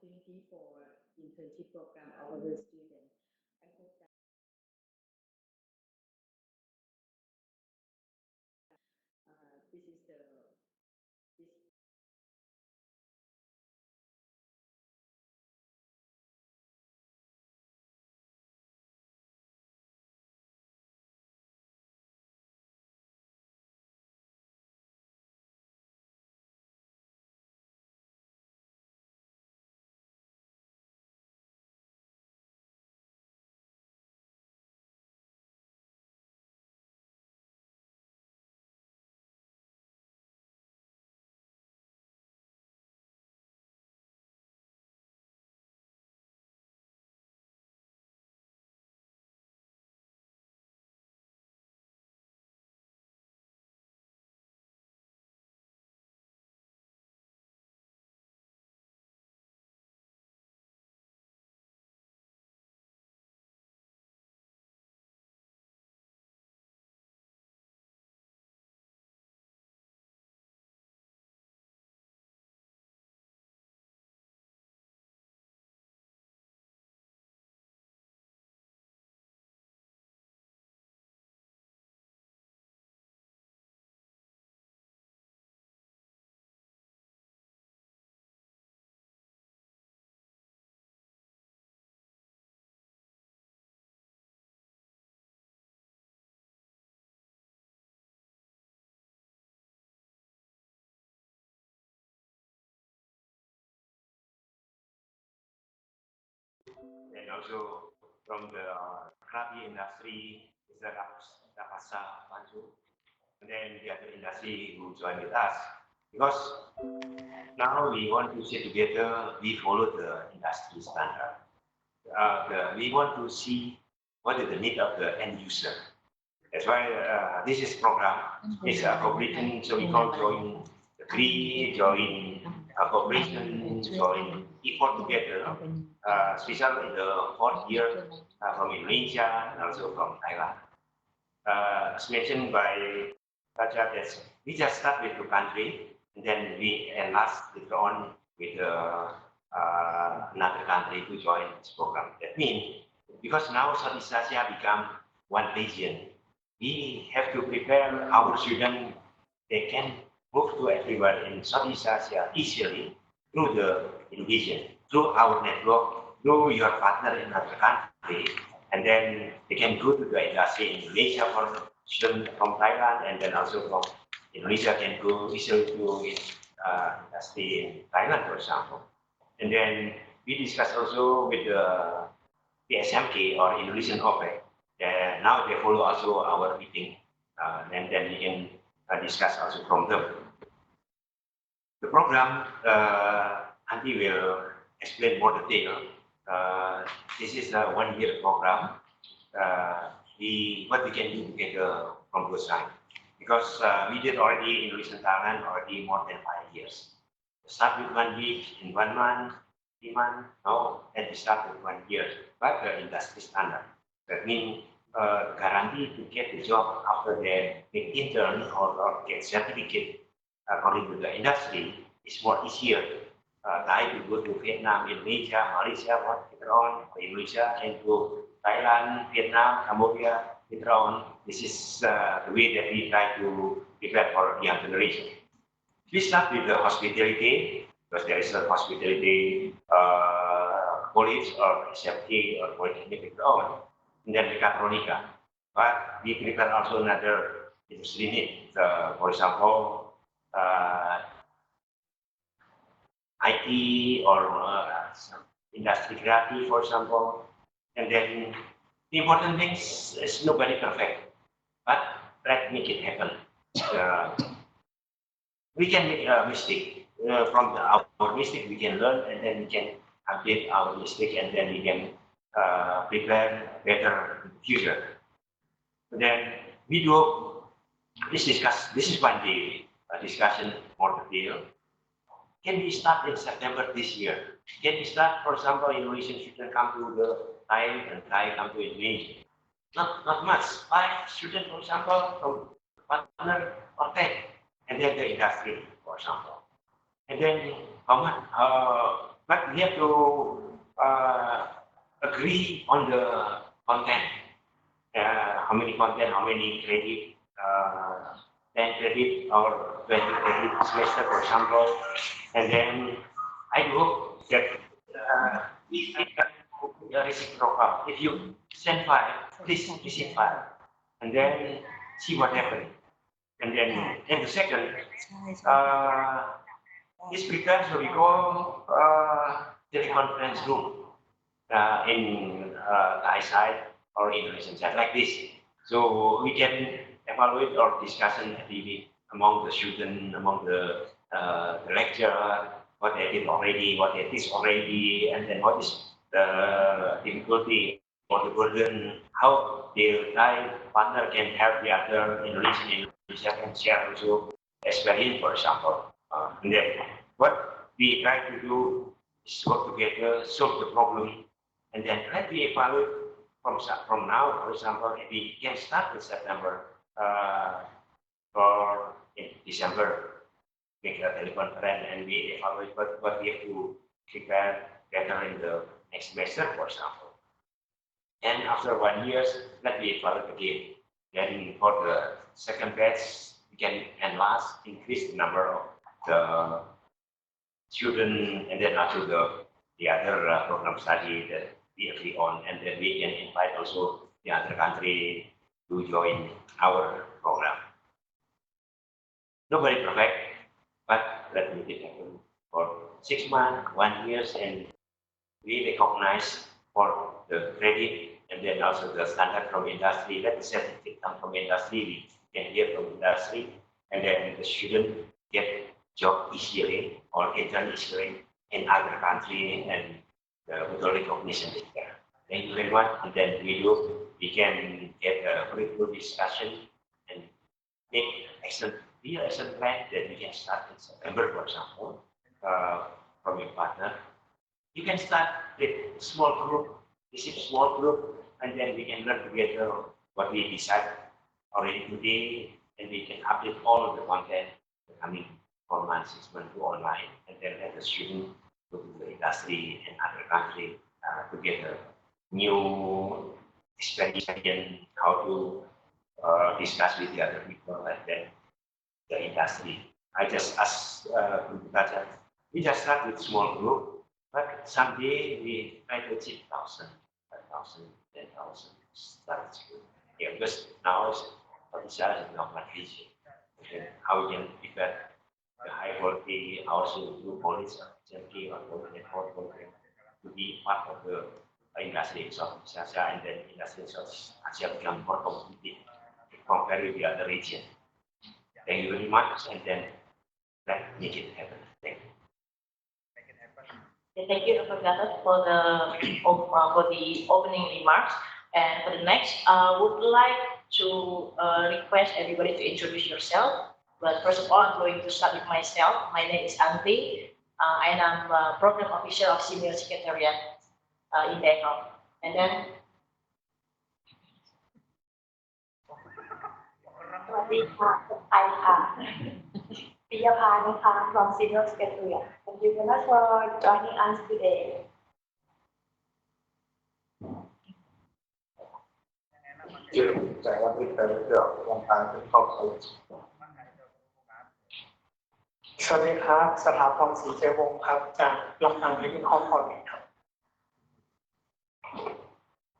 opportunity for internship program of our students. I hope that this is the this and also from the Krabi industry, Mr. Rakasa Panju, and then the other industry who joined with us. Because now we want to sit together, we follow the industry standard. We want to see what is the need of the end user. That's why this is program, is a cooperation, so we call join the three, join cooperation, join effort together, especially in the fourth year from Indonesia and also from Thailand. As mentioned by Raja, that we just start with the country, and then we enlarge later on with another country to join this program. That means, because now Southeast Asia become one region, we have to prepare our students. They can move to everywhere in Southeast Asia easily through the Indonesian, through our network, through your partner in other country, and then they can go to the industry in Indonesia for students from Thailand, and then also from Indonesia can go easily to industry in Thailand, for example. And then we discuss also with the PSMK or Indonesian OPEC. Now they follow also our meeting, and then we can discuss also from them. The program, Andy will explain more detail. This is a one-year program. What we can do together from both sides. Because we did already Indonesian Thailand already more than 5 years. Start with 1 week, in 1 month, 3 months, now, and we start with 1 year. But the industry standard. That means guarantee to get the job after they make intern or get certificate according to the industry is more easier. Thai to go to Vietnam, Indonesia, Malaysia, what later on, or Indonesia and go Thailand, Vietnam, Cambodia later on. This is the way that we try to prepare for young generation. We start with the hospitality, because there is a hospitality college or SFT or polytechnic later on, and then mechatronica. But we prepare also another industry need. For example, IT or industry creative, for example. And then the important thing is nobody perfect, but let's make it happen. We can make a mistake. From our mistake, we can learn, and then we can update our mistake, and then we can prepare better in the future. And then we do this discuss. This is one day discussion more detail. Can we start in September this year? Can we start, for example, Indonesian students come to the Thai and Thai come to Indonesia? Not much. 5 students, for example, from partner or 10, and then the industry, for example. And then how much? But we have to agree on the content. How many content? How many credit? 10 credit or 20 credit semester, for example. And then I do hope that we can reciprocal. If you send file, please receive file, and then see what happens. And then in the second, this becomes what we call teleconference room in Thai side or Indonesian side, like this. So we can evaluate or discussion among the students, among the lecturer, what they did already, what they teach already, and then what is the difficulty or the burden, how the Thai partner can help the other Indonesian can share also experience, for example. And then what we try to do is work together, solve the problem, and then let me evaluate from now, for example, we can start in September or in December, make a teleconference and we evaluate what we have to prepare better in the next semester, for example. And after 1 year, let me evaluate again. Then for the second batch, we can enlarge, increase the number of the students, and then after the other program study that we agree on, and then we can invite also the other country to join our program. Nobody perfect, but let me make it happen for 6 months, 1 year, and we recognize for the credit and then also the standard from industry. Let the certificate come from industry, we can hear from industry, and then the student get job easily or intern easily in other country, and with the recognition is there. Thank you very much. And then we can get a curriculum discussion and make action plan that we can start in September, for example, from your partner. You can start with small group, receive small group, and then we can learn together what we decide already today, and we can update all the content the coming 4 months, 6 months to online, and then let the student go to the industry and other country to get a new experience, how to discuss with the other people, and then the industry. I just asked we just start with small group, but someday we try to achieve 1,000, 5,000, 10,000 start. Yeah, because now potential is not much easy. Okay. How we can prepare the high quality also through college, or to be part of the industry in Southeast Asia, and then industry in Southeast Asia become more competitive compared with the other region. Thank you very much, and then let's make it happen. Thank you. Thank you, Dr. Gatot, for the opening remarks. And for the next, I would like to request everybody to introduce yourself. But first of all, I'm going to start with myself. My name is Anti, and I'm program officer of Senior Secretariat in Bangkok. And then, สวัสดีค่ะไอค่ะปิยภานะคะ from Senior Secretariat. Thank you very much for joining us today. ชื่อใจว่าที่เป็นเรื่องวงการเป็นครอบครัวสวัสดีครับสถาพรศรีเจวงศ์ครับจากลำพังเป็นครอบครัวครับ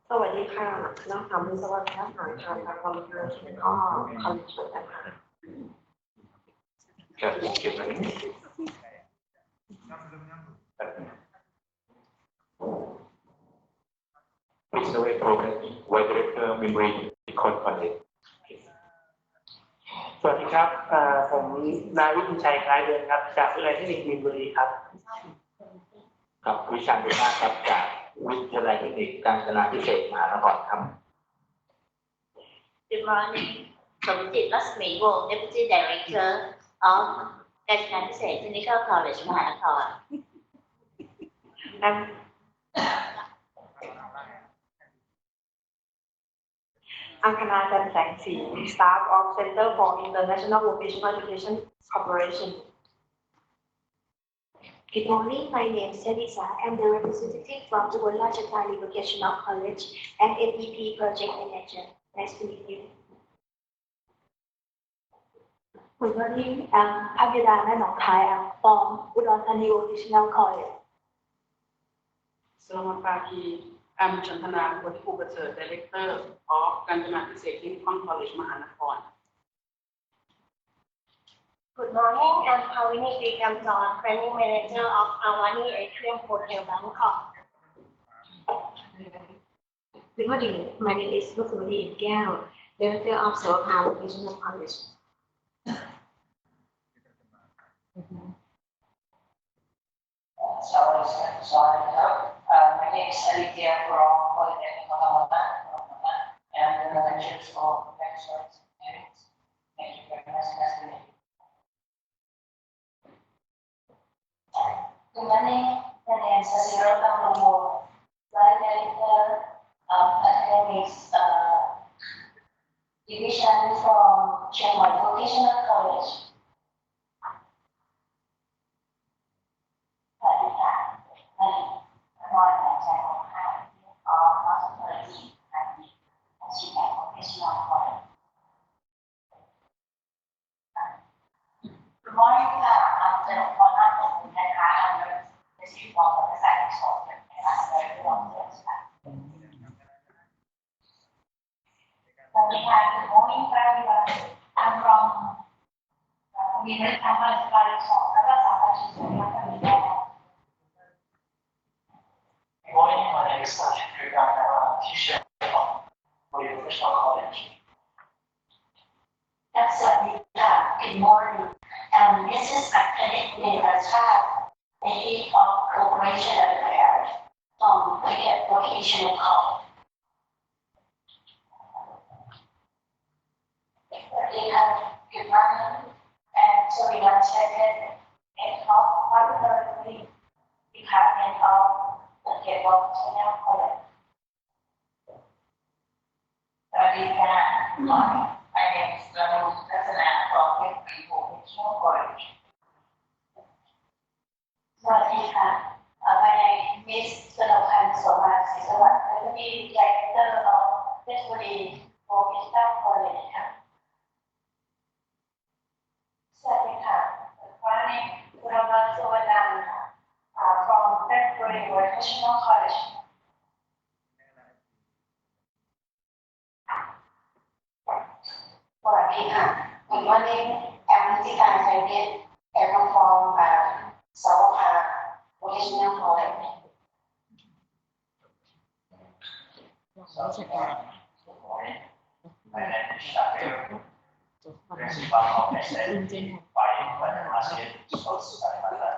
สวัสดีค่ะน้องสาววิศวกรรมศาสตร์ค่ะจากกรมการแล้วก็คอมพิวเตอร์ค่ะ ส Please away program Vice Director Memory Record Project สวัสดีครับผมนายวิทิชัยคล้ายเดือนครับจากวิทยาลัยเทคนิคมีนบุรีครับ ครับวิชาดุนาครับจากวิทยาลัยเทคนิคกาญจนาภิเษกมหานครครับ Good morning. Somjit Lasmi Wong, Deputy Director of Kanchanabise Technical College, Mahanakon. Angkana Jansangsi, Staff of Center for International Vocational Education Corporation. Good morning, my name is Elisa. I'm the representative from the Rajatani Vocational College and MEP Project Manager. Nice to meet you. Good morning, I'm Abhidana Nongthai. I'm from Udon Vocational College. Selamat pagi, I'm Chantana Watipubater, Director of Kanchanabise Technical College, Mahanakon. Good morning, I'm Pawini Dekamton, Training Manager of Awani Atrium Hotel, Bangkok. Good morning, my name is Lukuri Gao, Director of Sawapam Vocational College. My name is Aditya from Polytechnic Kota and the lectures for Microsoft Engineering. Thank you very much. Good morning, my name is Sasira Tambo, Flight Director of Academics Division from Chiang Mai Vocational College. Good morning, I'm the owner of the District of the Science Software, and I'm very well Good morning, everyone. I'm from Community Campus College Good morning, my name is Sajid. I'm a teacher from Vocational College. Good morning. This is Academic Manager, the Head of Corporation Affairs from Vocational College. Good morning, and so we want to head of Particularly Department of the Vocational College. Good morning. My name is Ranu Kasana from Vocational College. My name is Sanapan Somas, Deputy Director of Deputy Vocational College. My name is Webex from Deputy Vocational College. Good morning, I'm Tika Saidit, I'm from Sawapam Vocational College. Good morning, my name is Shakir, Principal of SNP by Asia South Kalimantan.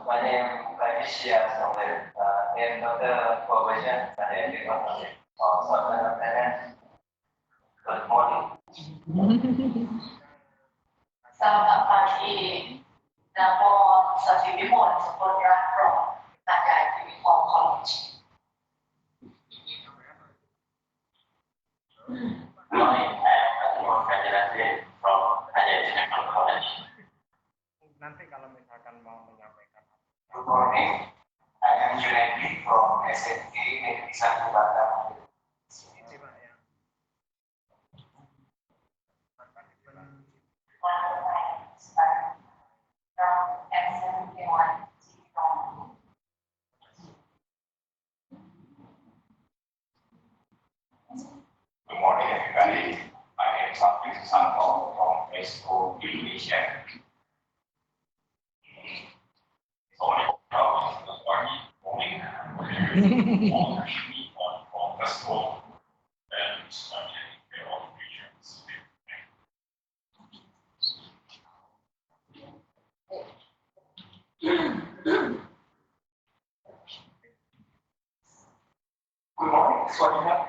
My name is Patricia Soler, I'm Dr. Probation and Technology of Southern Thailand. Good morning. Selamat pagi, nama saya Bimon Saputra from Tajai Technical College. Good morning, I'm Adimon Kanjarasi from Tajai Technical College. Nanti kalau misalkan mau menyampaikan. Good morning, I am Junaidi from SNP Negeri Batam. Good morning, everybody. My name is Abdul Susanto from Mexico, Indonesia. Good morning. สวัสดีครับ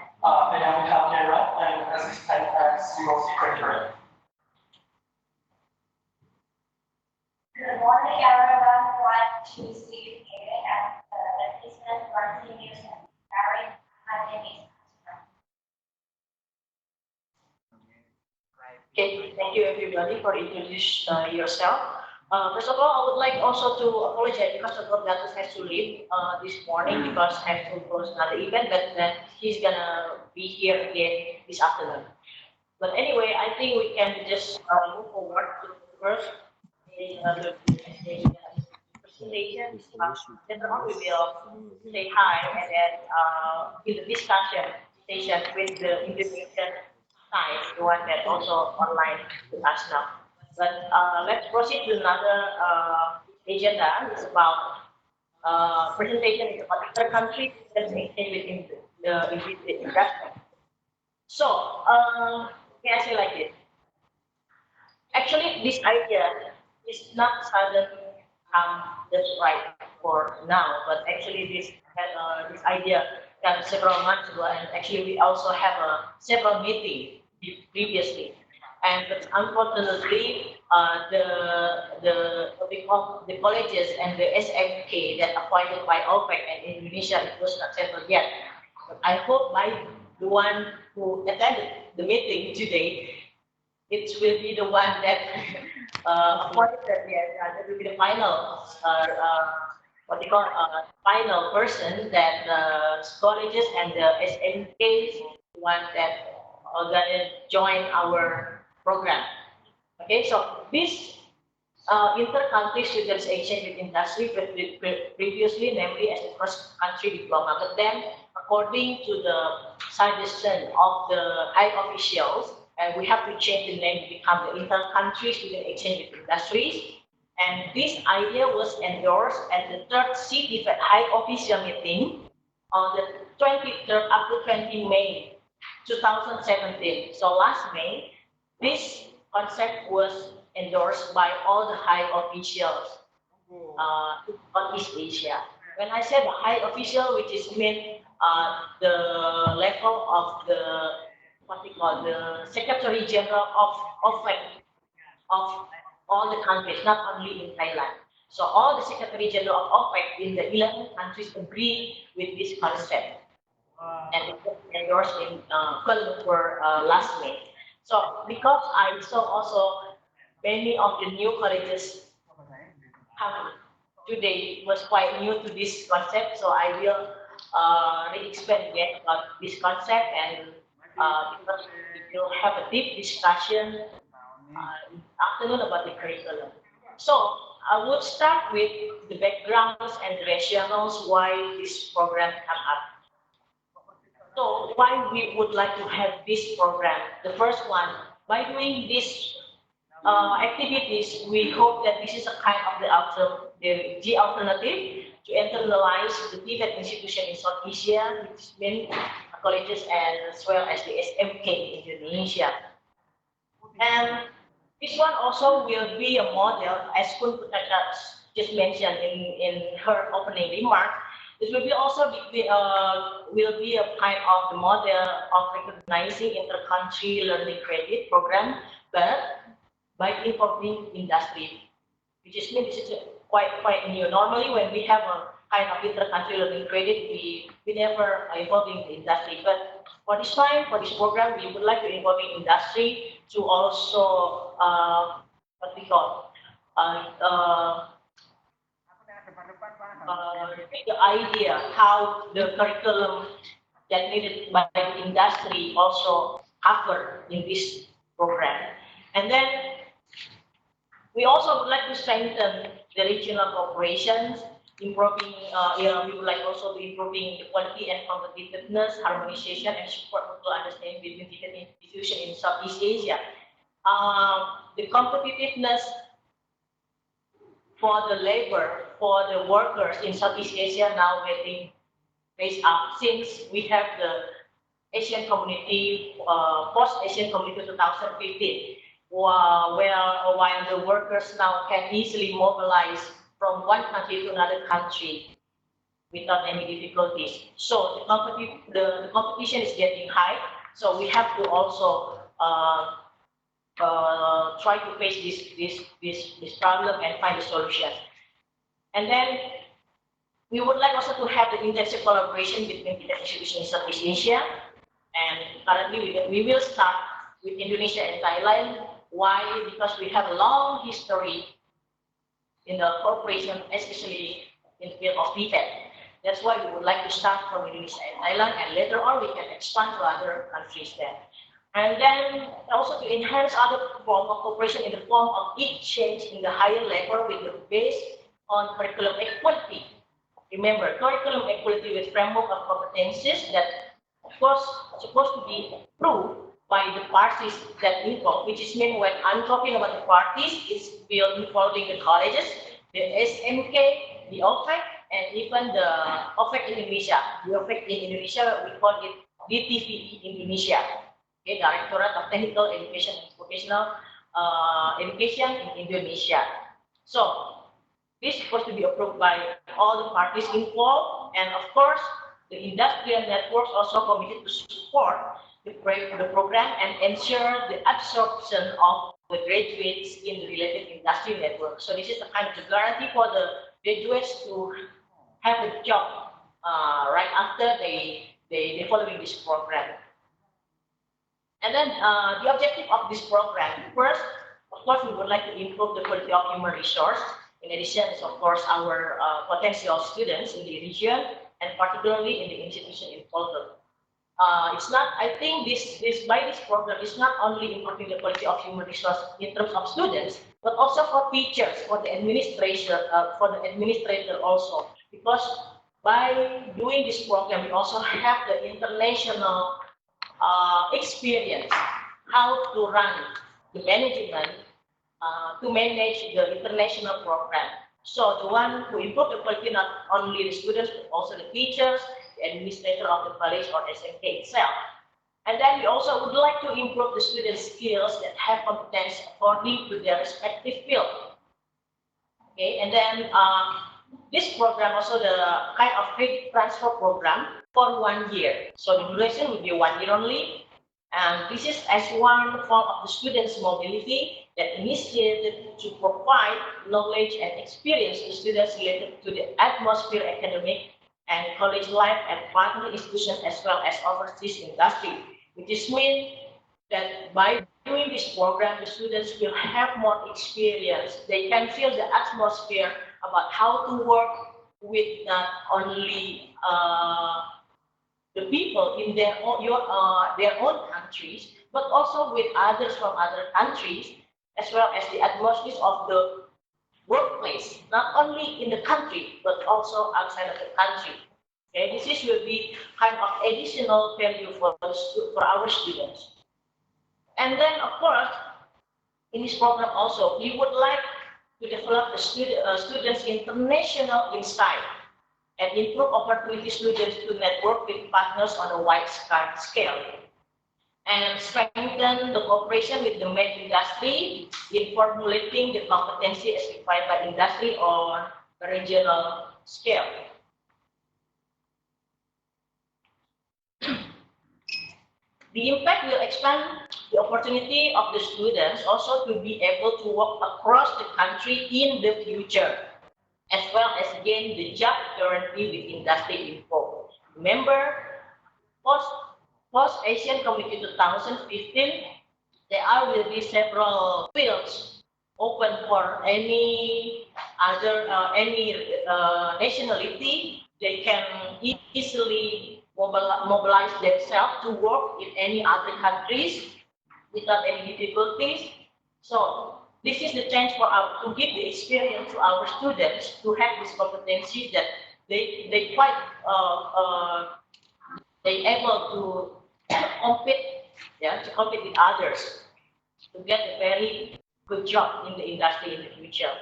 ในนามทางเจรัต and assistant CEO secretary. Good morning, everyone. Glad to see you here at the Business Marketing News and Gary. My name is Okay, thank you everybody for introducing yourself. First of all, I would like also to apologize because Dr. Gatus has to leave this morning because I have to close another event, but then he's gonna be here again this afternoon. But anyway, I think we can just move forward to the first the presentation. Later on, we will say hi and then in the discussion session with the Indonesian side, the one that also online with us now. But let's proceed to another agenda. It's about presentation is about inter-country exchange within the industry. So, can I say like this? Actually, this idea is not suddenly just right for now, but actually this idea comes several months ago, and actually we also have several meetings previously. And but unfortunately, the colleges and the SMK that appointed by OPEC and Indonesia, it was not settled yet. But I hope by the one who attended the meeting today, it will be the one that appointed that will be the final final person that colleges and the SMKs one that are gonna join our program. Okay, so this inter-country students exchange with industry previously, namely as a first country diploma, but then according to the suggestion of the high officials, and we have to change the name to become the inter-country student exchange with industries. And this idea was endorsed at the third TVET high official meeting on the 23rd up to 20 May 2017. So last May, this concept was endorsed by all the high officials on East Asia. When I said the high official, which is mean the level of the the Secretary General of OPEC of all the countries, not only in Thailand. So all the Secretary General of OPEC in the 11 countries agree with this concept, and it was endorsed in Kuala Lumpur last May. So because I saw also many of the new colleges come today was quite new to this concept, so I will re-explain again about this concept, and because we will have a deep discussion in the afternoon about the curriculum. So I would start with the backgrounds and the rationales why this program come up. So why we would like to have this program? The first one, by doing this activities, we hope that this is a kind of the alternative to internalize the TVET institution in South Asia, which means colleges and as well as the SMK in Indonesia. And this one also will be a model, as Kun Putaka just mentioned in her opening remark. This will be also will be a kind of the model of recognizing inter-country learning credit program, but by involving industry, which is means this is quite new. Normally, when we have a kind of inter-country learning credit, we never involving the industry. But for this time, for this program, we would like to involving industry to also what we call the idea how the curriculum that needed by the industry also covered in this program. And then we also would like to strengthen the regional cooperations, improving, we would like also to improving the quality and competitiveness, harmonization, and support mutual understanding between different institutions in Southeast Asia. The competitiveness for the labor, for the workers in Southeast Asia now getting based up since we have the Asian Community, post-Asian Community 2015, while the workers now can easily mobilize from one country to another country without any difficulties. So the competition is getting high, so we have to also try to face this problem and find a solution. And then we would like also to have the intensive collaboration between the institutions in Southeast Asia. And currently we will start with Indonesia and Thailand. Why? Because we have a long history in the cooperation, especially in the field of TVET. That's why we would like to start from Indonesia and Thailand, and later on we can expand to other countries then. And then also to enhance other form of cooperation in the form of exchange in the higher level with the base on curriculum equality. Remember, curriculum equality with framework of competencies that of course supposed to be approved by the parties that involved, which is mean when I'm talking about the parties, it's involving the colleges, the SMK, the OFEC, and even the OFEC in Indonesia. The OFEC in Indonesia, we call it DTVE Indonesia, okay, Directorate of Technical Education and Vocational Education in Indonesia. So this is supposed to be approved by all the parties involved, and of course, the industrial networks also committed to support the program and ensure the absorption of the graduates in the related industry network. So this is a kind of guarantee for the graduates to have a job right after they following this program. And then the objective of this program, first, of course, we would like to improve the quality of human resource. In addition, is of course our potential students in the region, and particularly in the institution involved. It's not. I think this program is not only improving the quality of human resource in terms of students, but also for teachers, for the administrator also. Because by doing this program, we also have the international experience how to run the management. To manage the international program. So the one who improve the quality, not only the students, but also the teachers, the administrator of the college or SMK itself. And then we also would like to improve the students' skills that have competence according to their respective field. Okay, and then this program also the kind of credit transfer program for 1 year. So the duration will be 1 year only. And this is as one form of the students' mobility that initiated to provide knowledge and experience to students related to the atmosphere, academic, and college life at partner institutions as well as overseas industry. Which is mean that by doing this program, the students will have more experience. They can feel the atmosphere about how to work with not only the people in their own countries, but also with others from other countries, as well as the atmosphere of the workplace, not only in the country, but also outside of the country. Okay, this will be kind of additional value for our students. And then, of course, in this program also, we would like to develop the students' international insight and improve opportunity students to network with partners on a wide scale, and strengthen the cooperation with the main industry in formulating the competency as required by industry on a regional scale. The impact will expand the opportunity of the students also to be able to work across the country in the future, as well as gain the job guarantee with industry involved. Remember, post-Asian Community 2015, there will be several fields open for any other nationality. They can easily mobilize themselves to work in any other countries without any difficulties. So this is the chance for us to give the experience to our students to have this competency that they quite they able to compete with others to get a very good job in the industry in the future.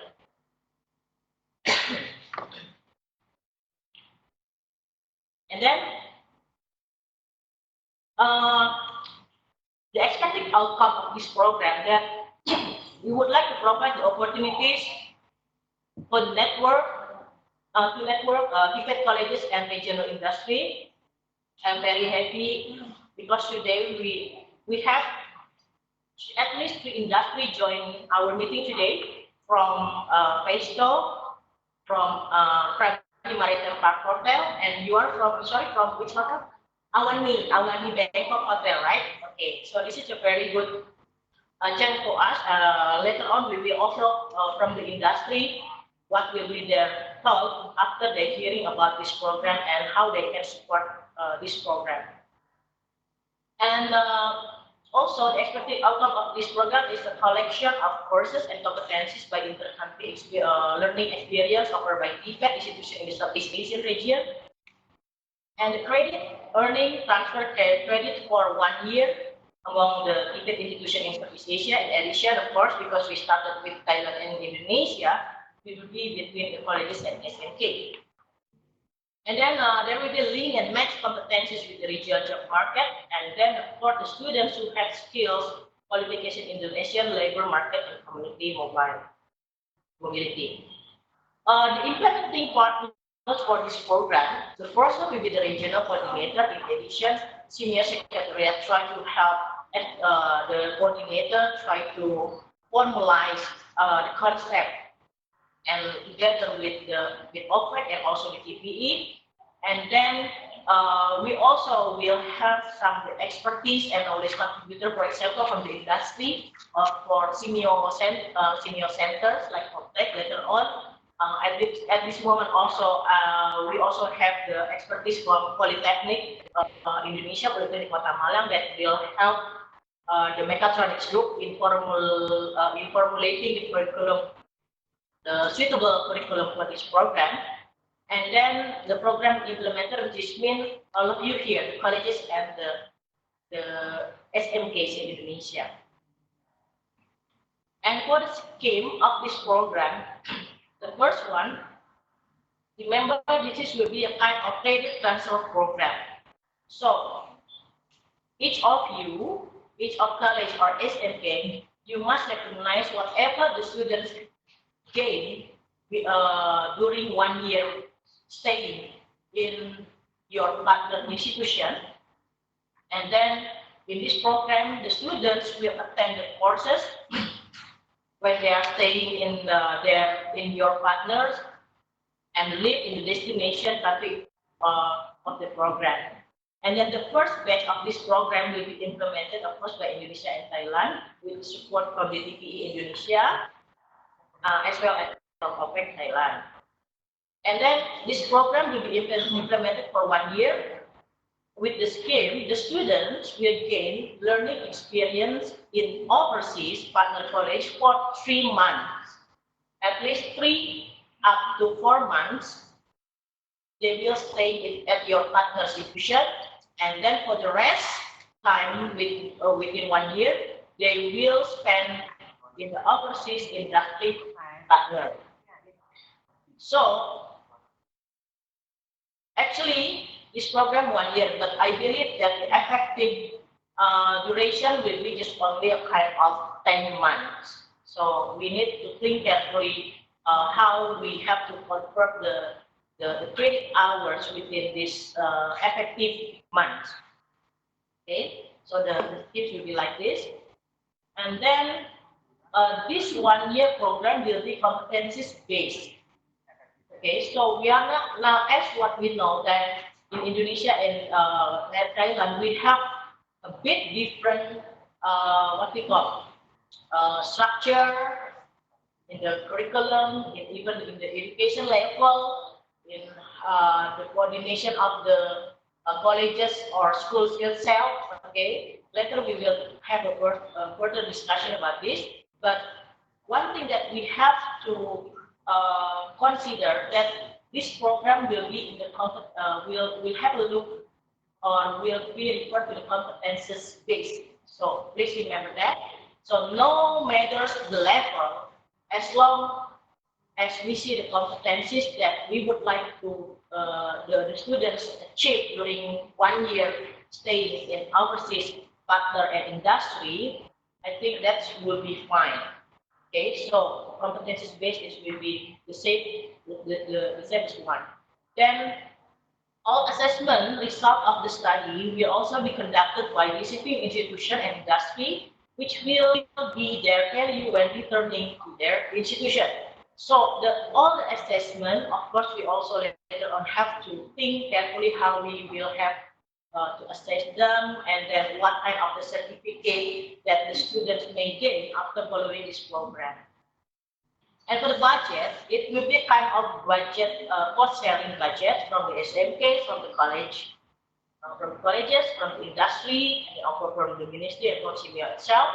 And then the expected outcome of this program that we would like to provide the opportunities for the network TVET colleges and regional industry. I'm very happy because today we have at least 3 industry join our meeting today from Pesto, from Maritime Park Hotel, and you are from which hotel? Awani Bangkok Hotel, right? Okay, so this is a very good chance for us. Later on, we will also from the industry, what will be their thought after they hearing about this program and how they can support this program. And also, the expected outcome of this program is a collection of courses and competencies by inter-country learning experience offered by TVET institution in the Southeast Asian region. And the credit earning transfer credit for 1 year among the TVET institution in Southeast Asia. In addition, of course, because we started with Thailand and Indonesia, we will be between the colleges and SMK. And then there will be link and match competencies with the regional job market. And then for the students who have skills, qualification in the Asian labor market and community mobility. The implementing partners for this program, the first one will be the regional coordinator. In addition, senior secretariat try to help the coordinator try to formalize the concept and together with OPEC and also with TVE. And then we also will have some expertise and knowledge contributor, for example, from the industry for senior centers like OPEC later on. At this moment also, we also have the expertise from Polytechnic Indonesia, Polytechnic Kota Malang, that will help the mechatronics group in formulating the curriculum, the suitable curriculum for this program. And then the program implementer, which means all of you here, the colleges and the SMKs in Indonesia. And for the scheme of this program, the first one, remember this will be a kind of credit transfer program. So each of college or SMK, you must recognize whatever the students gain during 1 year staying in your partner institution. And then in this program, the students will attend the courses when they are staying in your partners and live in the destination country of the program. And then the first batch of this program will be implemented, of course, by Indonesia and Thailand with support from the TVE Indonesia as well as from OPEC Thailand. And then this program will be implemented for 1 year. With the scheme, the students will gain learning experience in overseas partner college for 3 months. At least 3 up to 4 months, they will stay at your partner institution. And then for the rest time within 1 year, they will spend in the overseas industry partner. So actually, this program 1 year, but I believe that the effective duration will be just only a kind of 10 months. So we need to think carefully how we have to convert the credit hours within this effective months. Okay, so the tips will be like this. And then this 1 year program will be competencies based. Okay, so we are not now, as what we know that in Indonesia and Thailand, we have a bit different what we call structure in the curriculum, even in the education level, in the coordination of the colleges or schools itself. Okay, later we will have a further discussion about this. But one thing that we have to consider that this program will be in the will have a look or will be referred to the competences based. So please remember that. So no matters the level, as long as we see the competencies that we would like to the students achieve during 1 year staying in overseas partner and industry, I think that will be fine. Okay, so competencies based will be the safest one. Then all assessment result of the study will also be conducted by visiting institution and industry, which will be their value when returning to their institution. So all the assessment, of course, we also later on have to think carefully how we will have to assess them, and then what kind of the certificate that the students may gain after following this program. And for the budget, it will be a kind of budget, cost-sharing budget from the SMK, from the college, from colleges, from the industry, and also from the ministry and from CBL itself.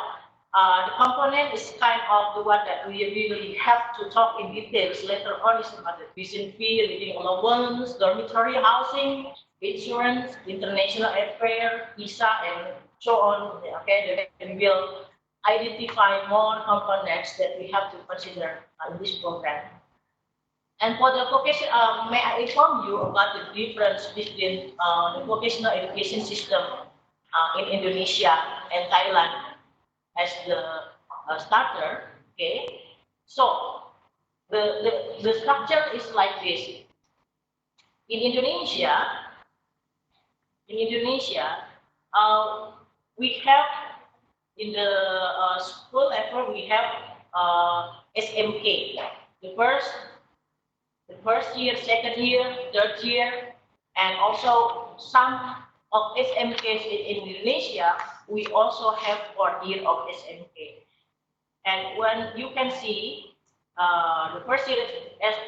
The component is kind of the one that we really have to talk in details later on. Is about the tuition fee, living allowance, dormitory housing, insurance, international affair, visa, and so on. Okay, then we will identify more components that we have to consider in this program. And for the vocation, may I inform you about the difference between the vocational education system in Indonesia and Thailand as the starter? Okay, so the structure is like this. In Indonesia, we have in the school level we have SMK. The first year, second year, third year, and also some of SMKs in Indonesia, we also have 4 year of SMK. And when you can see, the first year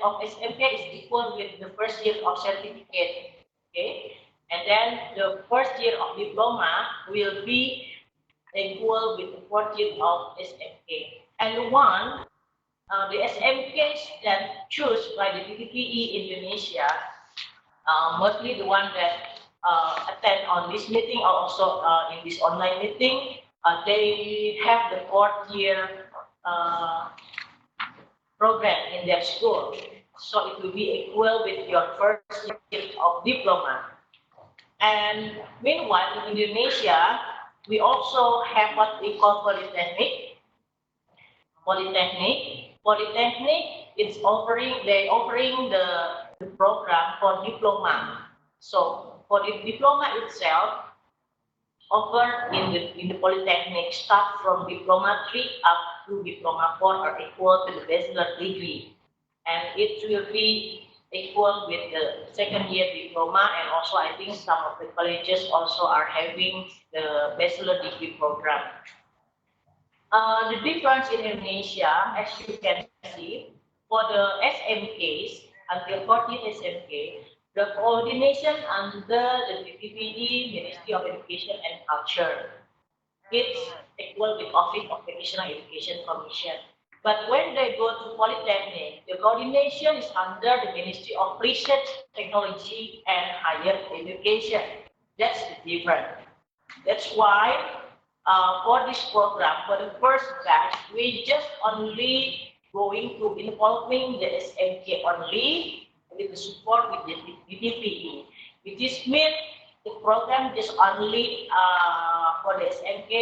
of SMK is equal with the first year of certificate, okay? And then the first year of diploma will be equal with the 4th year of SMK. And the SMKs that choose by the TVET Indonesia, mostly the one that attend on this meeting or also in this online meeting, they have the 4th year program in their school. So it will be equal with your first year of diploma. And meanwhile, in Indonesia, we also have what we call polytechnic. Polytechnic is offering the program for diploma. So for the diploma itself, offered in the polytechnic start from diploma 3 up to diploma 4 are equal to the bachelor degree, and it will be equal with the second year diploma, and also I think some of the colleges also are having the bachelor degree program. The difference in Indonesia, as you can see, for the SMKs, until 14 SMK, the coordination under the TVET, Ministry of Education and Culture, it's equal with Office of Vocational Education Commission. But when they go to Polytechnic, the coordination is under the Ministry of Research, Technology and Higher Education. That's the difference. That's why for this program, for the first batch, we just only going to involving the SMK only with the support with the TVE. This means the program is only for the SMK,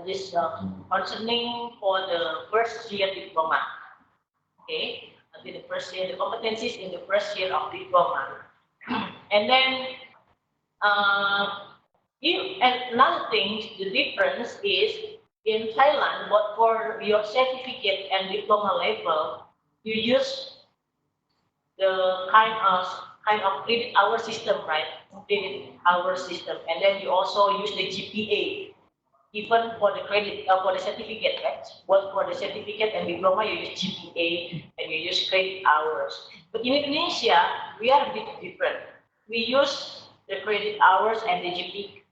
this concerning for the first year diploma. Okay, until the first year, the competencies in the first year of diploma. And then and another thing, the difference is in Thailand, but for your certificate and diploma level, you use the kind of credit hour system, right? Credit hour system, and then you also use the GPA, even for the credit for the certificate, right? Both for the certificate and diploma, you use GPA and you use credit hours. But in Indonesia, we are a bit different. We use the credit hours and the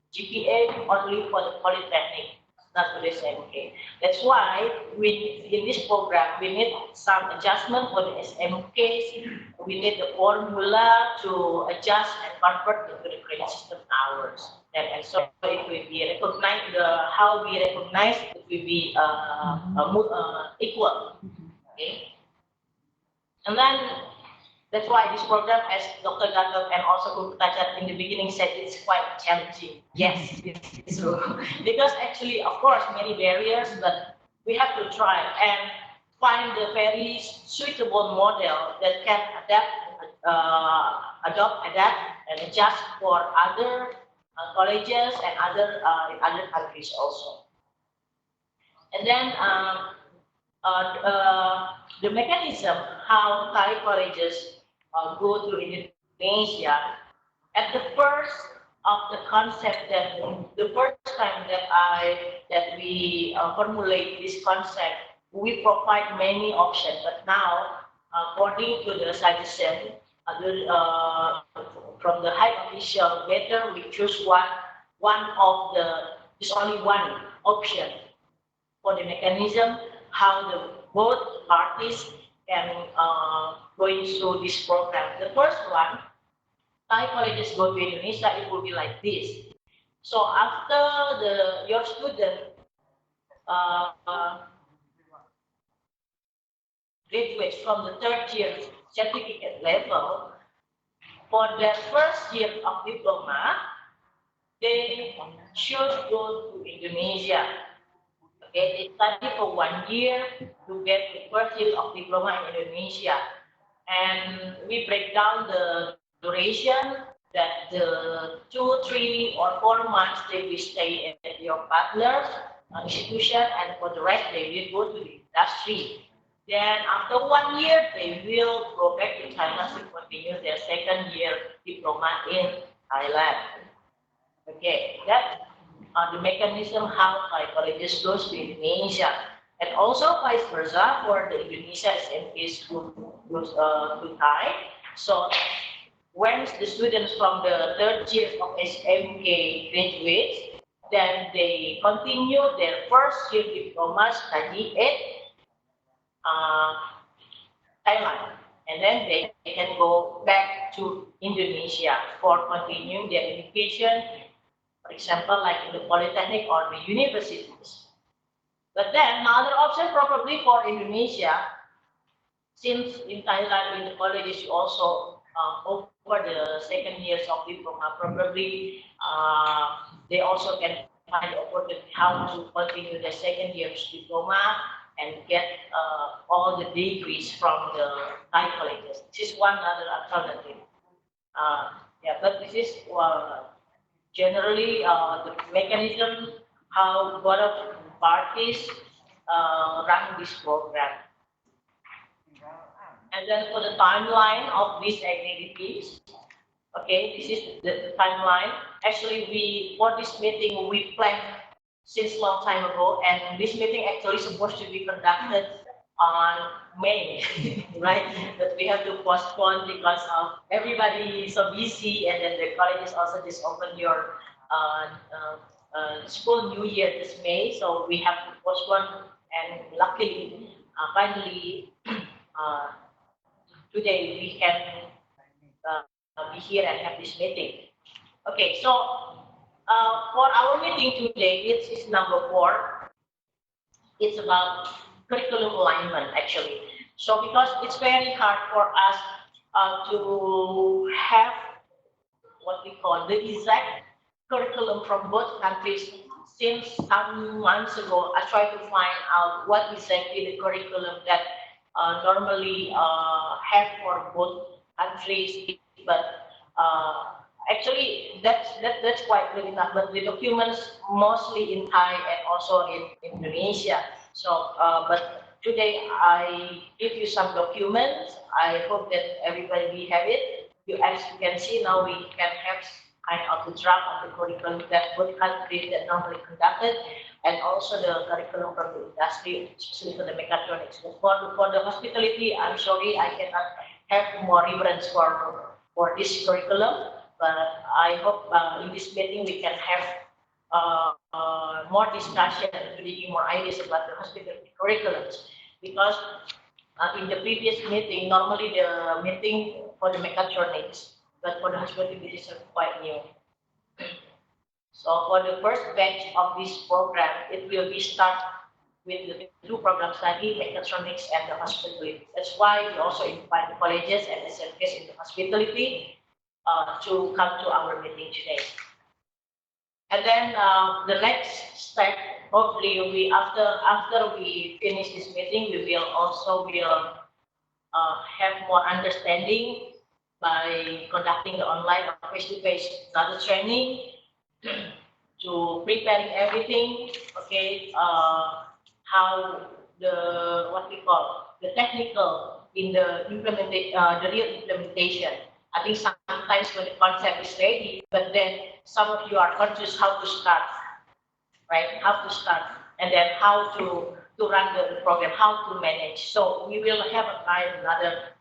GPA only for the polytechnic, not for the SMK. That's why in this program, we need some adjustment for the SMKs. We need the formula to adjust and convert into the credit system hours. And so it will be recognized, how we recognize it will be equal. Okay. And then That's why this program, as Dr. Gatot and also Guru Tajat in the beginning said, it's quite challenging. Yes, it's true. Because actually, of course, many barriers, but we have to try and find the very suitable model that can adapt, and adjust for other colleges and other countries also. And then the mechanism how Thai colleges go to Indonesia. At the first of the concept that the first time that we formulate this concept, we provide many options. But now, according to the suggestion from the high official, better we choose just only one option for the mechanism how the both parties can going through this program. The first one, Thai colleges go to Indonesia, it will be like this. So after your student graduates from the third year certificate level, for their first year of diploma, they should go to Indonesia. Okay, they study for 1 year to get the first year of diploma in Indonesia. And we break down the duration that the 2, 3, or 4 months they will stay at your partner's institution, and for the rest they will go to the industry. Then after 1 year, they will go back to Thailand to continue their second year diploma in Thailand. Okay, that's the mechanism how Thai colleges goes to Indonesia. And also vice versa for the Indonesia SMKs goes to Thai. So when the students from the third year of SMK graduates, then they continue their first year diploma study at Thailand. And then they can go back to Indonesia for continuing their education, for example, like in the polytechnic or the universities. But then another option probably for Indonesia, since in Thailand in the colleges you also over the second years of diploma, probably they also can find the opportunity how to continue the second year's diploma and get all the degrees from the Thai colleges. This is one other alternative. Yeah, but this is generally the mechanism how both of parties run this program. And then for the timeline of these activities, okay, this is the timeline. Actually, for this meeting, we planned since long time ago, and this meeting actually supposed to be conducted on May, right? But we have to postpone because of everybody is so busy, and then the colleges also just opened your school new year this May, so we have to postpone. And luckily, finally, today we can be here and have this meeting. Okay, so for our meeting today, it is number 4. It's about curriculum alignment, actually. So because it's very hard for us to have what we call the exact curriculum from both countries. Since some months ago, I tried to find out what exactly the curriculum that normally have for both countries, but actually that's quite good enough. But the documents mostly in Thai and also in Indonesia. So, but today I give you some documents. I hope that everybody have it. As you can see now, we can have kind of the draft of the curriculum that both countries that normally conducted, and also the curriculum from the industry, especially for the mechatronics. For the hospitality, I'm sorry I cannot have more reference for this curriculum, but I hope in this meeting we can have more discussion to give more ideas about the hospitality curriculums, because in the previous meeting, normally the meeting for the mechatronics, but for the hospitality is quite new. So for the first batch of this program, it will be start with the two program study, mechatronics and the hospitality. That's why we also invite the colleges and SMKs in the hospitality to come to our meeting today. And then the next step, hopefully, after we finish this meeting, we will also have more understanding by conducting the online or face-to-face another training to preparing everything. Okay, how what we call the technical in the the real implementation. I think sometimes when the concept is ready, but then some of you are confused how to start, right? How to start, and then how to run the program, how to manage. So we will have another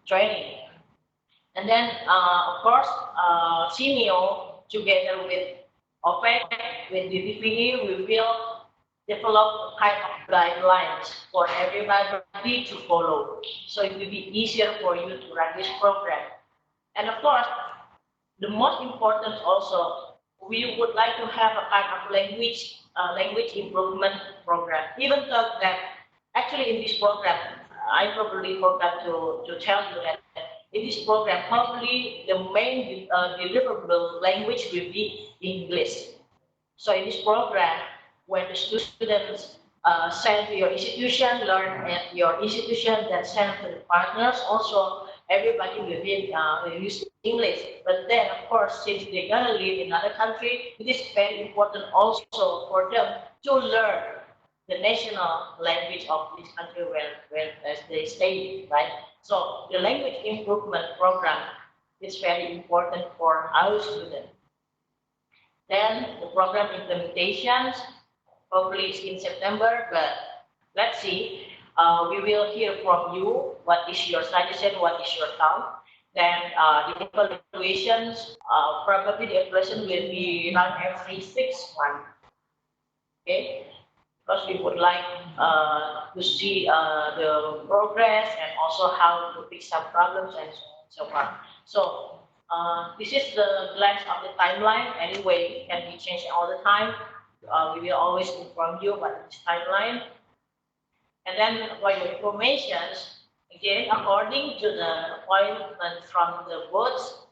training. And then, of course, CMEO together with OPEC, with DPPE, we will develop kind of guidelines for everybody to follow. So it will be easier for you to run this program. And of course, the most important also, we would like to have a kind of language improvement program. Even though that actually in this program, I probably forgot to tell you that in this program, probably the main deliverable language will be English. So in this program, when the students send to your institution, learn at your institution, then send to the partners, also everybody will be use English. But then, of course, since they're gonna live in another country, it is very important also for them to learn the national language of this country where they stay, right? So the language improvement program is very important for our students. Then the program implementations, probably is in September, but let's see. We will hear from you. What is your suggestion? What is your thought? Then the evaluations, probably the evaluation will be run every 6 months. Okay, because we would like to see the progress and also how to fix some problems and so on. So this is the glance of the timeline. Anyway, it can be changed all the time. We will always inform you about this timeline. And then for your information, again, according to the appointment from the both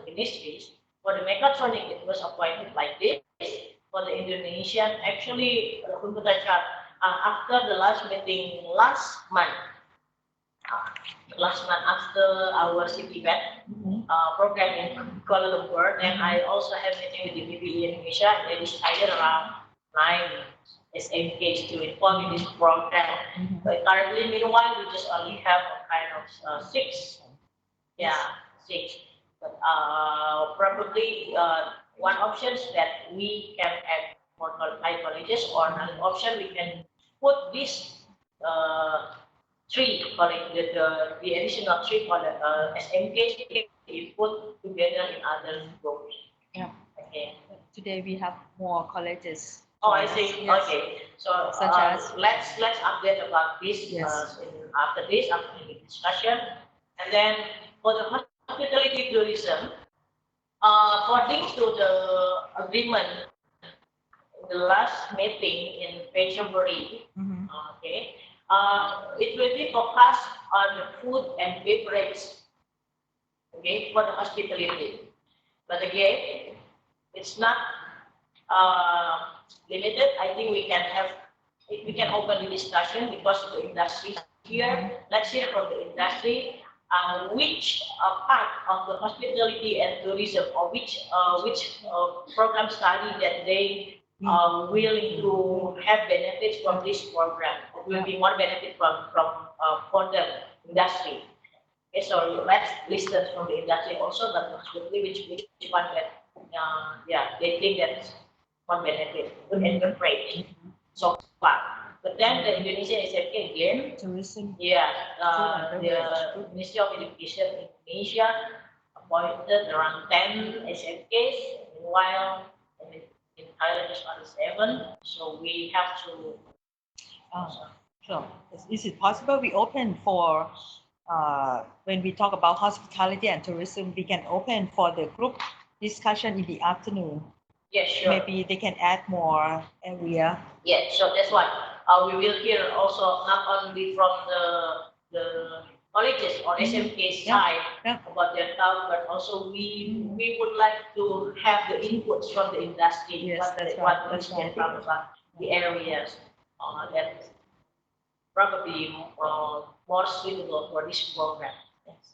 ministries, for the mechatronic it was appointed like this. For the Indonesian, actually, after the last meeting last month after our TVET program in Kuala Lumpur, then I also have meeting with the BPE Indonesia, and they decided around 9 SMKs to inform in this program. But currently, meanwhile, we just only have a kind of 6. Yeah, 6. But probably one option is that we can add more qualified colleges, or another option we can put this 3 college, the additional 3 SMKs we put together in other groups. Yeah. Okay. Today we have more colleges. Oh, I see. Yes. Okay. So Such as let's update about this after the discussion, and then for the hospitality tourism, according to the agreement in the last meeting in February, okay, it will be focused on the food and beverage, okay, for the hospitality. But again, it's not limited. I think we can open the discussion because the industry here. Let's hear from the industry which part of the hospitality and tourism, or which program study that they are willing to have benefits from this program. It will be more benefit from for the industry. Okay, so let's listen from the industry also, but which one that they think that's one benefit would enterprise so far. But then the Indonesian SMK again, tourism. Yeah, the Ministry of Education in Indonesia appointed around 10 SMKs, while in Thailand is only 7. So we have to. Sure. Is it possible we open for when we talk about hospitality and tourism, we can open for the group discussion in the afternoon? Yes, sure. maybe they can add more area. Yeah, so that's why we will hear also not only from the colleges or SMK side about their thought, but also we would like to have the inputs from the industry. Yes, what that's they, right, what that's we can right. talk about the areas that probably more suitable for this program.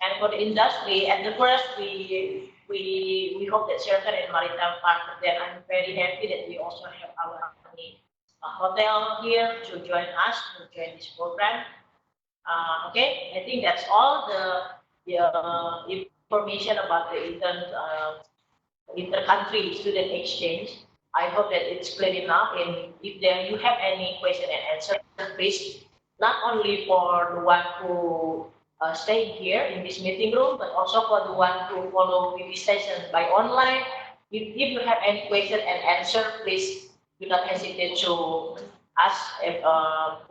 And for the industry, at the first we hope that shelter and maritime park. But then I'm very happy that we also have our hotel here to join us to join this program. Okay, I think that's all the information about the inter-country student exchange. I hope that it's clear enough. And if there you have any question and answer, please, not only for the one who stay here in this meeting room, but also for the one who follow this session by online. If you have any question and answer, please do not hesitate to ask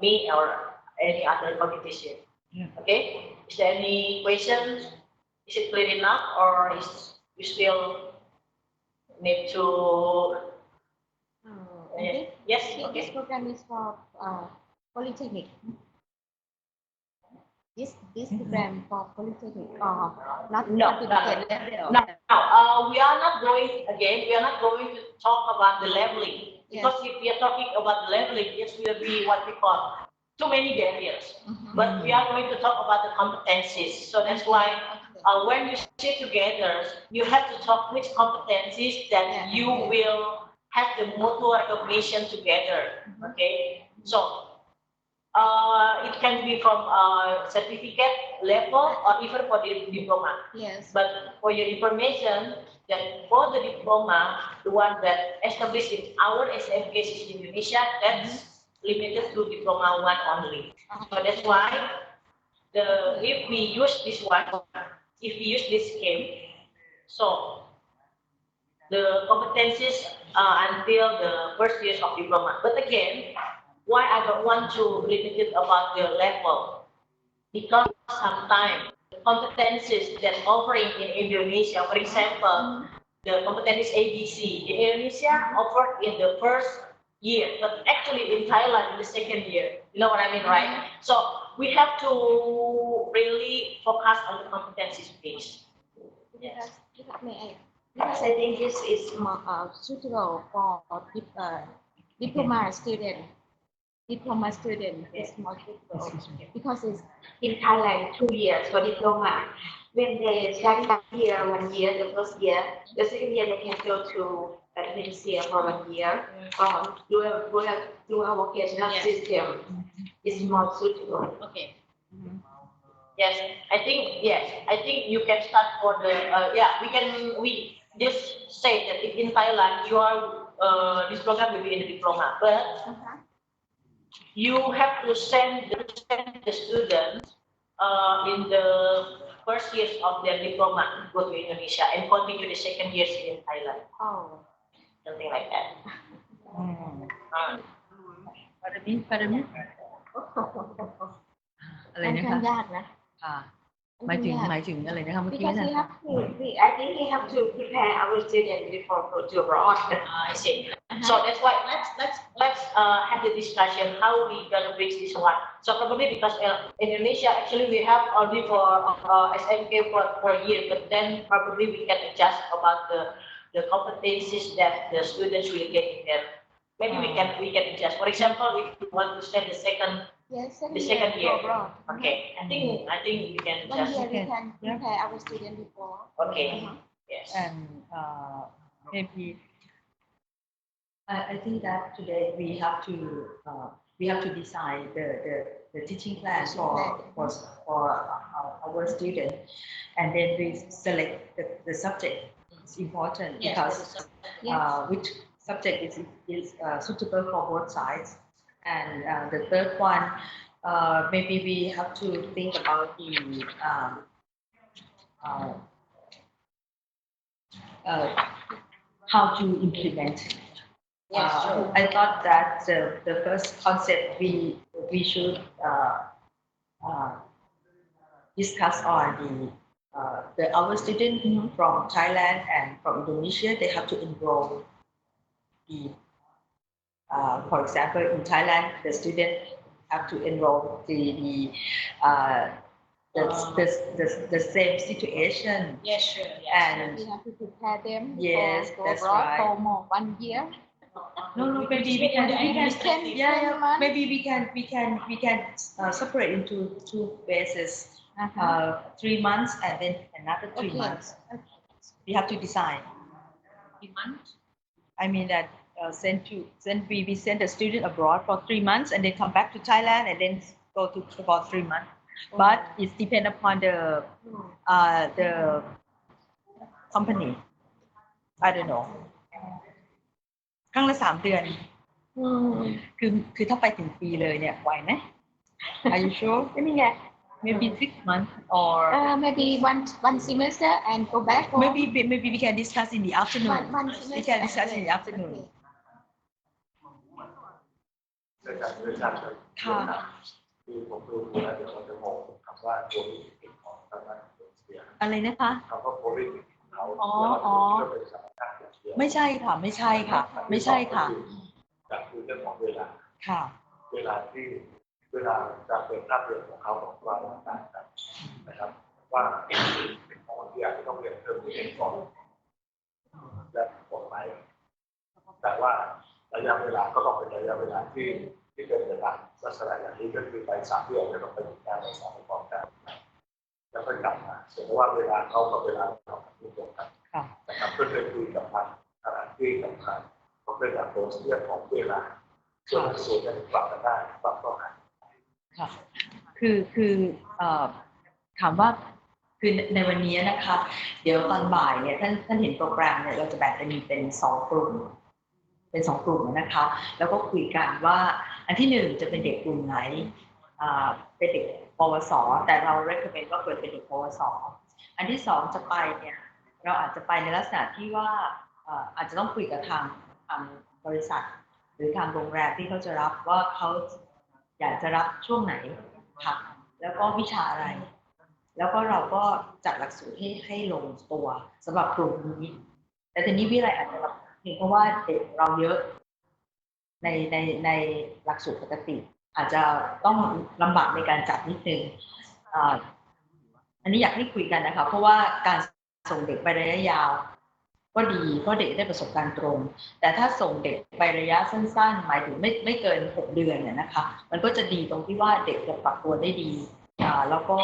me or any other competition. Okay, is there any questions? Is it clear enough, or is you still need to? Yes. Okay. This program is for polytechnic. This program for polytechnic or not certificate level. No. We are not going again. We are not going to talk about the leveling, because if we are talking about the leveling, it will be what we call too many barriers. But we are going to talk about the competencies. So that's why when you sit together, you have to talk which competencies that you will have the mutual recognition together. Okay, so it can be from certificate level or even for the diploma. Yes. But for your information, that for the diploma, the one that established in our SMK in Indonesia, that's limited to diploma 1 only. So that's why if we use this one, if we use this scheme, so the competencies until the first years of diploma. But again, why I don't want to limit it about the level? Because sometimes the competencies that offering in Indonesia, for example, the competencies ABC in Indonesia offered in the first year, but actually in Thailand in the second year. You know what I mean, right? So we have to really focus on the competencies base. Yes. Because I think this is more suitable for diploma student. Diploma student is more suitable because it's in Thailand 2 years for diploma. When they study here 1 year, the first year, the second year they can go to Indonesia for 1 year or do a vocational system. Is more suitable. Okay. Yes, I think you can start for the we just say that in Thailand you are this program will be in the diploma, but you have to send the students in the first years of their diploma go to Indonesia and continue the second years in Thailand. Oh, something like that. Pardon me อะไรนะคะ ยากนะ หมายถึงอะไรนะคะเมื่อกี้ Because นะ we have to, I think we have to prepare our students before go to abroad. I see. So that's why let's have the discussion how we gonna bridge this one. So probably because in Indonesia actually we have only for SMK for a year, but then probably we can adjust about the competencies that the students will get in there. Maybe we can adjust. For example, if you want to spend the second year. Okay, I think we can One just. year we can prepare our students before. Okay. Yes. And maybe I think that today we have to design the teaching plan for our students, and then we select the subject. It's important because which subject is suitable for both sides. And the third one, maybe we have to think about the how to implement. I thought that the first concept we should discuss on our students from Thailand and from Indonesia. They have to enroll for example, in Thailand, the student have to enroll the same situation. Yes, sure. And we have to prepare them yes, for that's abroad right. for more 1 year. No, maybe we can, maybe we can separate into 2 phases, 3 months and then another 3 months. We have to decide. 3 months. I mean that we send a student abroad for 3 months and then come back to Thailand and then go to for 3 months. But it depends upon the company. I don't know. ครั้งละ3 เดือน คือถ้าไปถึงปีเลยเนี่ยไหวไหม Are you sure? Maybe 6 months or maybe one semester and go back. Maybe we can discuss in the afternoon. We can discuss in the afternoon. ค่ะ คือผมดูแล้วเดี๋ยวเราจะมองคำว่าโพลิติกของทางด้านอินโดนีเซีย อะไรนะคะ คำว่าโพลิติกของเขา เป็นสถานการณ์อย่างเดียว ไม่ใช่ค่ะจากคือเรื่องของเวลา ค่ะ เวลาการเปิดภาพเรียนของเขาของเราต่างกันนะครับว่าเป็นของที่อาจจะต้องเรียนเพิ่มเติมก่อนและกฎหมายแต่ว่าระยะเวลาก็ต้องเป็นระยะเวลาที่เป็นเวลาลักษณะอย่างนี้ก็คือไป3 เดือนแล้วก็ไปถึงการในสถานประกอบการแล้วก็กลับมาแสดงว่าเวลาเขากับเวลาเราไม่ตรงกันนะครับเพื่อจะคุยกับทางสถานที่กับทางเขาเป็นแบบโปรเซียของเวลาส่วนจะปรับกันได้ปรับก็หาค่ะคือถามว่าคือในวันนี้นะคะเดี๋ยวตอนบ่ายเนี่ยท่านเห็นโปรแกรมเนี่ยเราจะแบ่งเป็น2 กลุ่มนะคะ แล้วก็คุยกันว่าอันที่1จะเป็นเด็กกลุ่มไหนเป็นเด็กปวสแต่เรา recommend ว่าควรเป็นเด็กปวสอันที่2จะไปเนี่ยเราอาจจะไปในลักษณะที่ว่าอาจจะต้องคุยกับทางบริษัทหรือทางโรงแรมที่เขาจะรับว่าเขาอยากจะรับช่วงไหนค่ะแล้วก็วิชาอะไรแล้วก็เราก็จัดหลักสูตรให้ลงตัวสำหรับกลุ่มนี้แต่ทีนี้วิทยาลัยอาจจะเพราะว่าเด็กเราเยอะในหลักสูตรปกติอาจจะต้องลำบากในการจัดนิดนึงอันนี้อยากให้คุยกันนะคะเพราะว่าการส่งเด็กไประยะยาวก็ดีเพราะเด็กได้ประสบการณ์ตรงแต่ถ้าส่งเด็กไประยะสั้นๆหมายถึงไม่เกิน6 เดือนเนี่ยนะคะมันก็จะดีตรงที่ว่าเด็กจะปรับตัวได้ดีแล้วก็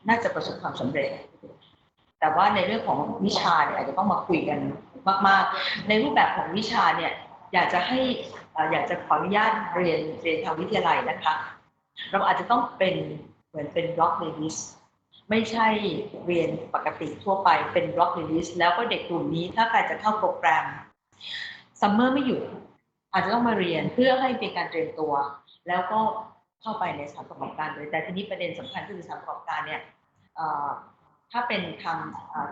น่าจะประสบความสำเร็จแต่ว่าในเรื่องของวิชาเนี่ยอาจจะต้องมาคุยกันมากๆในรูปแบบของวิชาเนี่ยอยากจะขออนุญาตเรียนทางวิทยาลัยนะคะเราอาจจะต้องเป็นเหมือนเป็น block release ไม่ใช่เรียนปกติทั่วไปเป็น block release แล้วก็เด็กกลุ่มนี้ถ้าใครจะเข้าโปรแกรมซัมเมอร์ไม่หยุดอาจจะต้องมาเรียนเพื่อให้เป็นการเตรียมตัวแล้วก็เข้าไปในสถานประกอบการเลยแต่ทีนี้ประเด็นสำคัญคือสถานประกอบการเนี่ยถ้าเป็นท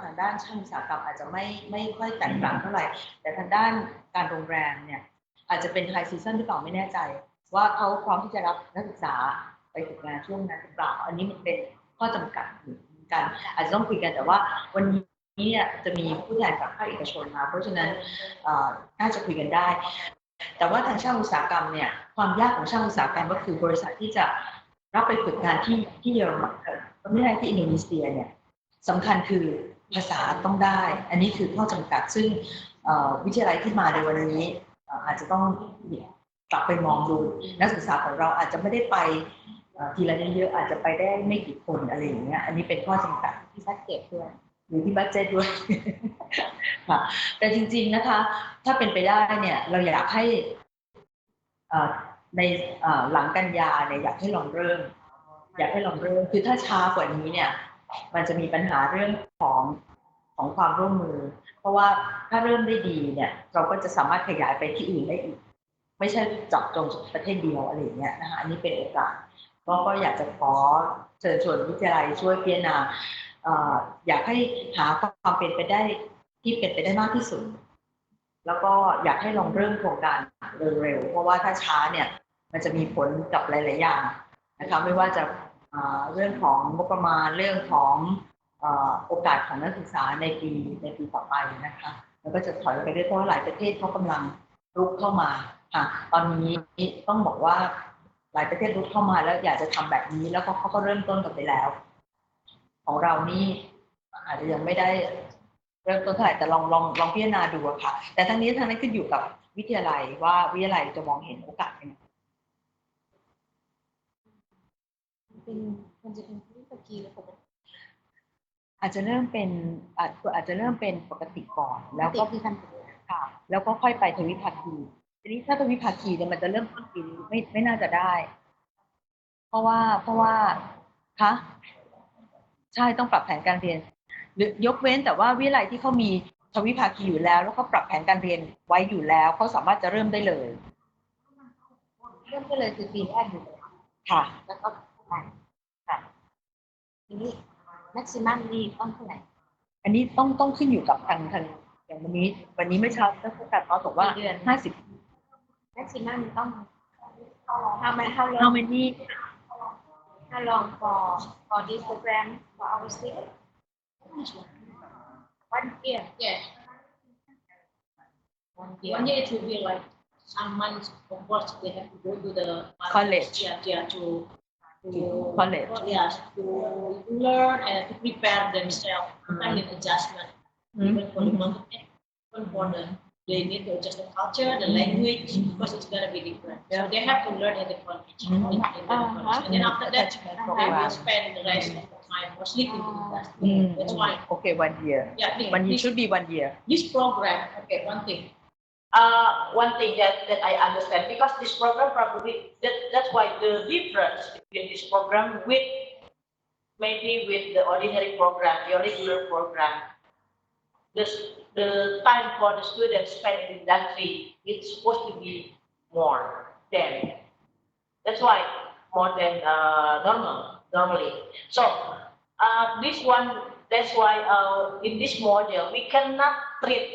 างด้านช่างอุตสาหกรรมอาจจะไม่ค่อยแตกต่างเท่าไหร่แต่ทางด้านการโรงแรมเนี่ยอาจจะเป็นไฮซีซั่นหรือเปล่าไม่แน่ใจว่าเขาพร้อมที่จะรับนักศึกษาไปฝึกงานช่วงนั้นหรือเปล่าอันนี้มันเป็นข้อจำกัดกันอาจจะต้องคุยกันแต่ว่าวันนี้เนี่ยจะมีผู้แทนจากภาคเอกชนมาเพราะฉะนั้นน่าจะคุยกันได้แต่ว่าทางช่างอุตสาหกรรมเนี่ยความยากของช่างอุตสาหกรรมก็คือบริษัทที่จะรับไปฝึกงานที่เยอรมันไม่ได้ที่อินโดนีเซียเนี่ยสำคัญคือภาษาต้องได้อันนี้คือข้อจำกัดซึ่งวิทยาลัยที่มาในวันนี้อาจจะต้องกลับไปมองดูนักศึกษาของเราอาจจะไม่ได้ไปทีละเยอะอาจจะไปได้ไม่กี่คนอะไรอย่างเงี้ยอันนี้เป็นข้อจำกัดที่บัดเจ็ตด้วยหรือที่บัดเจ็ตด้วยค่ะแต่จริงๆนะคะถ้าเป็นไปได้เนี่ยเราอยากให้ในหลังกันยาเนี่ยอยากให้ลองเริ่มคือถ้าช้ากว่านี้เนี่ยมันจะมีปัญหาเรื่องของความร่วมมือเพราะว่าถ้าเริ่มได้ดีเนี่ยเราก็จะสามารถขยายไปที่อื่นได้อีกไม่ใช่เจาะจงประเทศเดียวอะไรอย่างเงี้ยนะคะอันนี้เป็นโอกาสก็อยากจะขอเชิญชวนวิทยาลัยช่วยพิจารณาอยากให้หาความเป็นไปได้ที่เป็นไปได้มากที่สุดแล้วก็อยากให้ลองเริ่มโครงการเร็วๆเพราะว่าถ้าช้าเนี่ยมันจะมีผลกับหลายๆอย่างนะคะไม่ว่าจะเรื่องของงบประมาณเรื่องของโอกาสของนักศึกษาในปีต่อไปนะคะแล้วก็จะถอยไปเรื่อยเพราะหลายประเทศเขากำลัง รุกเข้ามาค่ะตอนนี้ต้องบอกว่าหลายประเทศรุกเข้ามาแล้วอยากจะทำแบบนี้แล้วก็เขาก็เริ่มต้นกันไปแล้วของเรานี่อาจจะยังไม่ได้เริ่มต้นเท่าไหร่แต่ลองพิจารณาดูค่ะแต่ทั้งนี้ทั้งนั้นขึ้นอยู่กับวิทยาลัยว่าวิทยาลัยจะมองเห็นโอกาสยังไงเป็นมันจะเป็นวิธีการปกติ อาจจะเริ่มเป็นปกติก่อนแล้วก็คือการ ค่ะแล้วก็ค่อยไปทวิภาคีทีนี้ถ้าทวิภาคีเนี่ยมันจะเริ่มต้นปีนี้ไม่น่าจะได้ เพราะว่าคะใช่ต้องปรับแผนการเรียนหรือยกเว้นแต่ว่าวิทยาลัยที่เขามีทวิภาคีอยู่แล้วก็ปรับแผนการเรียนไว้อยู่แล้วเขาสามารถจะเริ่มได้เลยคือปีแรกอยู่ ค่ะแล้วก็ค่ะทีนี้ maximum นี่ต้องเท่าไหร่ อันนี้ต้องขึ้นอยู่กับทางอย่างวันนี้ไม่เช้าท่านผู้การบอกว่า50 maximum ต้อง how long for this program for our students 1 year Yes. 1 year it will be like some months. Of course, they have to go to the college. Yeah, to college. Yes, to learn and to prepare themselves. Sometimes an adjustment, even for the content, even for they need to adjust the culture, the language, because it's gonna be different. So they have to learn in the college. In the college. And then after that, they will spend the rest of the time mostly in the industry. That's why. Okay, 1 year. Yeah, 1 year should be 1 year. This program, okay, one thing that I understand, because this program probably that's why the difference between this program with maybe with the ordinary program, the regular program, the time for the students spent in industry it's supposed to be more than that's why more than normally. So this one, that's why in this model we cannot treat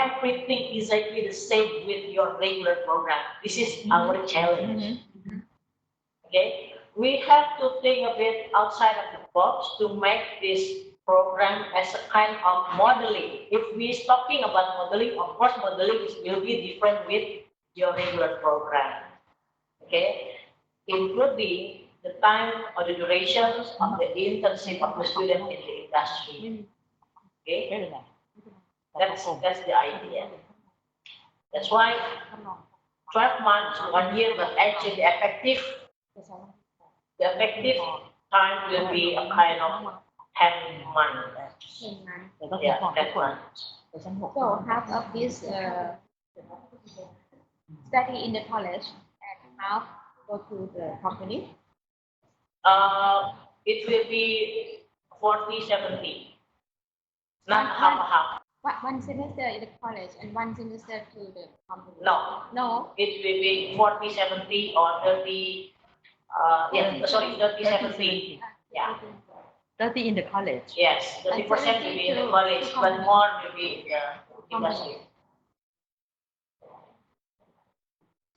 everything exactly the same with your regular program. This is our challenge. Okay, we have to think a bit outside of the box to make this program as a kind of modeling. If we're talking about modeling, of course modeling will be different with your regular program. Okay, including the time or the durations of the internship of the student in the industry. Okay. That's the idea. That's why 12 months, 1 year, but actually the effective time will be a kind of 10 months. Yeah, 10 months. so half of this study in the college and half go to the company It will be 40-70, not half. One semester in the college and 1 semester to the company. No, it will be 40-70 or 30. 30-70. Yeah. 30 in the college. Yes, 30% will be in the college, but more will be in the industry.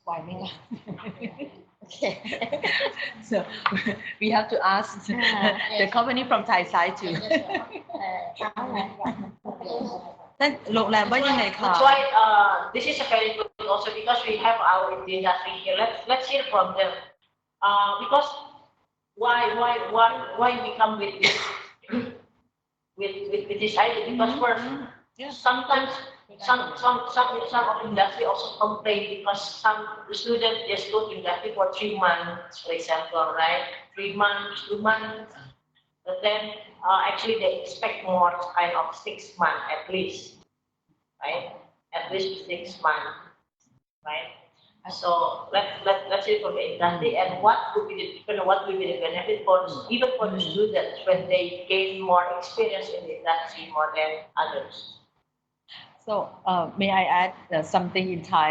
Why me? Okay. So we have to ask the company from Thai side too. ท่านโรงแรมว่ายังไงคะ That's why this is a very good also because we have our industry here. Let's hear from them. Because why we come with this with this idea? Because first, sometimes some of industry also complain because some students just go to industry for 3 months, for example, right? 3 months, 2 months, but then actually they expect more kind of 6 months at least, right? At least 6 months, right? So let's see from the industry and what will be the benefit for even for the students when they gain more experience in the industry more than others. So may I add something in Thai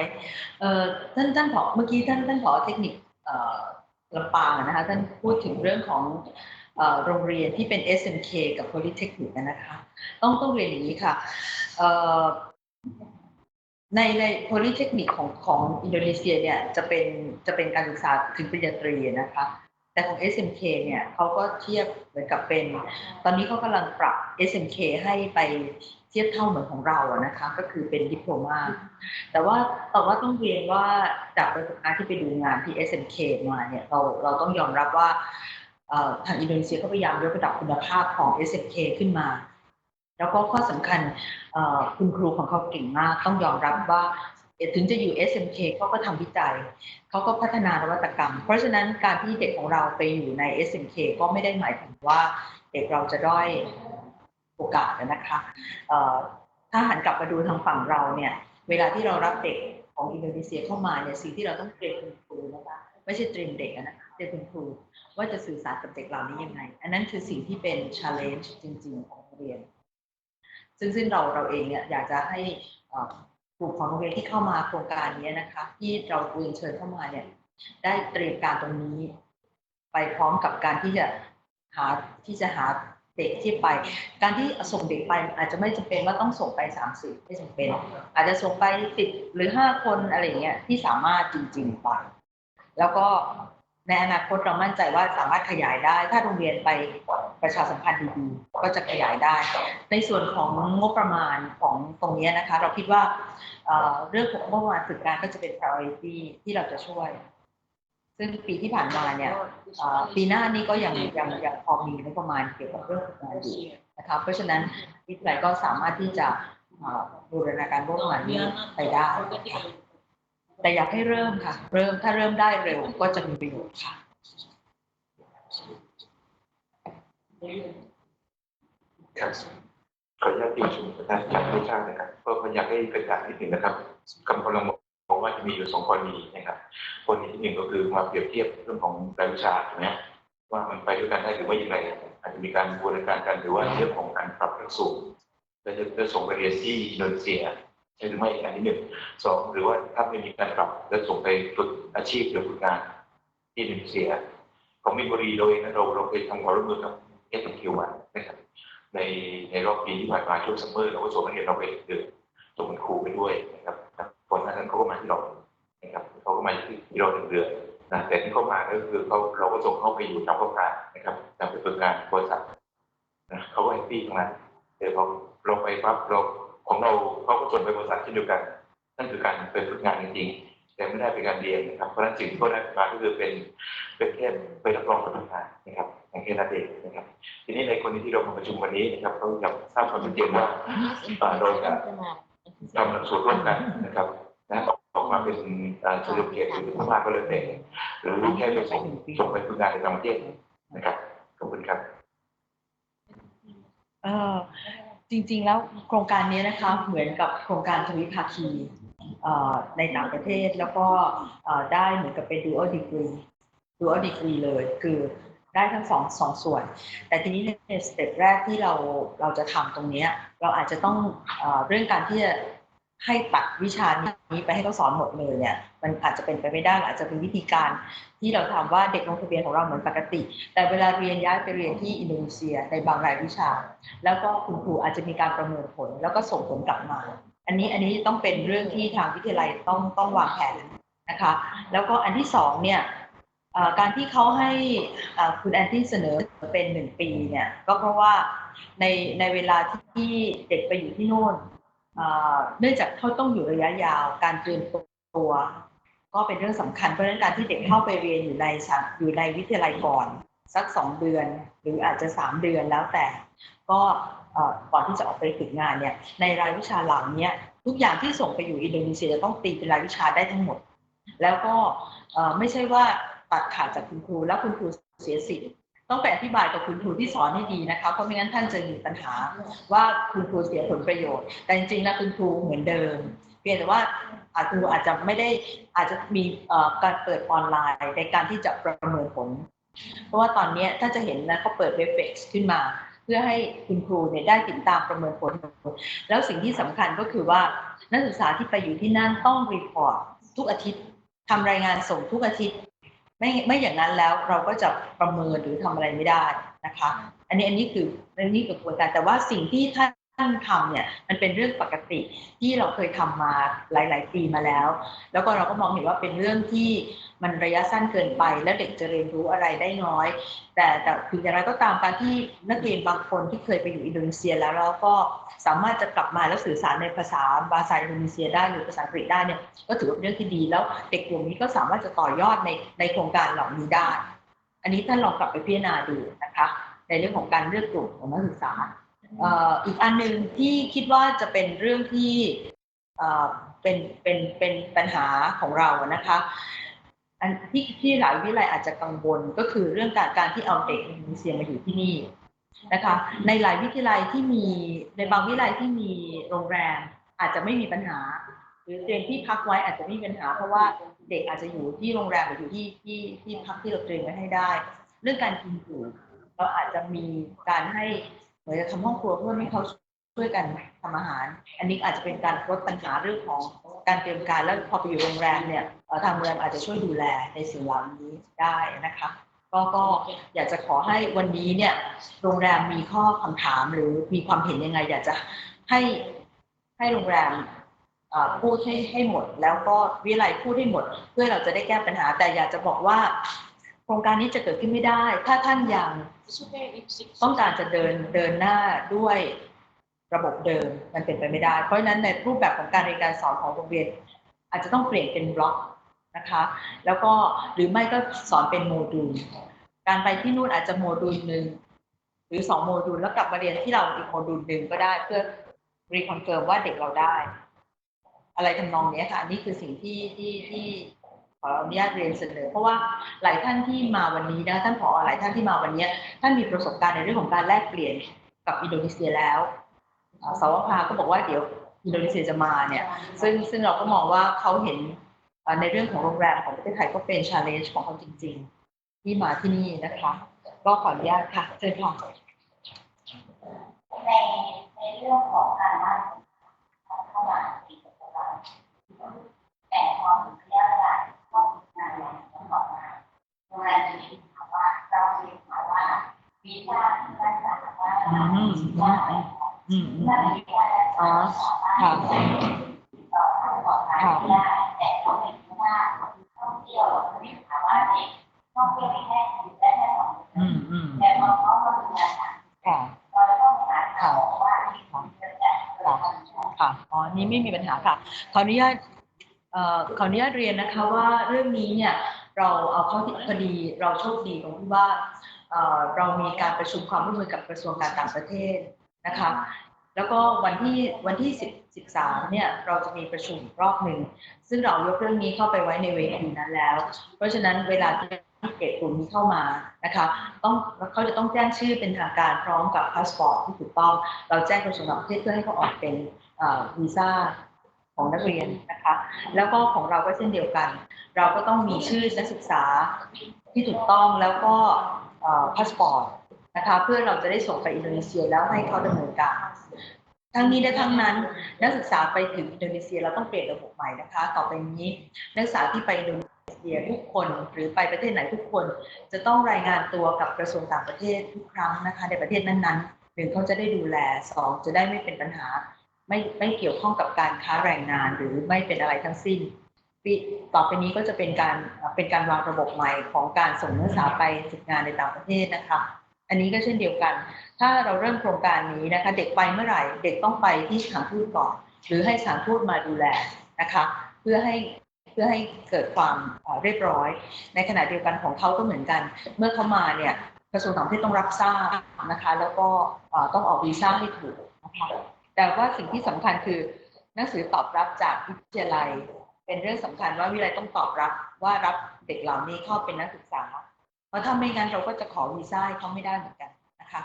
ท่านผอเมื่อกี้ท่านผอเทคนิคลำปางนะคะท่านพูดถึงเรื่องของโรงเรียนที่เป็น SMK กับ Polytechnic นะคะต้องเรียนอย่างนี้ค่ะใน Polytechnic ของอินโดนีเซียเนี่ยจะเป็นการศึกษาถึงปริญญาตรีนะคะแต่ของ SMK เนี่ยเขาก็เทียบเหมือนกับเป็นตอนนี้เขากำลังปรับ SMK ให้ไป เทียบเท่าเหมือนของเราอะนะคะก็คือเป็นดิโพลมาแต่ว่าต้องเรียนว่าจากประสบการณ์ที่ไปดูงานที่ SMK มาเนี่ยเราต้องยอมรับว่าทางอินโดนีเซียก็พยายามยกระดับคุณภาพของ SMK ขึ้นมาแล้วก็ข้อสำคัญคุณครูของเขาเก่งมากต้องยอมรับว่าถึงจะอยู่ SMK เขาก็ทำวิจัยเขาก็พัฒนานวัตกรรมเพราะฉะนั้นการที่เด็กของเราไปอยู่ใน SMK ก็ไม่ได้หมายถึงว่าเด็กเราจะด้อยโอกาสนะคะถ้าหันกลับมาดูทางฝั่งเราเนี่ยเวลาที่เรารับเด็กของอินโดนีเซียเข้ามาเนี่ยสิ่งที่เราต้องเตรียมคุณครูนะคะไม่ใช่เตรียมเด็กนะคะเตรียมคุณครูว่าจะสื่อสารกับเด็กเหล่านี้ยังไงอันนั้นคือสิ่งที่เป็น challenge จริงๆของโรงเรียนซึ่งเราเองเนี่ยอยากจะให้กลุ่มของโรงเรียนที่เข้ามาโครงการนี้นะคะที่เราเรียนเชิญเข้ามาเนี่ยได้เตรียมการตรงนี้ไปพร้อมกับการที่จะหาเด็กที่ไปการที่ส่งเด็กไปอาจจะไม่จำเป็นว่าต้องส่งไป30ไม่จำเป็นอาจจะส่งไป10หรือ5คนอะไรอย่างเงี้ยที่สามารถจริงๆไปแล้วก็ในอนาคตเรามั่นใจว่าสามารถขยายได้ถ้าโรงเรียนไปประชาสัมพันธ์ดีๆก็จะขยายได้ในส่วนของงบประมาณของตรงนี้นะคะเราคิดว่าเรื่องของงบประมาณฝึกงานก็จะเป็น priority ที่เราจะช่วยซึ่งปีที่ผ่านมาเนี่ยปีหน้านี้ก็ยังพอมีงบประมาณเกี่ยวกับเรื่องฝึกงานอยู่นะคะเพราะฉะนั้นวิทยาลัยก็สามารถที่จะบูรณาการงบประมาณนี้ไปได้แต่อยากให้เริ่มค่ะถ้าเริ่มได้เร็วก็จะมีประโยชน์ค่ะครับขออนุญาตติชมนะครับจากผู้ชานะครับเพราะผมอยากให้กระจายนิดหนึ่งนะครับกำลังบอกว่าจะมีอยู่2กรณีนะครับกรณีที่1ก็คือมาเปรียบเทียบเรื่องของรายวิชานะว่ามันไปด้วยกันได้หรือว่ายังไงอาจจะมีการบูรณาการกันหรือว่าเรื่องของการปรับหลักสูตรและจะส่งไปเรียนที่อินโดนีเซียใช่หรือไม่อันที่1 2หรือว่าถ้าไม่มีการปรับและส่งไปฝึกอาชีพหรือฝึกงานที่อินโดนีเซียของมีนบุรีโดยเราเคยทำความร่วมมือกับ SMK นะครับในรอบปีที่ผ่านมาช่วงซัมเมอร์เราก็ส่งนักเรียนเราไปเดือนส่งคุณครูไปด้วยนะครับก่อนหน้านั้นเขาก็มาที่เรานะครับเขาก็มาที่เรา1 เดือนนะแต่ที่เขามาก็คือเราก็ส่งเขาไปอยู่ตามโครงการนะครับตามไปฝึกงานบริษัทนะเขาก็แฮปปี้ตรงนั้นแต่พอเราไปปั๊บเราของเราเขาก็ส่งไปบริษัทเช่นเดียวกันนั่นคือการไปฝึกงานจริงๆแต่ไม่ได้เป็นการเรียนนะครับเพราะฉะนั้นสิ่งที่เขาได้มาก็คือเป็นแค่ไปรับรองการทำงานนะครับอย่างแค่นั้นเองนะครับทีนี้ในคนที่เรามาประชุมวันนี้นะครับเขาอยากทราบความชัดเจนว่าเราจะทำหลักสูตรร่วมกันนะครับนะออกมาเป็นเฉลิมเกียรติหรือมากก็เลยแต่หรือแค่ไปส่งไปฝึกงานในต่างประเทศนะครับขอบคุณครับจริงๆแล้วโครงการนี้นะคะเหมือนกับโครงการทวิภาคีในต่างประเทศแล้วก็ได้เหมือนกับเป็น dual degree เลยคือได้ทั้งสองส่วนแต่ทีนี้ในสเต็ปแรกที่เราจะทำตรงนี้เราอาจจะต้องเรื่องการที่จะให้ตัดวิชานี้ไปให้เขาสอนหมดเลยเนี่ยมันอาจจะเป็นไปไม่ได้อาจจะเป็นวิธีการที่เราทำว่าเด็กลงทะเบียนของเราเหมือนปกติแต่เวลาเรียนย้ายไปเรียนที่อินโดนีเซียในบางรายวิชาแล้วก็คุณครูอาจจะมีการประเมินผลแล้วก็ส่งผลกลับมาอันนี้ต้องเป็นเรื่องที่ทางวิทยาลัยต้องวางแผนนะคะแล้วก็อันที่2เนี่ยการที่เขาให้คุณแอนที่เสนอเป็น1 ปีเนี่ยก็เพราะว่าในเวลาที่เด็กไปอยู่ที่โน่นเนื่องจากเขาต้องอยู่ระยะยาวการเตรียมตัวก็เป็นเรื่องสำคัญเพราะฉะนั้นการที่เด็กเข้าไปเรียนอยู่ในวิทยาลัยก่อนสัก2 เดือนหรืออาจจะ3 เดือนแล้วแต่ก็ก่อนที่จะออกไปฝึกงานเนี่ยในรายวิชาเหล่านี้ทุกอย่างที่ส่งไปอยู่อินโดนีเซียจะต้องตีเป็นรายวิชาได้ทั้งหมดแล้วก็ไม่ใช่ว่าตัดขาดจากคุณครูแล้วคุณครูเสียสิทธิ์ต้องไปอธิบายกับคุณครูที่สอนให้ดีนะคะเพราะไม่งั้นท่านจะมีปัญหาว่าคุณครูเสียผลประโยชน์แต่จริงๆแล้วคุณครูเหมือนเดิมเพียงแต่ว่าครูอาจจะไม่ได้อาจจะมีการเปิดออนไลน์ในการที่จะประเมินผลเพราะว่าตอนนี้ถ้าจะเห็นนะเขาเปิด Webex ขึ้นมาเพื่อให้คุณครูเนี่ยได้ติดตามประเมินผลแล้วสิ่งที่สำคัญก็คือว่านักศึกษาที่ไปอยู่ที่นั่นต้องรีพอร์ตทุกอาทิตย์ทำรายงานส่งทุกอาทิตย์ไม่อย่างนั้นแล้วเราก็จะประเมินหรือทำอะไรไม่ได้นะคะอันนี้คือกระบวนการแต่ว่าสิ่งที่ท่าน านทำเนี่ยมันเป็นเรื่องปกติที่เราเคยทำมาหลายๆปีมาแล้วแล้วก็เราก็มองเห็นว่าเป็นเรื่องที่มันระยะสั้นเกินไปและเด็กจะเรียนรู้อะไรได้น้อยแต่ถึงอย่างไรก็ตามการที่นักเรียนบางคนที่เคยไปอยู่อินโดนีเซียแล้วก็สามารถจะกลับมาแล้วสื่อสารในภาษาบาซาอินโดนีเซียได้หรือภาษาอังกฤษได้เนี่ยก็ถือว่าเป็นเรื่องที่ดีแล้วเด็กกลุ่มนี้ก็สามารถจะต่อยอดในโครงการเหล่านี้ได้อันนี้ท่านลองกลับไปพิจารณาดูนะคะในเรื่องของการเลือกกลุ่มของนักศึกษาอีกอันหนึ่งที่คิดว่าจะเป็นเรื่องที่เป็นปัญหาของเรานะคะอันที่หลายวิทยาลัยอาจจะกังวลก็คือเรื่องการที่เอาเด็กอินโดนีเซียมาอยู่ที่นี่นะคะในหลายวิทยาลัยที่มีในบางวิทยาลัยที่มีโรงแรมอาจจะไม่มีปัญหาหรือเตรียมที่พักไว้อาจจะไม่มีปัญหาเพราะว่าเด็กอาจจะอยู่ที่โรงแรมหรืออยู่ที่พักที่เราเตรียมไว้ให้ได้เรื่องการกินอยู่เราอาจจะมีการให้เหมือนจะทำห้องครัวเพื่อให้เขาช่วยกันทำอาหารอันนี้อาจจะเป็นการลดปัญหาเรื่องของการเตรียมการแล้วพอไปอยู่โรงแรมเนี่ยทางโรงแรมอาจจะช่วยดูแลในสิ่งเหล่านี้ได้นะคะก็อยากจะขอให้วันนี้เนี่ยโรงแรมมีข้อคำถามหรือมีความเห็นยังไงอยากจะให้โรงแรมพูดให้หมดแล้วก็วิทยาลัยพูดให้หมดเพื่อเราจะได้แก้ปัญหาแต่อยากจะบอกว่าโครงการนี้จะเกิดขึ้นไม่ได้ถ้าท่านยังต้องการจะเดินหน้าด้วยระบบเดิมมันเป็นไปไม่ได้เพราะฉะนั้นในรูปแบบของการเรียนการสอนของโรงเรียนอาจจะต้องเปลี่ยนเป็นบล็อกนะคะแล้วก็หรือไม่ก็สอนเป็นโมดูลการไปที่นู่นอาจจะโมดูลหนึ่งหรือ2โมดูลแล้วกลับมาเรียนที่เราอีกโมดูลหนึ่งก็ได้เพื่อรีคอนเฟิร์มว่าเด็กเราได้อะไรทำนองนี้ค่ะนี่คือสิ่งที่ขออนุญาตเรียนเสนอเพราะว่าหลายท่านที่มาวันนี้นะท่านผอ.หลายท่านที่มาวันนี้ท่านมีประสบการณ์ในเรื่องของการแลกเปลี่ยนกับอินโดนีเซียแล้วสวภาก็บอกว่าเดี๋ยวอินโดนีเซียจะมาเนี่ยซึ่งเราก็มองว่าเขาเห็นในเรื่องของโรงแรมของประเทศไทยก็เป็น challenge ของเขาจริงๆที่มาที่นี่นะคะก็ขออนุญาตค่ะเชิญค่ะในเรื่องของการบ้านเข้ามาปีปัจจุบันแต่พอถึงระยะเวลาเข้างานแล้วต่อมาโรงแรมจะถามว่าเราเรียนถามว่าวีซ่าที่ได้จากว่าวีซ่าอะไรอ๋อค่ะต่อทางก่อนได้แต่เราเห็นว่าท่องเที่ยวเราไม่ถามว่าเด็กท่องเที่ยวไม่แค่ได้แค่2 เดือนแต่พอเขามาทำงานค่ะเราต้องหาทางว่าค่ะอ๋อนี่ไม่มีปัญหาค่ะขออนุญาตเรียนนะคะว่าเรื่องนี้เนี่ยเราเอาเข้าที่พอดีเราโชคดีตรงที่ว่าเรามีการประชุมความร่วมมือกับกระทรวงการต่างประเทศนะคะแล้วก็วันที่13เนี่ยเราจะมีประชุมอีกรอบหนึ่งซึ่งเรายกเรื่องนี้เข้าไปไว้ในเวทีนั้นแล้วเพราะฉะนั้นเวลาที่เด็กกลุ่มนี้เข้ามานะคะเขาจะต้องแจ้งชื่อเป็นทางการพร้อมกับพาสปอร์ตที่ถูกต้องเราแจ้งกระทรวงต่างประเทศเพื่อให้เขาออกเป็นวีซ่าของนักเรียนนะคะแล้วก็ของเราก็เช่นเดียวกันเราก็ต้องมีชื่อนักศึกษาที่ถูกต้องแล้วก็พาสปอร์ตนะคะเพื่อเราจะได้ส่งไปอินโดนีเซียแล้วให้เขาดำเนินการทั้งนี้และทั้งนั้นนักศึกษาไปถึงอินโดนีเซียเราต้องเปลี่ยนระบบใหม่นะคะต่อไปนี้นักศึกษาที่ไปอินโดนีเซียทุกคนหรือไปประเทศไหนทุกคนจะต้องรายงานตัวกับกระทรวงต่างประเทศทุกครั้งนะคะในประเทศนั้นๆ1เขาจะได้ดูแล2จะได้ไม่เป็นปัญหาไม่เกี่ยวข้องกับการค้าแรงงานหรือไม่เป็นอะไรทั้งสิ้นต่อไปนี้ก็จะเป็นการวางระบบใหม่ของการส่งนักศึกษาไปฝึกงานในต่างประเทศนะคะอันนี้ก็เช่นเดียวกันถ้าเราเริ่มโครงการนี้นะคะเด็กไปเมื่อไหร่เด็กต้องไปที่สถานทูตก่อนหรือให้สถานทูตมาดูแลนะคะเพื่อให้เกิดความเรียบร้อยในขณะเดียวกันของเขาก็เหมือนกันเมื่อเขามาเนี่ยกระทรวงต่างประเทศต้องรับทราบนะคะแล้วก็ต้องออกวีซ่าให้ถูกนะคะแต่ว่าสิ่งที่สำคัญคือหนังสือตอบรับจากวิทยาลัยเป็นเรื่องสำคัญว่าวิทยาลัยต้องตอบรับว่ารับเด็กเหล่านี้เข้าเป็นนักศึกษาเพราะถ้าไม่งั้นเราก็จะขอวีซ่าให้เขาไม่ได้เหมือนกันนะคะ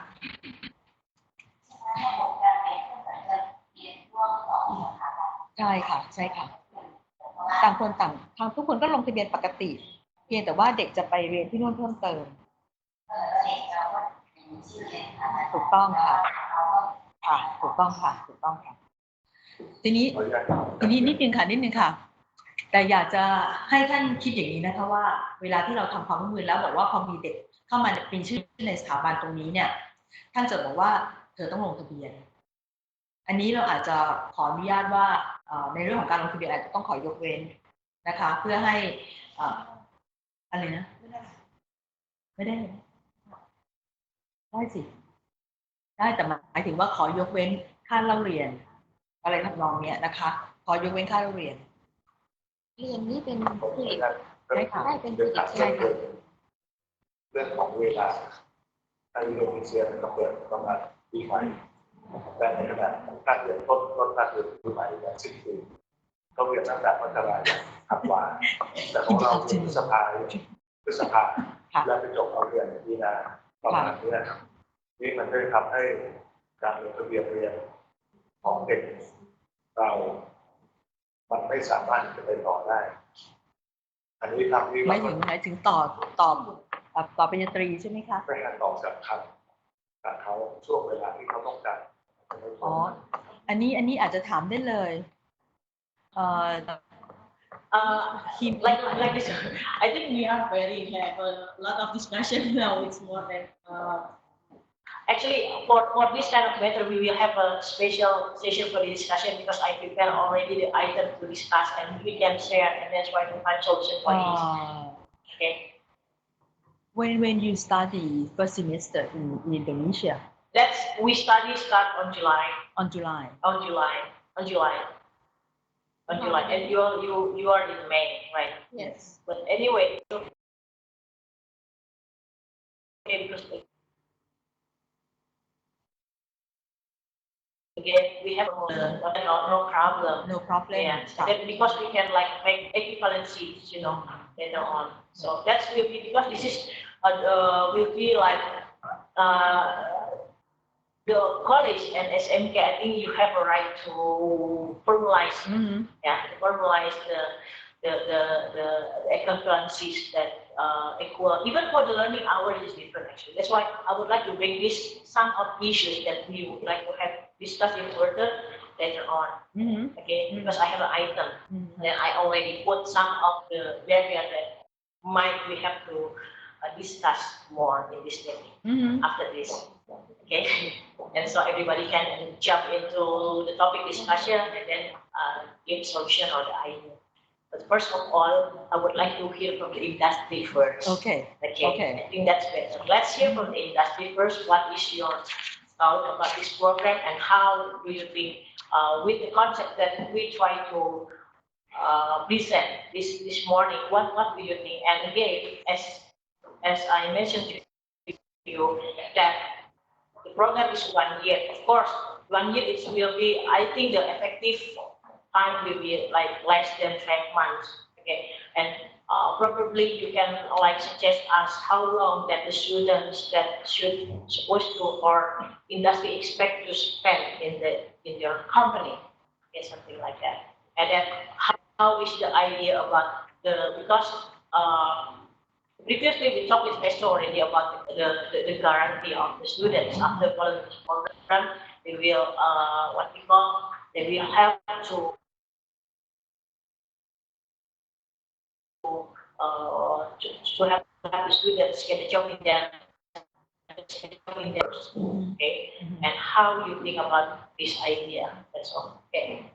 ใช่ค่ะใช่ค่ะต่างคนต่างทางทุกคนก็ลงทะเบียนปกติเพียงแต่ว่าเด็กจะไปเรียนที่นู่นเพิ่มเติมถูกต้องค่ะค่ะถูกต้องค่ะถูกต้องค่ะทีนี้นิดนึงค่ะแต่อยากจะให้ท่านคิดอย่างนี้นะคะว่าเวลาที่เราทำความร่วมมือแล้วบอกว่าพอมีเด็กเข้ามาเป็นชื่อในสถาบันตรงนี้เนี่ยท่านจะบอกว่าเธอต้องลงทะเบียน อันนี้เราอาจจะขออนุญาตว่าในเรื่องของการลงทะเบียนอาจจะต้องขอยกเว้นนะคะเพื่อให้อะไรนะไม่ได้ได้สิได้แต่หมายถึงว่าขอยกเว้นค่าเล่าเรียนอะไรทำนองเนี้ยนะคะขอยกเว้นค่าเล่าเรียนเรียนนี่เป็นผลิต ได้ค่ะ ได้เป็นผลิตใช่ค่ะ เรื่องของเวลาในอินโดนีเซียก็เปิดประมาณปีใหม่แต่ในขณะของการเรียนต้นการเรียนปีใหม่อย่างสิ้นปีเขาเรียนตั้งแต่มกราคมธันวาแต่ของเราพฤษภาและไปจบเราเรียนมีนาประมาณนี้นะครับนี่มันได้ทำให้การลงทะเบียนเรียนของเด็กเรามันไม่สามารถจะไปต่อได้อันนี้ทำที่หมายถึงต่อปริญญาตรีใช่ไหมคะ ไปหาต่อจากเขาช่วงเวลาที่เขาต้องการอ๋ออันนี้อาจจะถามได้เลยlike this, I think we are have a lot of discussion now. It's more than actually for this kind of matter, we will have a special session for the discussion because I prepare already the item to discuss and we can share and that's why we find solution for this. Okay. When you study first semester in Indonesia, we start on July. On July, and you are in May, right? Yes. But anyway, okay, because again we have no problem. no problem. Yeah, then because we can like make equivalencies, later on. So that's will be because this is will be like the college and SMK. I think you have a right to formalize, formalize the equivalencies that equal. Even for the learning hours is different actually. That's why I would like to bring this some of issues that we would like to have discussed in further later on. Okay, because I have an item and I already put some of the barrier that we have to discuss more in this meeting after this. Okay, and so everybody can jump into the topic discussion and then give solution or the idea. But first of all, I would like to hear from the industry first. Okay. I think that's better. Let's hear from the industry first. What is your thought about this program and how do you think with the concept that we try to present this morning, what do you think? And again, as I mentioned to you, that the program is 1 year. Of course, 1 year it will be, I think the effective time will be like less than 12 months. Okay, and probably you can like suggest us how long that the students that supposed to or industry expect to spend in their company, okay, something like that. And then how is the idea about because previously we talked with Pastor already about the guarantee of the students after following this program. They will they will have to have the students get a job in their okay, and how you think about this idea. That's all. Okay.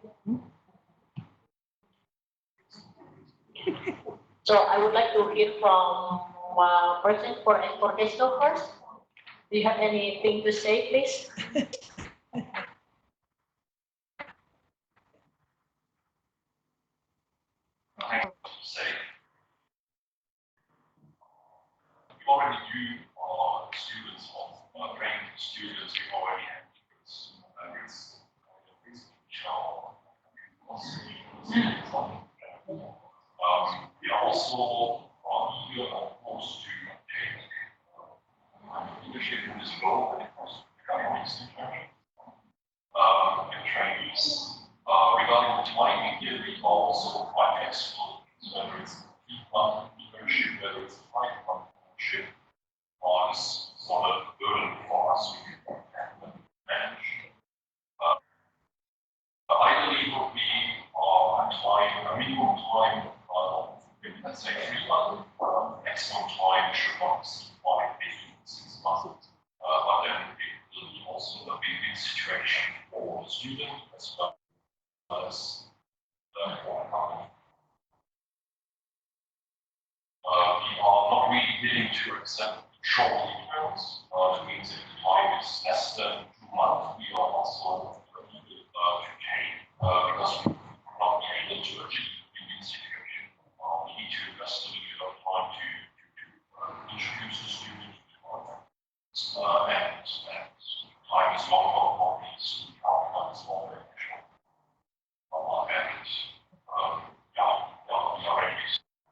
So I would like to hear from person for Pastor first. Do you have anything to say, please? Say, we already do students of training students. We already have different we are also eager, of course, to take leadership in this role when it comes to becoming institution and trainees. Regarding the timing here, we are also quite flexible, whether it's a 3-month internship, whether it's a 5-month internship, is sort of burden for us we can manage. Ideally, it would be a minimum time let's say 3 months, maximum time should not exceed 5, maybe 6 months. But then it will be also a big situation for the student ready to accept short emails to exit time is less than 2 months. We are also needed to change because we're not able to achieve the institution. We need to invest a little bit of time to introduce the student to the content. And time is longer for these outcomes for the initial. And we already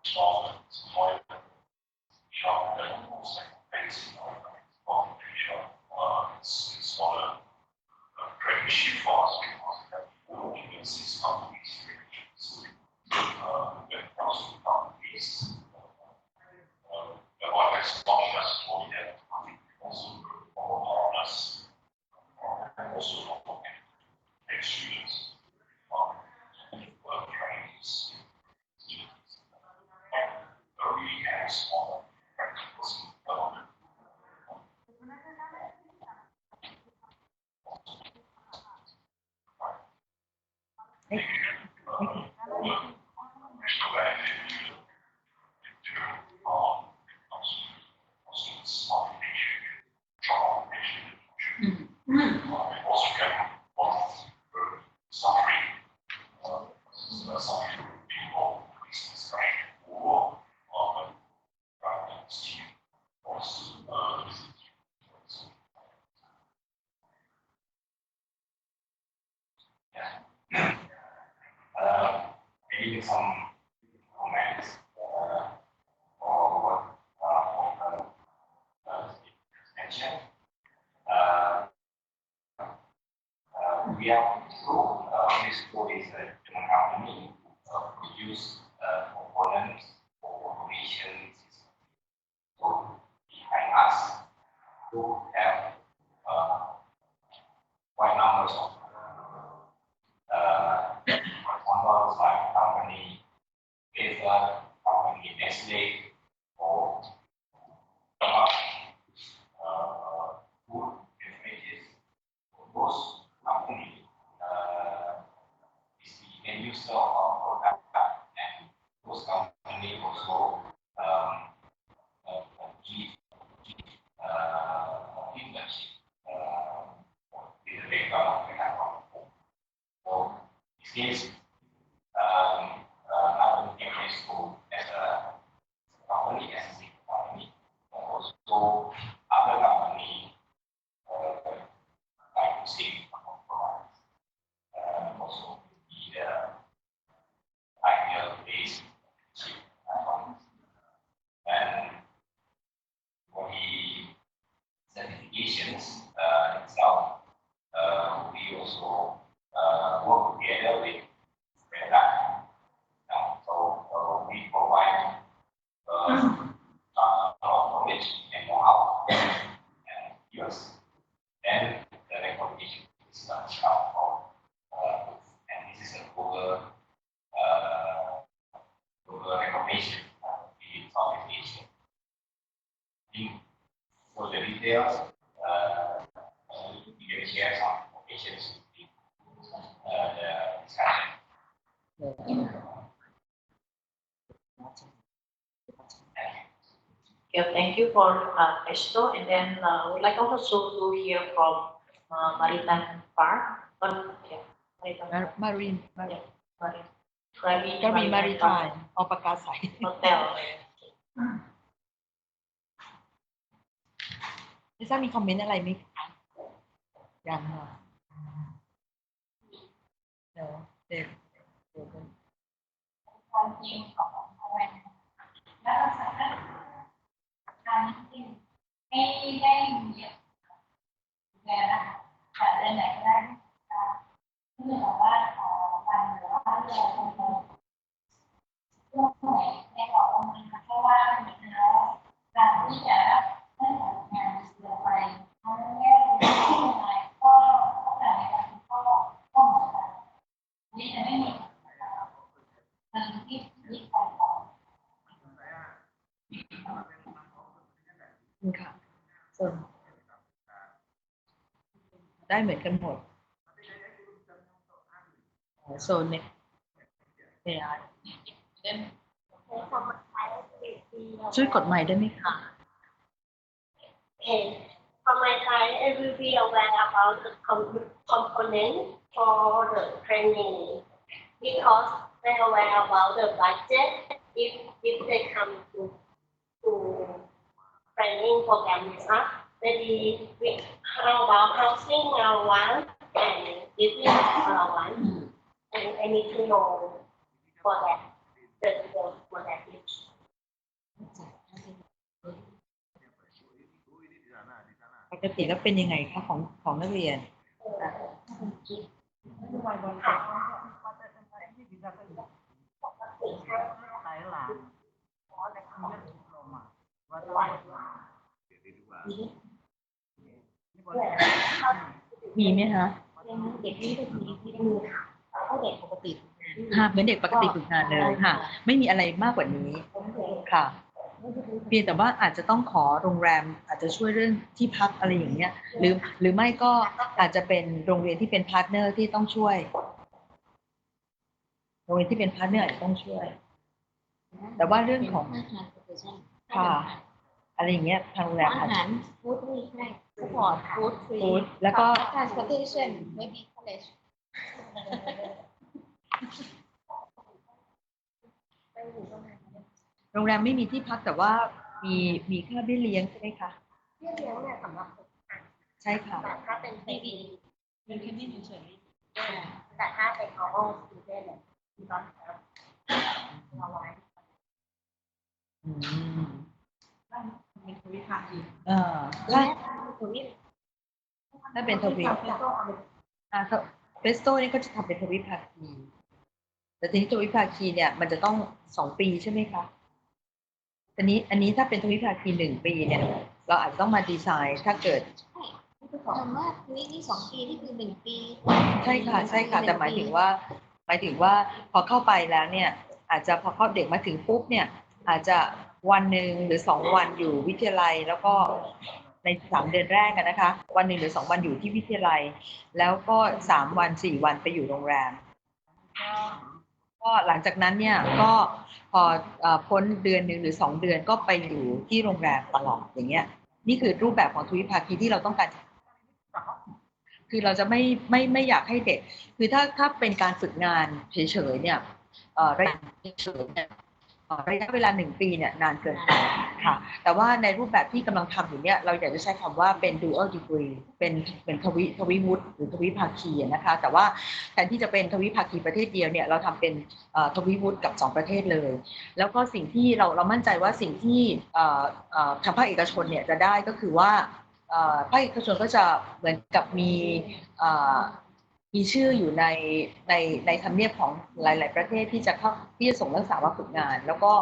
started time sharp and also basic communication. It's not a great issue for us because we have working in 6 countries, when it comes to countries. The Webex not just for them, also for partners, and also for students, trainings, students, and really hands-on practicals development. Also can suffering, suffering people, discussion or team also maybe some comments or what mentioned. We have this code is a German company produce components for automation system. So behind us, to have quite numbers of for example, like company Visa, company Nestle, or food beverages. Those company is the end user of our product, and those company also give internship with the background we have on home. So this case, not only school as a company, as a company, but also other company like using products, also the ideal based chip and for the certifications itself, we also work together with Meta. So we provide knowledge and know-how and use. Then the recognition is launched out and this is a global recognition in Southeast Asia. For the details, you can share some information in the discussion. Okay, thank you for Esto, and then would like also to hear from Maritime Park. Marine Maritime or Pakasai. Hotel. ลิซ่ามีคอมเมนต์อะไรไหมคะยังเหรอเดี๋ยวความจริงของอะไรและเราสามารถทำที่ไม่ได้มีเงินนะคะแต่เดือนไหนก็ได้เนื่องจากว่าวันหรือว่าเดือนช่วงไหนในต่อวันเพราะว่ามีแล้วการที่จะเรื่องของงานเสียไปทั้งแง่ดีและก็แต่ในการก็เหมือนกันนี่จะไม่มีค่ะส่วนได้เหมือนกันหมดโซนเนี่ยช่วยกดใหม่ได้ไหมคะ Okay. From my side, I will be aware about the component for the training because they are aware about the budget if they come to training program with us. Maybe with how about housing allowance and living allowance, and I need to know for that for that needs. ปกติแล้วเป็นยังไงคะของนักเรียน มีไหมคะเด็กนี่เป็นมีที่ดูค่ะเด็กปกติค่ะเหมือนเด็กปกติฝึกงานเลยค่ะไม่มีอะไรมากกว่านี้ค่ะเพียงแต่ว่าอาจจะต้องขอโรงแรมอาจจะช่วยเรื่องที่พักอะไรอย่างเงี้ยหรือไม่ก็อาจจะเป็นโรงเรียนที่เป็นพาร์ทเนอร์ที่ต้องช่วยโรงเรียนที่เป็นพาร์ทเนอร์อาจจะต้องช่วยแต่ว่าเรื่องของค่ะอะไรอย่างเงี้ยทางโรงแรมอาหารฟู้ดมีให้สปอร์ตฟู้ดฟรีแล้วก็ transportation maybe college โรงแรมไม่มีที่พักแต่ว่ามีค่าเบี้ยเลี้ยงใช่ไหมคะเบี้ยเลี้ยงเนี่ยสำหรับใช่ค่ะแต่ถ้าเป็นดีเป็นแค่ไม่เฉยแต่ถ้าเป็น normal student เนี่ยมีตอนเราไว้เป็นทวิภาคีถ้าเป็นทวิเฟสโต้นี่ก็จะทำเป็นทวิภาคีแต่ทีนี้ทวิภาคีเนี่ยมันจะต้อง2 ปีใช่ไหมคะอันนี้ถ้าเป็นทวิภาคี1 ปีเนี่ยเราอาจจะต้องมาดีไซน์ถ้าเกิดคำว่านี่2 ปีนี่คือ1 ปีใช่ค่ะแต่หมายถึงว่าพอเข้าไปแล้วเนี่ยอาจจะพอเข้าเด็กมาถึงปุ๊บเนี่ยอาจจะวันหนึ่งหรือ2 วันอยู่วิทยาลัยแล้วก็ใน3 เดือนแรกนะคะวันหนึ่งหรือ2 วันอยู่ที่วิทยาลัยแล้วก็3 วัน 4 วันไปอยู่โรงแรมก็หลังจากนั้นเนี่ยก็พอพ้นเดือน 1หรือ 2 เดือนก็ไปอยู่ที่โรงแรมตลอดอย่างเงี้ยนี่คือรูปแบบของทวิภาคีที่เราต้องการคือเราจะไม่อยากให้เด็กคือถ้าเป็นการฝึกงานเฉยๆเนี่ยระยะเฉยๆเนี่ยระยะเวลา1 ปีเนี่ยนานเกินไปค่ะแต่ว่าในรูปแบบที่กำลังทำอยู่เนี่ยเราอยากจะใช้คำว่าเป็น dual degree เป็นทวิวุฒิหรือทวิภาคีนะคะแต่ว่าแทนที่จะเป็นทวิภาคีประเทศเดียวเนี่ยเราทำเป็นทวิวุฒิกับ2 ประเทศเลยแล้วก็สิ่งที่เรามั่นใจว่าสิ่งที่ทางภาคเอกชนเนี่ยจะได้ก็คือว่าภาคเอกชนก็จะเหมือนกับมีชื่ออยู่ในทำเนียบของหลายๆประเทศที่จะส่งนักศึกษามาฝึกงานแล้วก็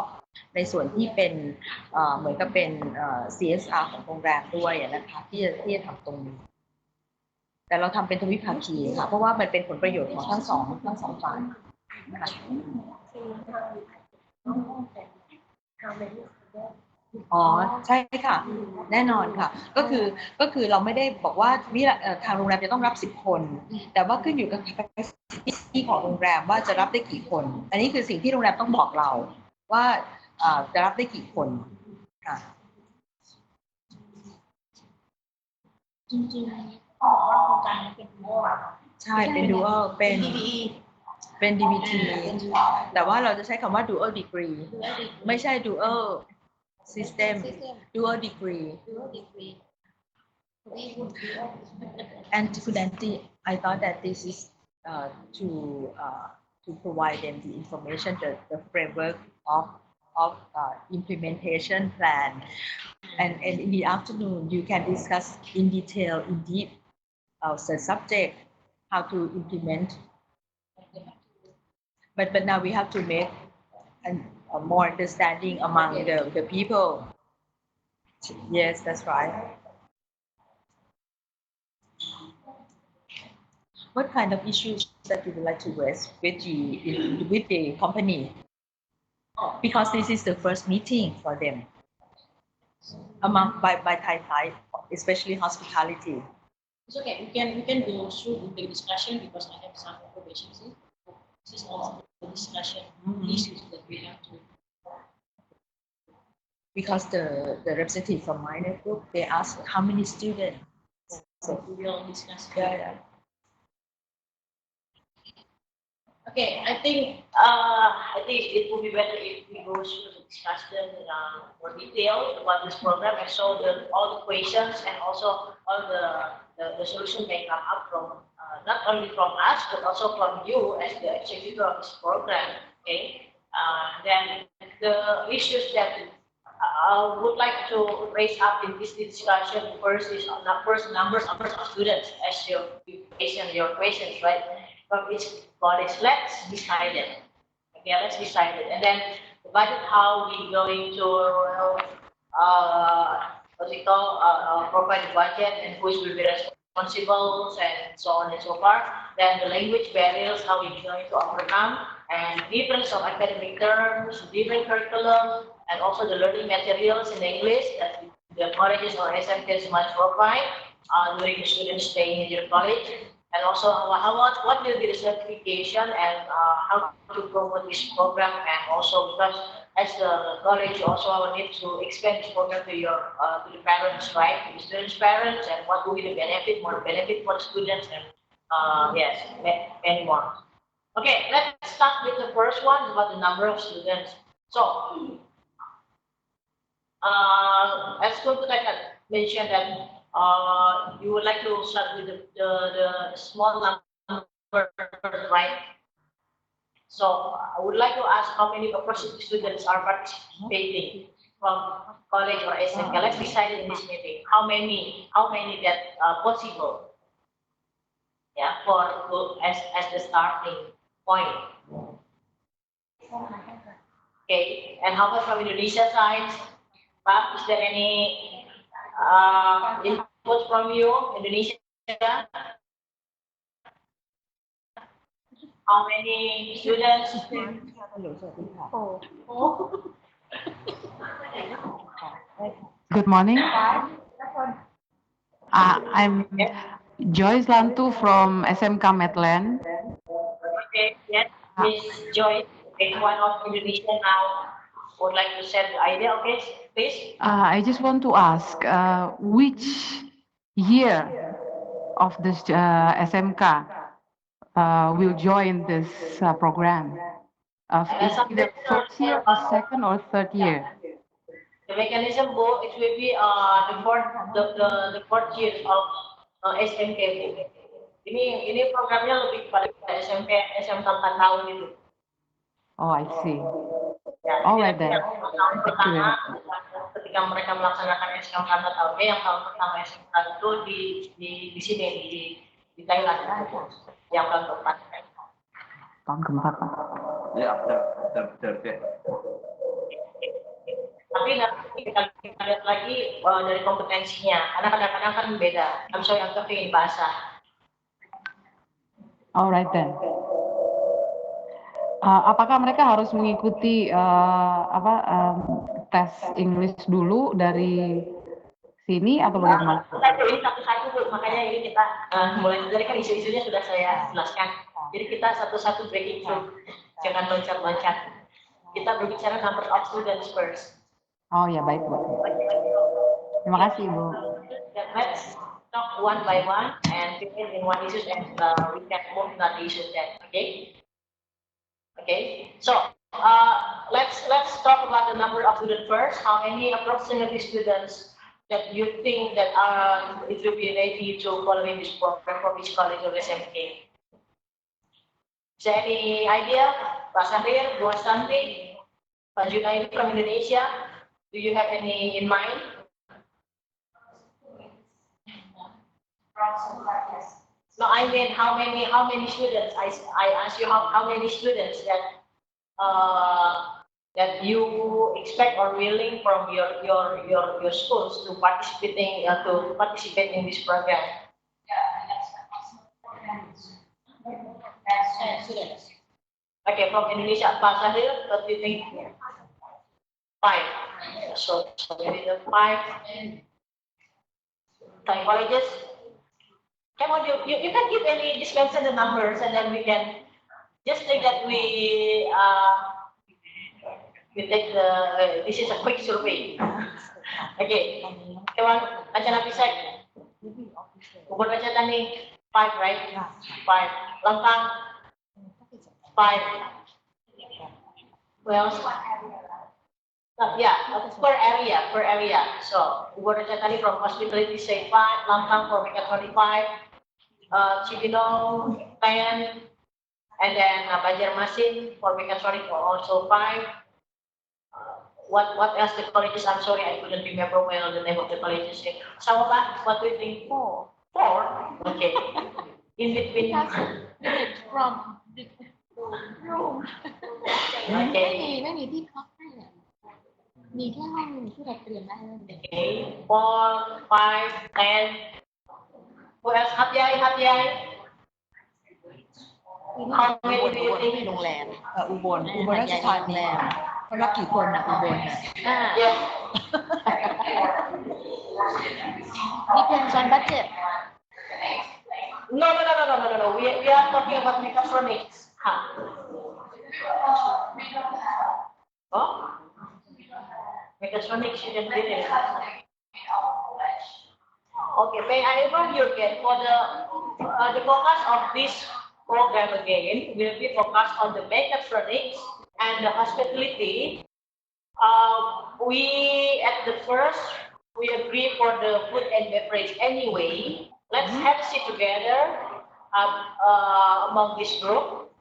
ในส่วนที่เป็นเหมือนกับเป็นCSR ของโรงแรมด้วยนะคะที่จะทำตรงนี้แต่เราทำเป็นทวิภาคีค่ะเพราะว่ามันเป็นผลประโยชน์ของทั้งสองฝ่ายนะคะอ๋อใช่ค่ะแน่นอนค่ะก็คือเราไม่ได้บอกว่าทางโรงแรมจะต้องรับ10 คนแต่ว่าขึ้นอยู่กับ capacity ของโรงแรมว่าจะรับได้กี่คนอันนี้คือสิ่งที่โรงแรมต้องบอกเราว่าจะรับได้กี่คนค่ะจริงๆบอกว่าโครงการนี้เป็นdualใช่เป็น dual เป็น DVT แต่ว่าเราจะใช้คำว่า dual degree ไม่ใช่ dual system dual degree and I thought that this is to provide them the information the framework of implementation plan and in the afternoon you can discuss in detail in deep the subject how to implement but now we have to make a more understanding among the people. Yes, that's right. What kind of issues that you would like to raise with the company? Because this is the first meeting for them among by Thai side, especially hospitality. It's okay. We can go through the discussion because I have some information. This is also the discussion issues that we have to. because the representative from my network, they asked how many students. So We will discuss. yeah. Okay, I think it would be better if we go through the discussion more detail about this program and so all the questions and also all the solution may come up from not only from us but also from you as the executor of this program. Okay, then the issues that I would like to raise up in this discussion first is numbers of students as your questions, right? From each college. Let's decide it. Okay, let's decide it. And then the budget, how we going to provide the budget and who will be responsible and so on and so forth. Then the language barriers, how we going to overcome, and difference of academic terms, different curriculum, and also the learning materials in English that the colleges or SMKs must provide during the students staying in your college. And also, what will be the certification and how to promote this program, and also because as the college, you also need to explain this program to your to the parents, right? To the students' parents, and what will be the benefit, more benefit for the students, and yes, many more. Okay, let's start with the first one about the number of students. So, as Kuntutek mentioned that you would like to start with the small number, right? So I would like to ask how many approximately students are participating from college or SMK. Let's decide in this meeting how many that possible. Yeah, as the starting point. Okay, and how about from Indonesia side? Pak, is there any input from you, Indonesia? How many students? Good morning. I'm Joyce Lantu from SMK Medland. Okay, yes, Miss Joyce, okay, one of Indonesia now would like to share the idea, okay, please. I just want to ask, which year of this SMK will join this program? Is it the first year, or second, or third year? The mechanism book, it will be the fourth year of SMK. Ini programnya lebih kepada SMK 4 tahun itu. Oh, I see. Ya, All right then. tahun pertama ketika mereka melaksanakan SMK 4 tahun, yang tahun pertama SMK itu di sini di Thailand, yang tahun keempat. Tahun keempat, Pak. Ya, benar. Tapi nanti kita lihat lagi dari kompetensinya, karena kadang-kadang kan beda. Misalnya yang kepingin bahasa. Alright then. Apakah mereka harus mengikuti tes English dulu dari sini atau bagaimana? Ini satu-satu Bu, makanya ini kita mulai dari kan isu-isunya sudah saya jelaskan. Jadi kita satu-satu breaking through, jangan loncat-loncat. Kita berbicara number of students first. Oh ya, baik Bu. Terima kasih Bu. Let's talk one by one and begin in one issue and we can move to the issue then. Okay. So let's talk about the number of students first. How many approximately students that you think that it will be ready to follow in this program from each college or SMK? Is there any idea? Pak Sandir, Bu Asanti, Pak Junaidi from Indonesia, do you have any in mind? No, I mean how many students? I ask you how many students that you expect or willing from your schools to participate in this program. Okay, from Indonesia, Pak Sahil, what do you think? 5. So we need 5 Thai colleges. Come on, you can give any, just mention the numbers and then we can just think that we We take this is a quick survey. Okay, come on, Acana Pisek. Ubud Aceh Tani, 5, right? 5. Lampang, 5. Well, yeah, per area. So, Ubud Aceh Tani from hospitality say 5, Lampang for mechatronic 5, Cibinong 10, and then Banjarmasin for mechatronic also 5. What else the colleges? I'm sorry, I couldn't remember well the name of the colleges. Sama ba? What do you think? 4. Okay. In between. From the room. Okay. ไม่มีที่พักให้อะมีแค่ห้องที่เราเตรียมได้ Okay. 4, 5, 10. Who else? Hatyai. How many do you think? โรงแรมอุบลราชธานีเขารับกี่คนอุบลYes. Depends on budget. No. We are talking about mechatronics. Oh? Mechatronics shouldn't be there. Okay, may I inform you again for the focus of this program again will be focused on the mechatronics and the hospitality. We at the first we agree for the food and beverage anyway. Let's have sit together among this group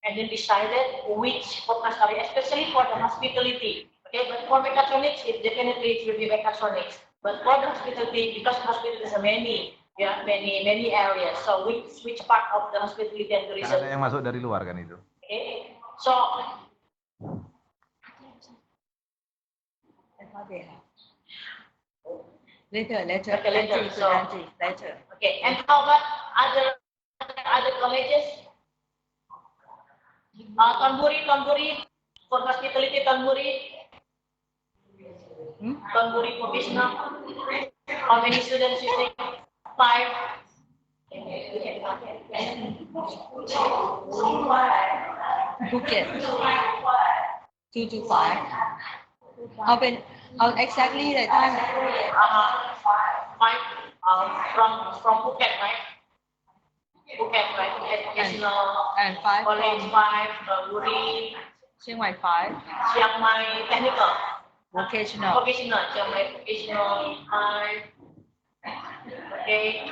and then decided which focus area, especially for the hospitality. Okay, but for mechatronics, it definitely will be mechatronics. But for the hospitality, because hospitality is many areas. So which part of the hospitality and tourism? Kan ada yang masuk dari luar kan itu. Okay, so. Later. Okay, so later. Okay, and how about other colleges? Tonburi for hospitality, Tonburi professional. How many students you think? 5. Phuket 2 to 5 เอา exactly the time 5 from Phuket, right? Educational and 5 college from 5, Tonburi, Chiang Mai 5 Chiang Mai technical. vocational Chiang Mai vocational 5. Okay.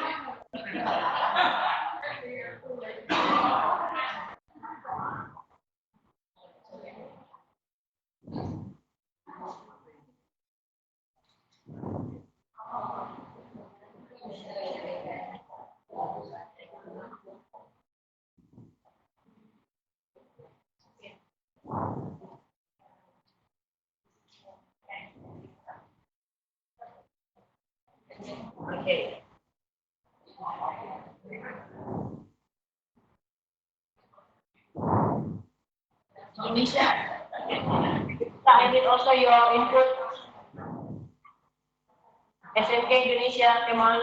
Okay. Indonesia. I need also your input. SMK Indonesia, come on.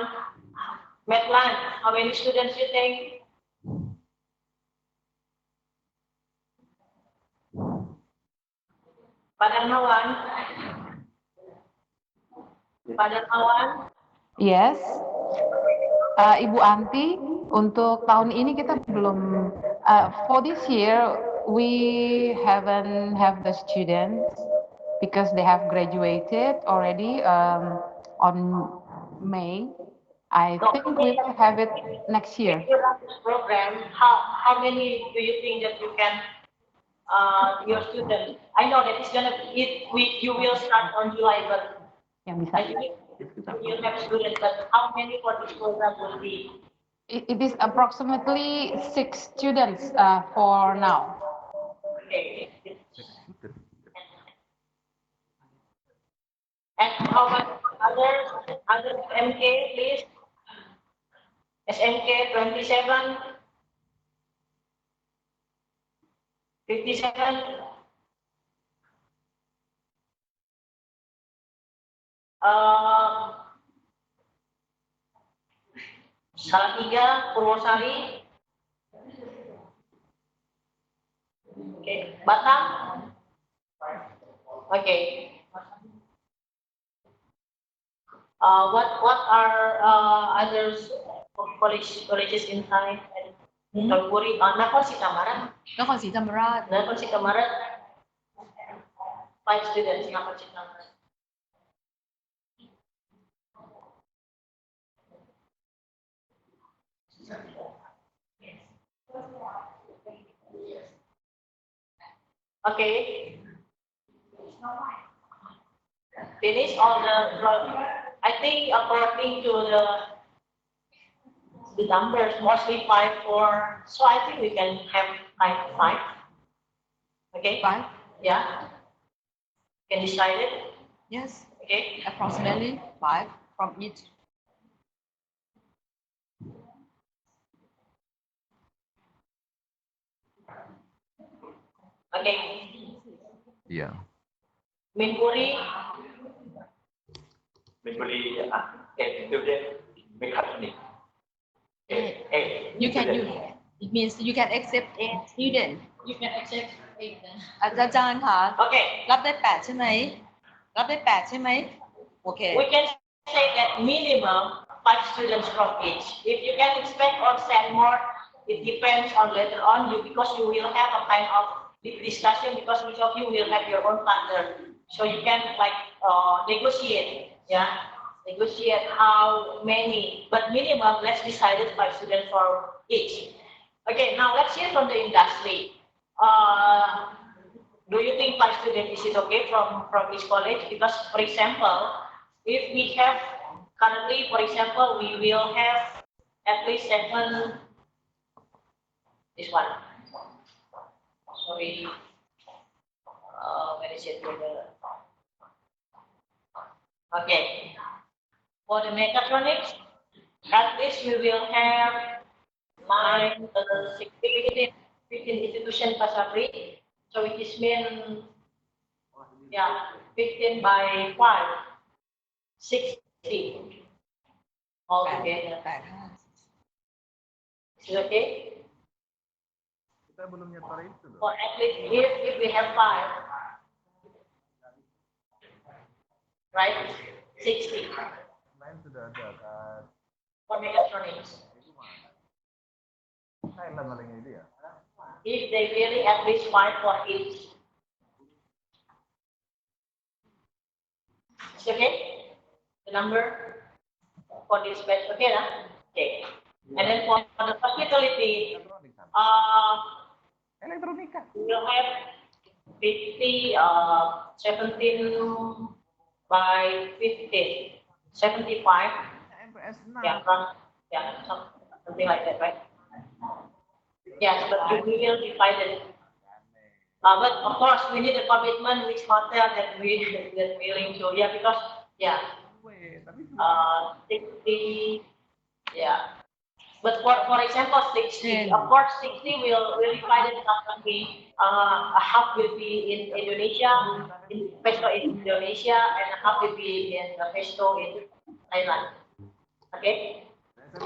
Medland, how many students you think? Padarmawan. Yes. Ibu Anti, untuk tahun ini kita belum, for this year, we haven't have the students because they have graduated already on May. I think we will have it next year. If you run this program, how many do you think that you can, your students? I know that it's gonna, you will start on July, but I think you'll have students, but how many for this program will be? It is approximately 6 students for now. Okay. And how much other MK, please? SMK 27, 57. Salatiga, Purwosari. Okay, Batam. Okay. What are others colleges in Thai? Puri, Nakhon Si Thammarat. นครศรีธรรมราช Nakhon Si Thammarat. 5 students, Nakhon Si Thammarat. Okay. Finish all the. I think according to the numbers, mostly 5 4. So I think we can have 5. Okay. 5 Yeah. Can decide it. yes Okay. approximately 5 from each Okay. Yeah. Minpuri. Mentally, mechanic. you can you it means you can accept 8 student You can accept 8 then. อาจารย์คะ Okay. รับได้8ใช่ไหมรับได้8ใช่ไหมโอเค We can say that minimum 5 students from each. If you can expect or send more, it depends on later on you because you will have a kind of deep discussion because each of you will have your own partner. So you can like negotiate, yeah, negotiate how many, but minimum let's decide it 5 students for each. Okay, now let's hear from the industry. Do you think 5 students is it okay from each college? Because for example, if we have currently, for example, we will have at least 7. This one. Sorry. Where is it? Okay. For the mechatronics, at least we will have 15 institution Pasabri. So it is mean, yeah, 15 by 5, 60 altogether. 8 Is it okay? Kita belum nyetor itu loh. Or at least if we have 5, right? 60 Main sudah ada kan. for mechatronics. Thailand paling ini ya. If they really at least 5 for each. Is it okay? The number for this batch, okay, lah? Okay. And then for the hospitality, Elektronika. we will have 50, 17 by 15, 75. MPS 6. Yeah, something like that, right? Yes, but we will divide it. But of course, we need a commitment which hotel that we that willing to, yeah, because yeah, 60, yeah. But for example, 60, of course, 60 will divide it completely. A half will be in Indonesia, in pesto in Indonesia, and a half will be in the pesto in Thailand. Okay,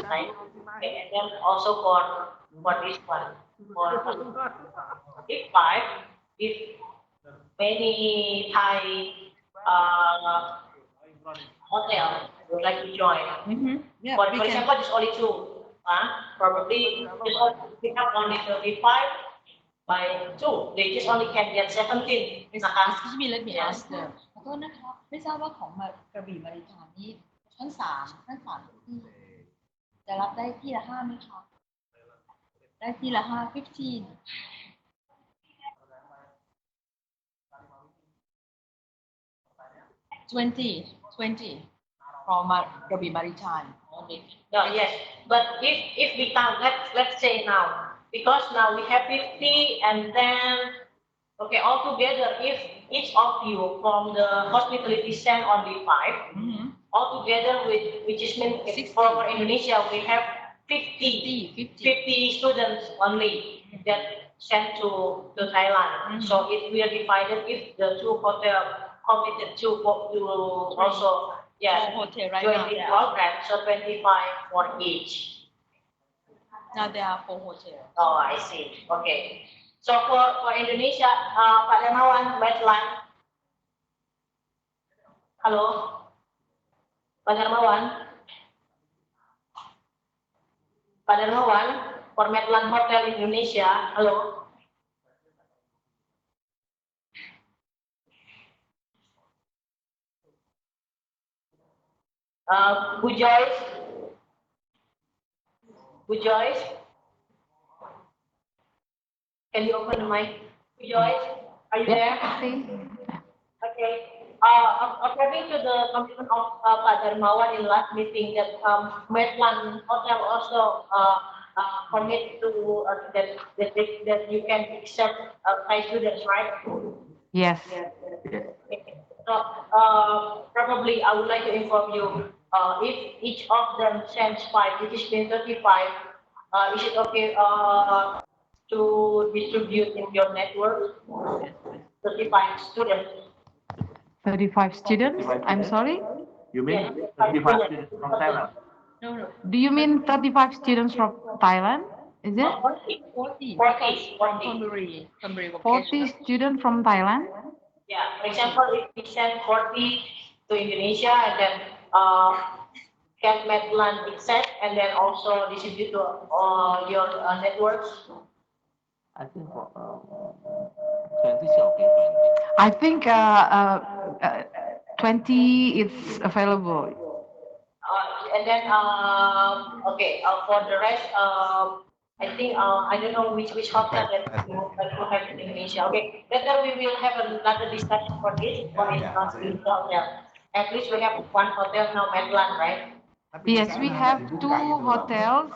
right. Okay, and then also for this one, for if 5, if many Thai hotel would like to join. Yeah, For we can example, there's only 2. Probably we have only 35 by 2. They just only can get 17. excuse me let me ask them ขอโทษนะครับไม่ทราบว่าของกระบี่มาริฐานนี้ชั้น 3ที่จะรับได้ที่ละ 5ไหมคะได้ที่ละ 5 15 20 from Krabi Maritime. No, yes, but if we count, let's say now, because now we have 50, and then okay, altogether, if each of you from the hospitality send only 5, altogether which is mean for Indonesia we have 50 students only that sent to Thailand. So it will be divided if the 2 hotel committed to also. Yes, hotel right join now. the program, so 25 for each. Now there are 4 hotels. Oh, I see. Okay. So for Indonesia, Pak Darmawan, Wetland, Halo, Pak Darmawan. Pak Darmawan, for Medland Hotel Indonesia. Halo. Bu Joyce. Bu Joyce. Can you open the mic? Bu Joyce, are you there? Okay. According to the commitment of Pak Darmawan in last meeting, that Medland Hotel also commit to that you can accept Thai students, right? Yes. So probably I would like to inform you, if each of them sends 5, which is mean 35, is it okay to distribute in your network 35 students? 35 students? I'm sorry? You mean 35 students from Thailand? No. Do you mean 35 students from Thailand? Is it? 40 from Conbury 40 students from Thailand? Yeah, for example, if we send 40 to Indonesia and then get Medland accept and then also distribute to your networks. I think 20 is okay. 20. I think 20 is available. And then okay, for the rest, I think I don't know which hotel that you have in Indonesia. Okay, later we will have another discussion for this hotel. At least we have one hotel now, Medland, right? Yes, we have 2 hotels.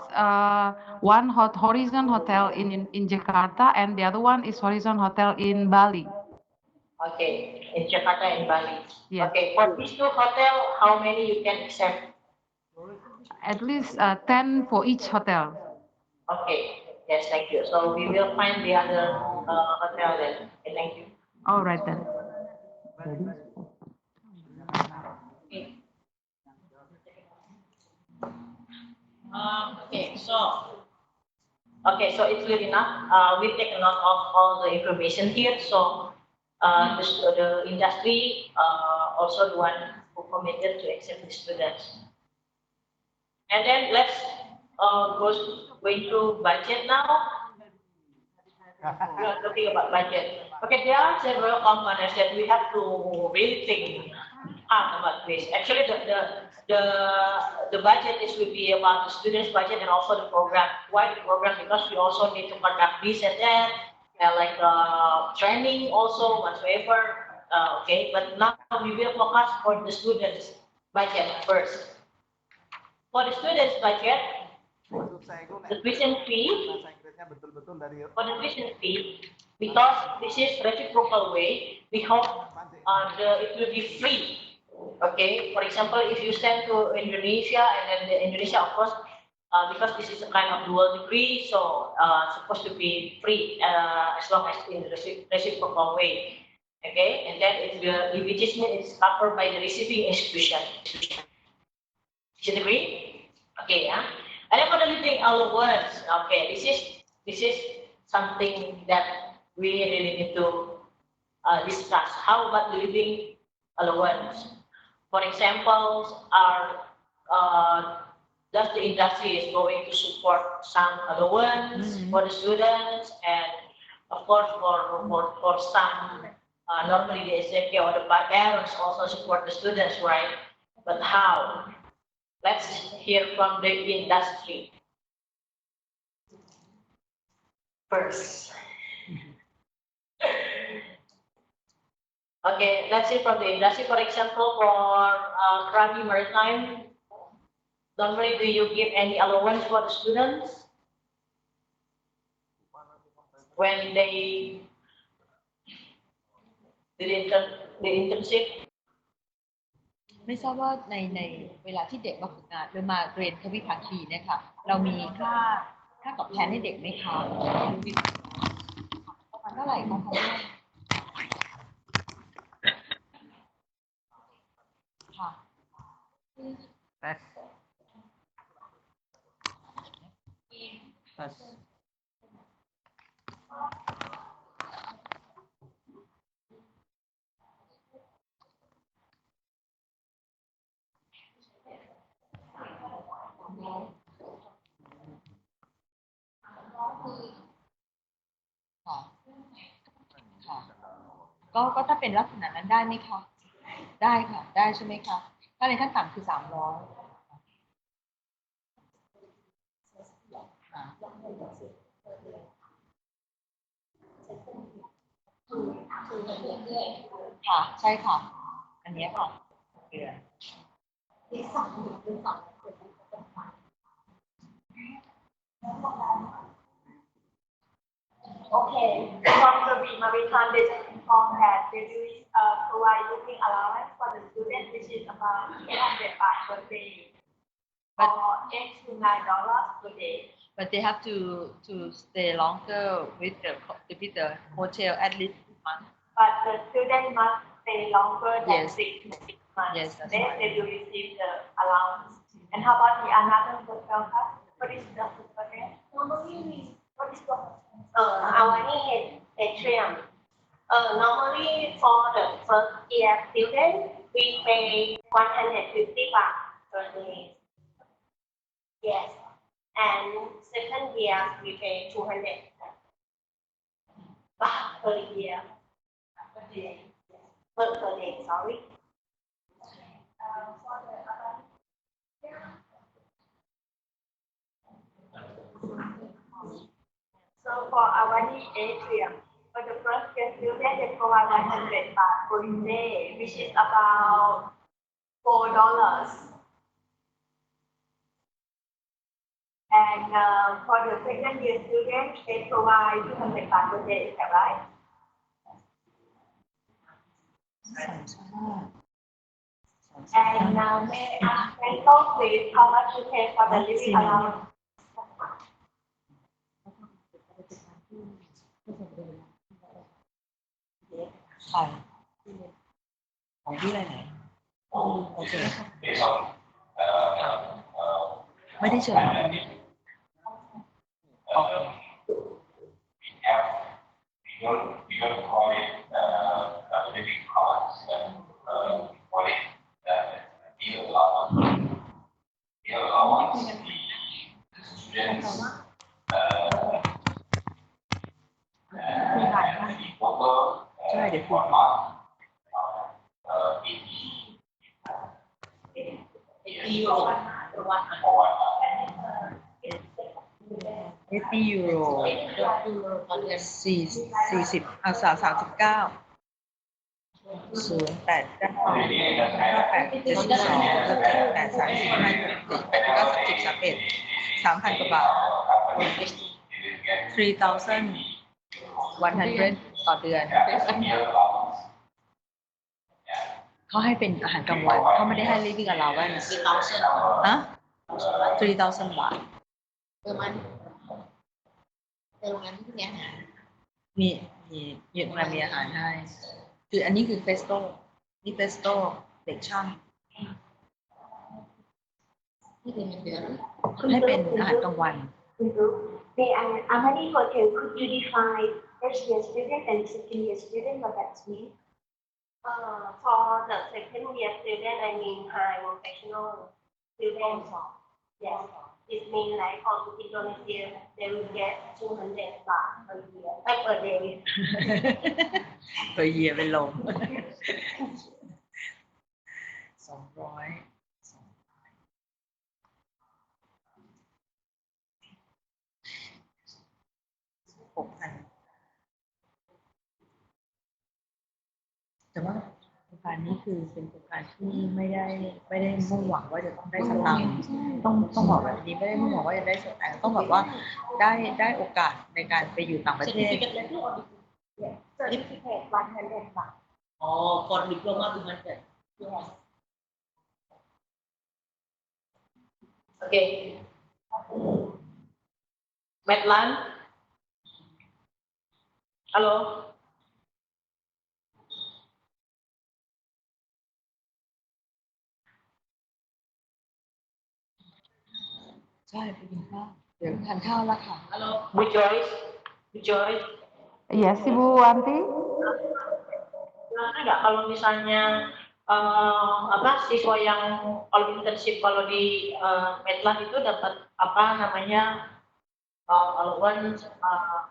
One Horizon Hotel in Jakarta, and the other one is Horizon Hotel in Bali. Okay, in Jakarta and Bali. Yes. Okay, for these 2 hotels, how many you can accept? At least 10 for each hotel. Okay, yes, thank you. So we will find the other hotel then. Okay, thank you. All right then. Okay, so Okay, so it's good enough. We take a note of all the information here. So the industry also the one who committed to accept the students. And then let's go into budget now. We are talking about budget. Okay, there are several components that we have to really think hard about this. Actually, the budget is will be about the students' budget and also the program. Why the program? Because we also need to conduct this and that, and like training also whatsoever. Okay, but now we will focus for the students' budget first. For the students' budget, the tuition fee, for the tuition fee, because this is reciprocal way, we hope it will be free. Okay, for example, if you send to Indonesia and then the Indonesia, of course, because this is a kind of dual degree, so supposed to be free as long as in the reciprocal way. Okay, and then the reimbursement is covered by the receiving institution. Is it agree? Okay, yeah. And then for the living allowance, okay, this is something that we really need to discuss. How about the living allowance? For example, does the industry is going to support some allowance for the students, and of course for some normally the SMK or the parents also support the students, right? But how? Let's hear from the industry first. Okay, let's see from the industry. For example, for Krabi Maritime, normally do you give any allowance for the students when they did the internship? ไม่ทราบว่าในเวลาที่เด็กมาฝึกงานหรือมาเรียนทวิภาคีเนี่ยค่ะเรามีค่าตอบแทนให้เด็กไหมคะประมาณเท่าไหร่คะค่ะ Tes. ก็ถ้าเป็นลักษณะนั้นได้ไหมคะได้ค่ะได้ใช่ไหมคะถ้าในขั้นต่ำคือ300ค่ะใช่ค่ะอันนี้ค่ะเดือน Okay, from the Maritime they just inform that they will provide living allowance for the student, which is about 800 baht per day, or $8 to $9 per day. But they have to stay longer with the hotel at least a month. But the student must stay longer than Yes. 6 to 6 months. Yes, that's Then right. they will receive the allowance. And how about the another hotel? What is the hotel? What is the Our atrium. Normally for the first year student, we pay 150 baht per day. Yes. And second year, we pay 200 baht per year. Per day, sorry. So for Avani atrium, for the first year student, they provide 100 baht per day, which is about $4. And for the second year student, they provide 200 baht per day. Is that right? And may I ask rental please how much you pay for the living allowance? ใช่ของที่อะไรไหนโอเคไม่ได้เชิญ We don't call it living allowance. We call it meal allowance. Meal allowance, the students the total for month 80 €80ต่อเดือน40เอา39 3,000 กว่าบาท 3,100 ต่อเดือนเขาให้เป็นอาหารกลางวันเขาไม่ได้ให้ living allowance ฮะ 3,000 บาท ประมาณในโรงแรมที่มีอาหาร มีโรงแรมมีอาหารให้คืออันนี้คือเฟสโต้นี่เฟสโต้เด็กช่าง ที่เป็นเดือน ให้เป็นอาหารกลางวัน May I, Amani Hotel, could you define first year student and second year student what that means? For the second year student, I mean high vocational students. Yes. It means like on Indonesia, they will get 200 baht per year, per day. ตัวเยียเป็นลม 200 6,000 แต่ว่าโครงการนี้คือเป็นโครงการที่ไม่ได้มุ่งหวังว่าจะต้องได้สตางค์ต้องบอกแบบนี้ไม่ได้มุ่งหวังว่าจะได้สตางค์ต้องแบบว่าได้โอกาสในการไปอยู่ต่างประเทศ Certificate 100 baht. Oh, for diploma 200. Yes. Okay. Medlan. Halo. ใช่ไปกินข้าวเดี๋ยวทานข้าวแล้วค่ะ Halo. Bu Joyce. Bu Joyce. Yes, Ibu Anti. Enggak kalau misalnya siswa yang kalau internship kalau di Medlan itu dapat apa namanya allowance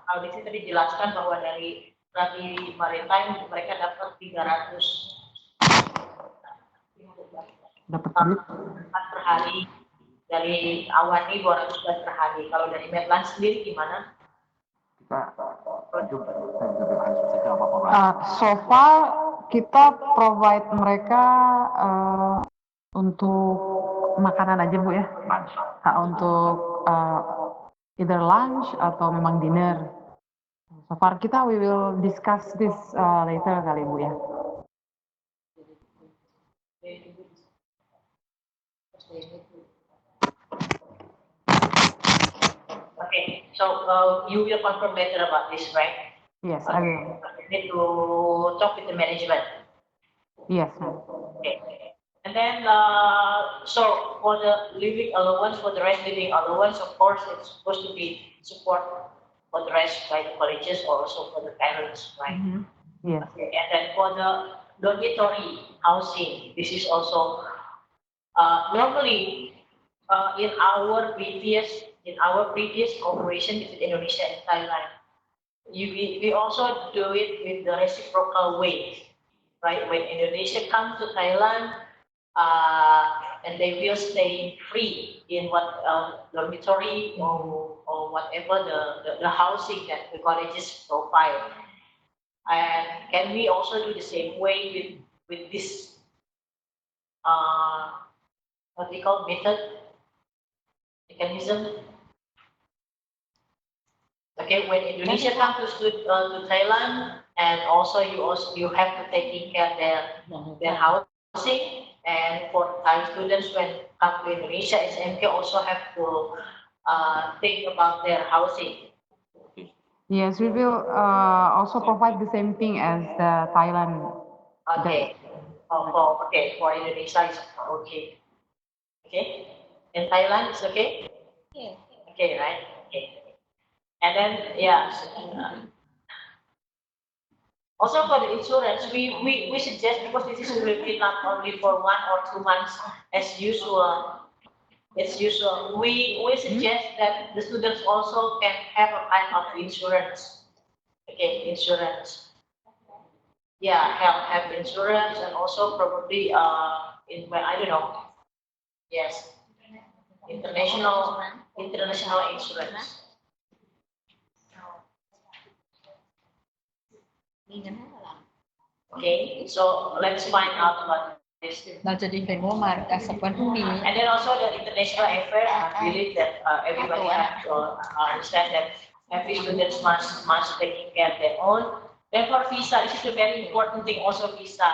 kalau di situ dijelaskan bahwa dari Berarti maritime mereka dapat 300 Dapat duit. per hari. Dari awan ini 200 per hari. Kalau dari Medland sendiri gimana? So far kita provide mereka untuk makanan aja Bu ya. Untuk either lunch atau memang dinner. So far kita we will discuss this later kali Bu ya. Okay, so you will confirm later about this, right? Yes, I will. You need to talk with the management. Yes, ma'am. Okay. And then, so for the living allowance, for the rest living allowance, of course, it's supposed to be support for the rest by the colleges or also for the parents, right? Yes. Okay. And then for the dormitory housing, this is also normally in our previous cooperation between Indonesia and Thailand, we also do it with the reciprocal way, right? When Indonesia comes to Thailand, and they will stay free in what dormitory or whatever the housing that the colleges provide. And can we also do the same way with this what we call mechanism? Okay, when Indonesia comes to Thailand, and also you have to take care their housing, and for Thai students when come to Indonesia, SMK also have to think about their housing. Yes, we will also provide the same thing as the Thailand. Okay. Okay, for Indonesia is okay. Okay. In Thailand it's okay? Okay. Okay, right? Okay. And then also for the insurance, we suggest, because this is will be not only for 1 or 2 months as usual. We suggest that the students also can have a kind of insurance. Okay, insurance. Yeah, have insurance, and also probably I don't know. Yes, international insurance. Okay, so let's find out about this. เราจะดีเป็นงบประมาณการสักวันพรุ่งนี้ And then also the international affairs, I believe that everybody has to understand that every student must take care of their own. Then for visa, this is a very important thing. Also visa.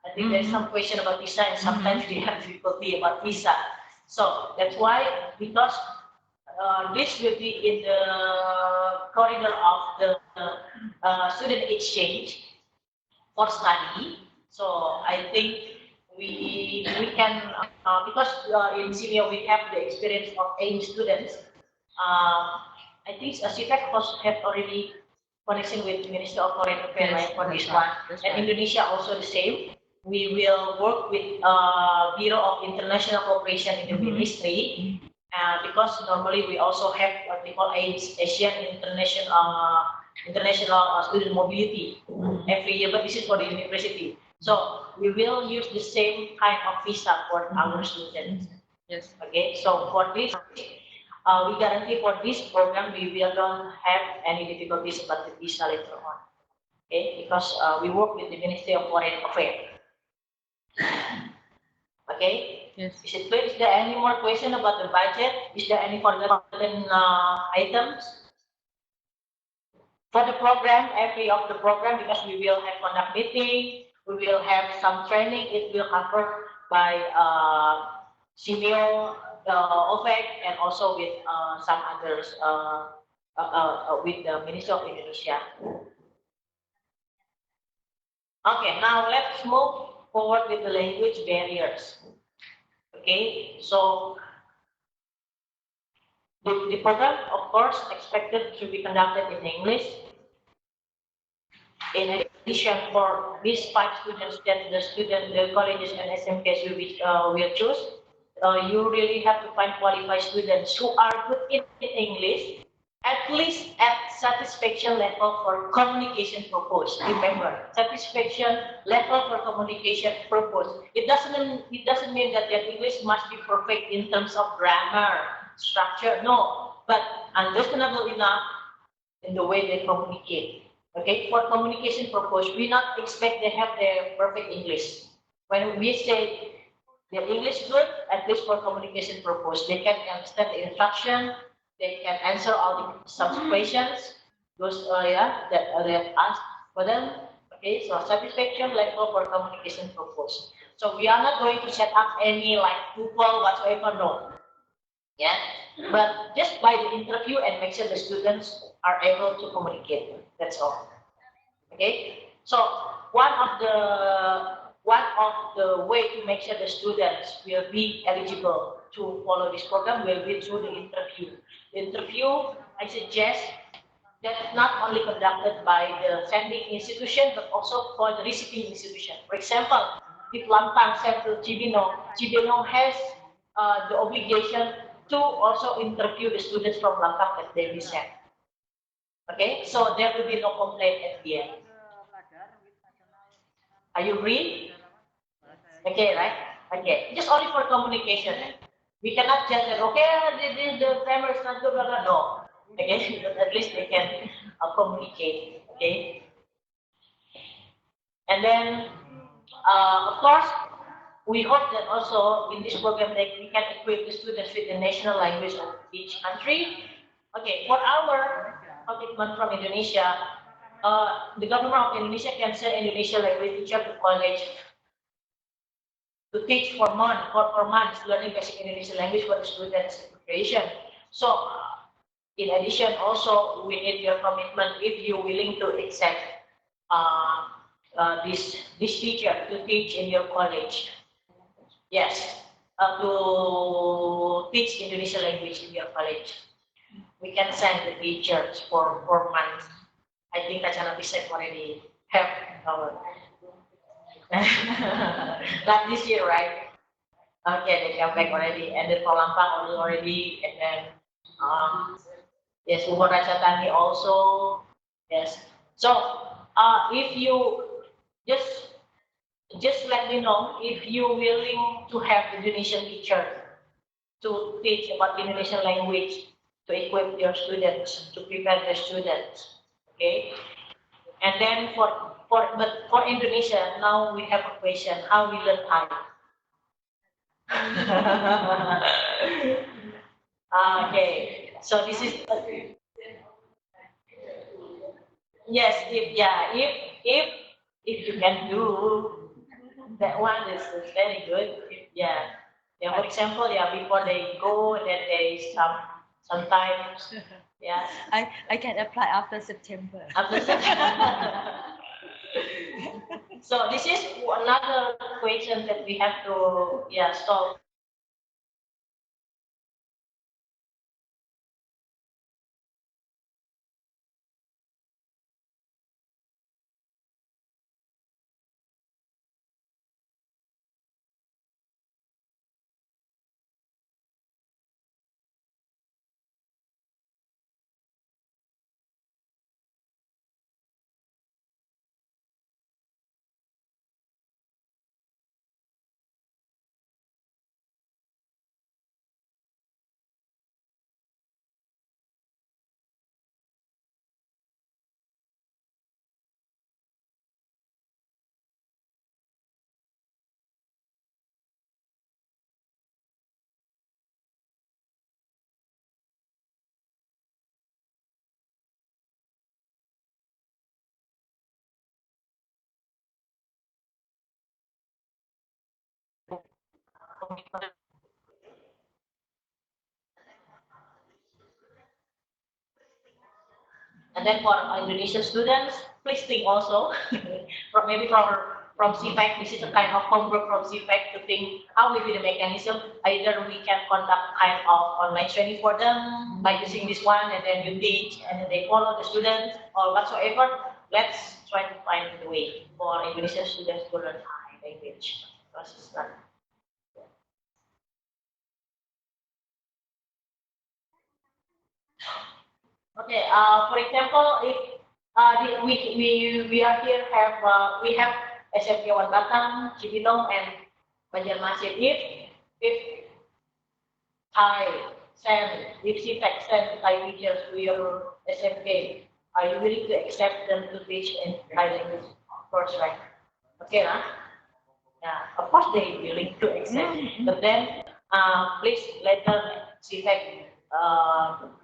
I think there's some question about visa, and sometimes we have difficulty about visa. So that's why, because this will be in the corridor of the student exchange for study. So I think we can because in senior we have the experience of AIM students. I think CPEC have already connection with Ministry of Foreign Affairs, right, for this one. And Indonesia also the same. We will work with Bureau of International Cooperation in the Ministry, because normally we also have what we call Asian International Student Mobility every year, but this is for the university. So we will use the same kind of visa for our students. Yes. Okay, so for this, we guarantee for this program we will not have any difficulties about the visa later on. Okay, because we work with the Ministry of Foreign Affairs. Okay. Yes. Is it clear? Is there any more question about the budget? Is there any forgotten items? For the program, every of the program, because we will have conduct meeting, we will have some training. It will cover by senior OVEC, and also with some others with the Ministry of Indonesia. Okay, now let's move forward with the language barriers. Okay, so the program, of course, expected to be conducted in English. In addition, for these 5 students that the colleges and SMKs will choose, you really have to find qualified students who are good in English, at least at satisfaction level for communication purpose. Remember, satisfaction level for communication purpose. It doesn't mean that your English must be perfect in terms of grammar, structure. No, but understandable enough in the way they communicate. Okay, for communication purpose, we not expect they have their perfect English. When we say their English good, at least for communication purpose, they can understand the instruction, they can answer all the some questions, those that they have asked for them. Okay, so satisfaction level for communication purpose. So we are not going to set up any like tuple whatsoever, no. Yeah, but just by the interview and make sure the students are able to communicate. That's all. Okay, so one of the way to make sure the students will be eligible to follow this program will be through the interview. The interview, I suggest that not only conducted by the sending institution but also for the receiving institution. For example, if Lampang sent to Cibinong, Cibinong has the obligation to also interview the students from Lampang that they will send. Okay, so there will be no complaint at the end. Are you agree? Okay, right? Okay, just only for communication. We cannot just say, okay, the grammar is not good, blah, blah, no. Okay, but at least they can communicate. Okay, and then of course we hope that also in this program that we can equip the students with the national language of each country. Okay, for our commitment from Indonesia, the government of Indonesia can send Indonesian language teacher to college to teach for months, learning basic Indonesian language for the students' preparation. So, in addition, also we need your commitment if you're willing to accept this teacher to teach in your college. Yes, to teach Indonesian language in your college. We can send the teachers for 4 months. I think Kacana Bisek already have our not this year, right? Okay, they come back already, and then for Lampang already, and then yes, Umur Rajatani also, yes. So if you just let me know if you're willing to have Indonesian teacher to teach about Indonesian language to equip your students, to prepare the students. Okay, and then for Indonesia now we have a question: how we learn Thai? Okay, so this is yes. If you can do that one is very good. Yeah. Yeah. For example, before they go, then they sometimes yes. I can apply after September. After September. So this is another question that we have to solve. And then for Indonesian students, please think also from CPEC, this is a kind of homework from CPEC to think how will be the mechanism. Either we can conduct kind of online training for them by using this one, and then you teach, and then they follow the students or whatsoever. Let's try to find the way for Indonesian students to learn Thai language. Because it's not Okay. For example, if we are here have we have SMK One Batam, Cibinong, and Banjarmasin. If I send, if CPEC send Thai teachers to your SMK, are you willing to accept them to teach in Thai language? Of course, right? Okay, huh? Yeah, of course they willing to accept, but then please let them CPEC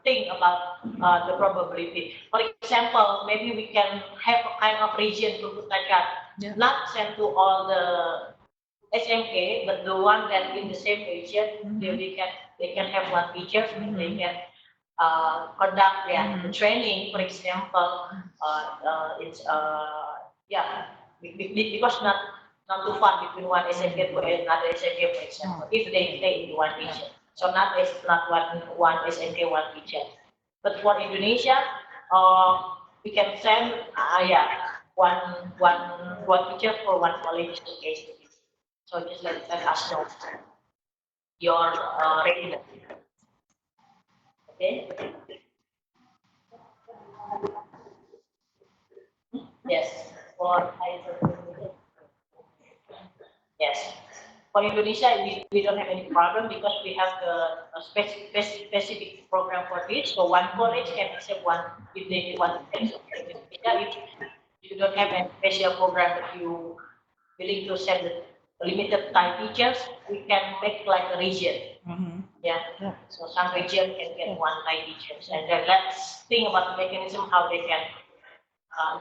think about the probability. For example, maybe we can have a kind of region to not send to all the SMK, but the one that in the same region, they can have one teacher, they can conduct the training. For example, it's because not too far between one SMK to another SMK, for example, if they stay in one region. So not one SMK, one teacher. But for Indonesia, we can send one teacher for one college case. So just let us know your readiness. Okay. Yes. Yes. For Indonesia, we don't have any problem because we have the specific program for this. So one college can accept one if they want to accept Indonesia. If you don't have any special program that you willing to send the limited Thai teachers, we can make like a region. Yeah. So some region can get one Thai teachers, and then let's think about the mechanism how they can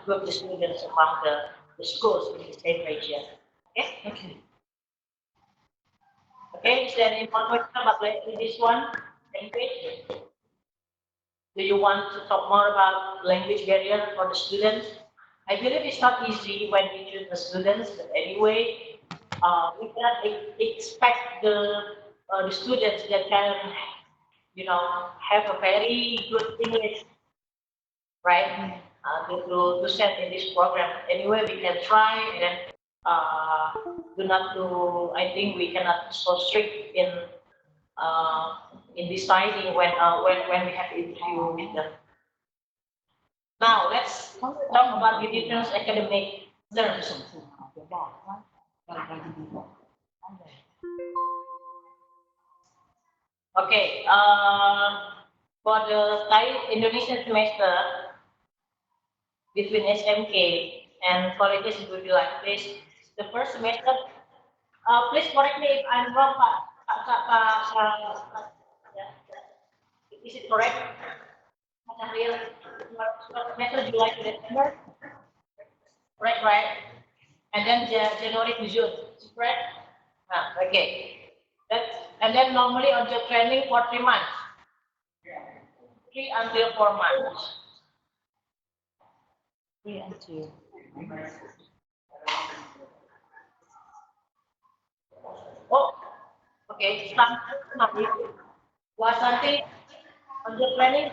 group the students among the schools in the same region. Okay. Okay. Okay, is there any more question about this one? Language? Do you want to talk more about language barrier for the students? I believe it's not easy when we choose the students, but anyway, we cannot expect the students that can, have a very good English, right? To send in this program. Anyway, we can try and then I think we cannot so strict in deciding when we have interview with them. Now let's talk about the different academic terms. Okay, for the Thai Indonesian semester between SMK and colleges, it will be like this. The first semester, please correct me if I'm wrong, is it correct? Semester July to December, right? And then January to June, correct? Okay. And then normally on job training for 3 months, 3 until 4 months. 3 until. Oh, okay. Was nanti on job training.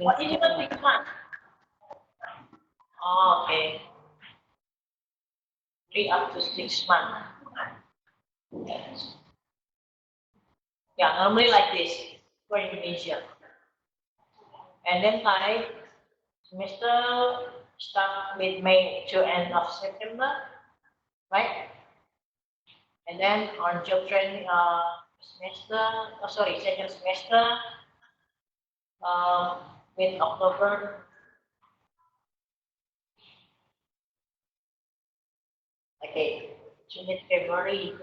What is it? 6 months. Oh, okay. 3 up to 6 months. Yes. Yeah, normally like this for Indonesia. And then Thai semester start with May to end of September, right? And then on job training second semester mid October. Okay, to mid February.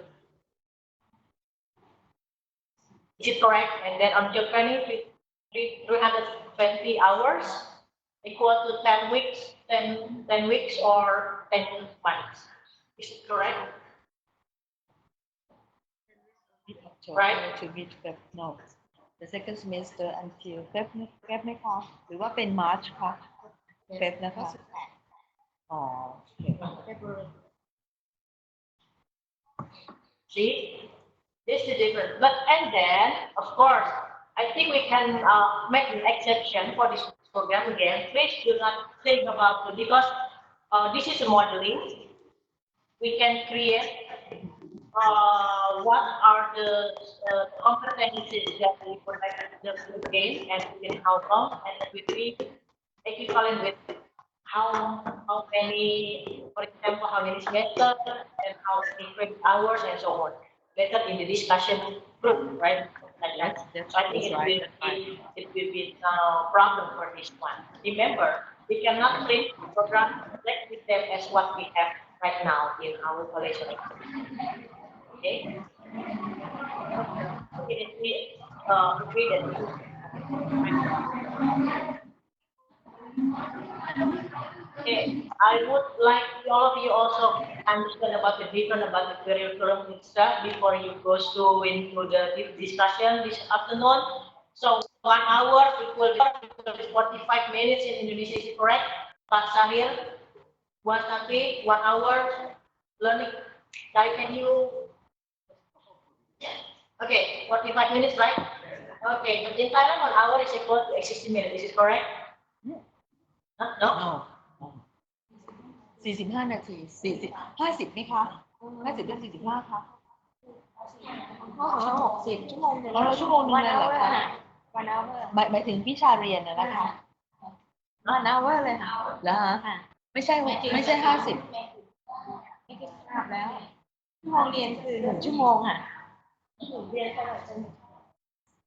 Is it correct? And then on job training, 320 hours equal to 10 weeks, 10 weeks or 10 months. Is it correct? Right? To mid Feb, no. The second semester until Feb ค่ะหรือว่าเป็น March ค่ะ Feb นะคะ อ๋อ February. See, this is different. But and then, of course, I think we can make an exception for this program again. Please do not think about it because this is a modeling. We can create what are the competencies that we would like them to gain and within how long, and that will be equivalent with how many, for example, how many semesters and how many credit hours and so on. Later in the discussion group, right? Like that. So I think it will be no problem for this one. Remember, we cannot print program like with them as what we have right now in our college. Okay. We agree that. Okay, I would like all of you also understand about the different about the curriculum itself before you go into the discussion this afternoon. So 1 hour equal to 45 minutes in Indonesia, is it correct? Pak Sahir, Buat Sakri, 1 hour learning. Can you? Okay, 45 minutes, right? Okay, but in Thailand 1 hour is equal to 60 minutes. Is it correct? Huh? No. 45 นาที50ไหมคะ50 เป็น 45ค่ะ60 ชั่วโมงนึงชั่วโมงนึงเลยเหรอคะ 1 hour หมายถึงวิชาเรียนนะคะ 1 hour เลยค่ะแล้วไม่ใช่50ไม่ทราบแล้วชั่วโมงเรียนคือ1 ชั่วโมงค่ะเรียนเท่าไหร่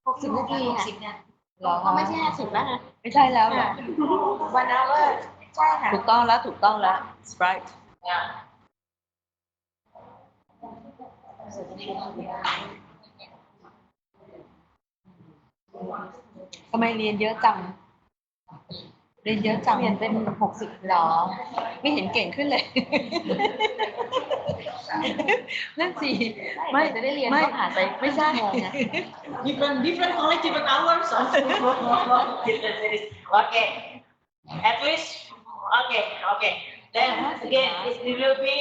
60 นาทีค่ะหรอคะไม่ใช่50แล้วค่ะไม่ใช่แล้วค่ะ 1 hour ใช่ค่ะถูกต้องแล้ว right ทำไมเรียนเยอะจังเรียนเป็น60หรอไม่เห็นเก่งขึ้นเลยนั่นสิไม่จะได้เรียนก็ผ่านไปไม่ใช่ different college, different hours. Okay, at least okay. Then again, it will be.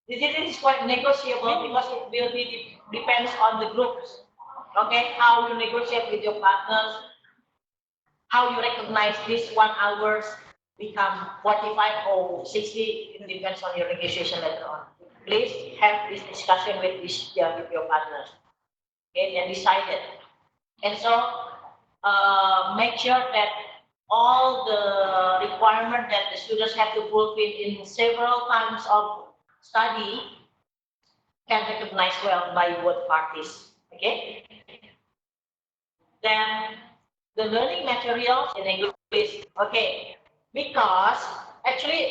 This is quite negotiable because it will be depends on the groups. Okay, how you negotiate with your partners, how you recognize this 1 hours become 45 or 60. It depends on your negotiation later on. Please have this discussion with your partners. Okay, and decide it. And so make sure that all the requirement that the students have to fulfill in several times of study can recognize well by both parties. Okay. Then the learning materials in English. Okay, because actually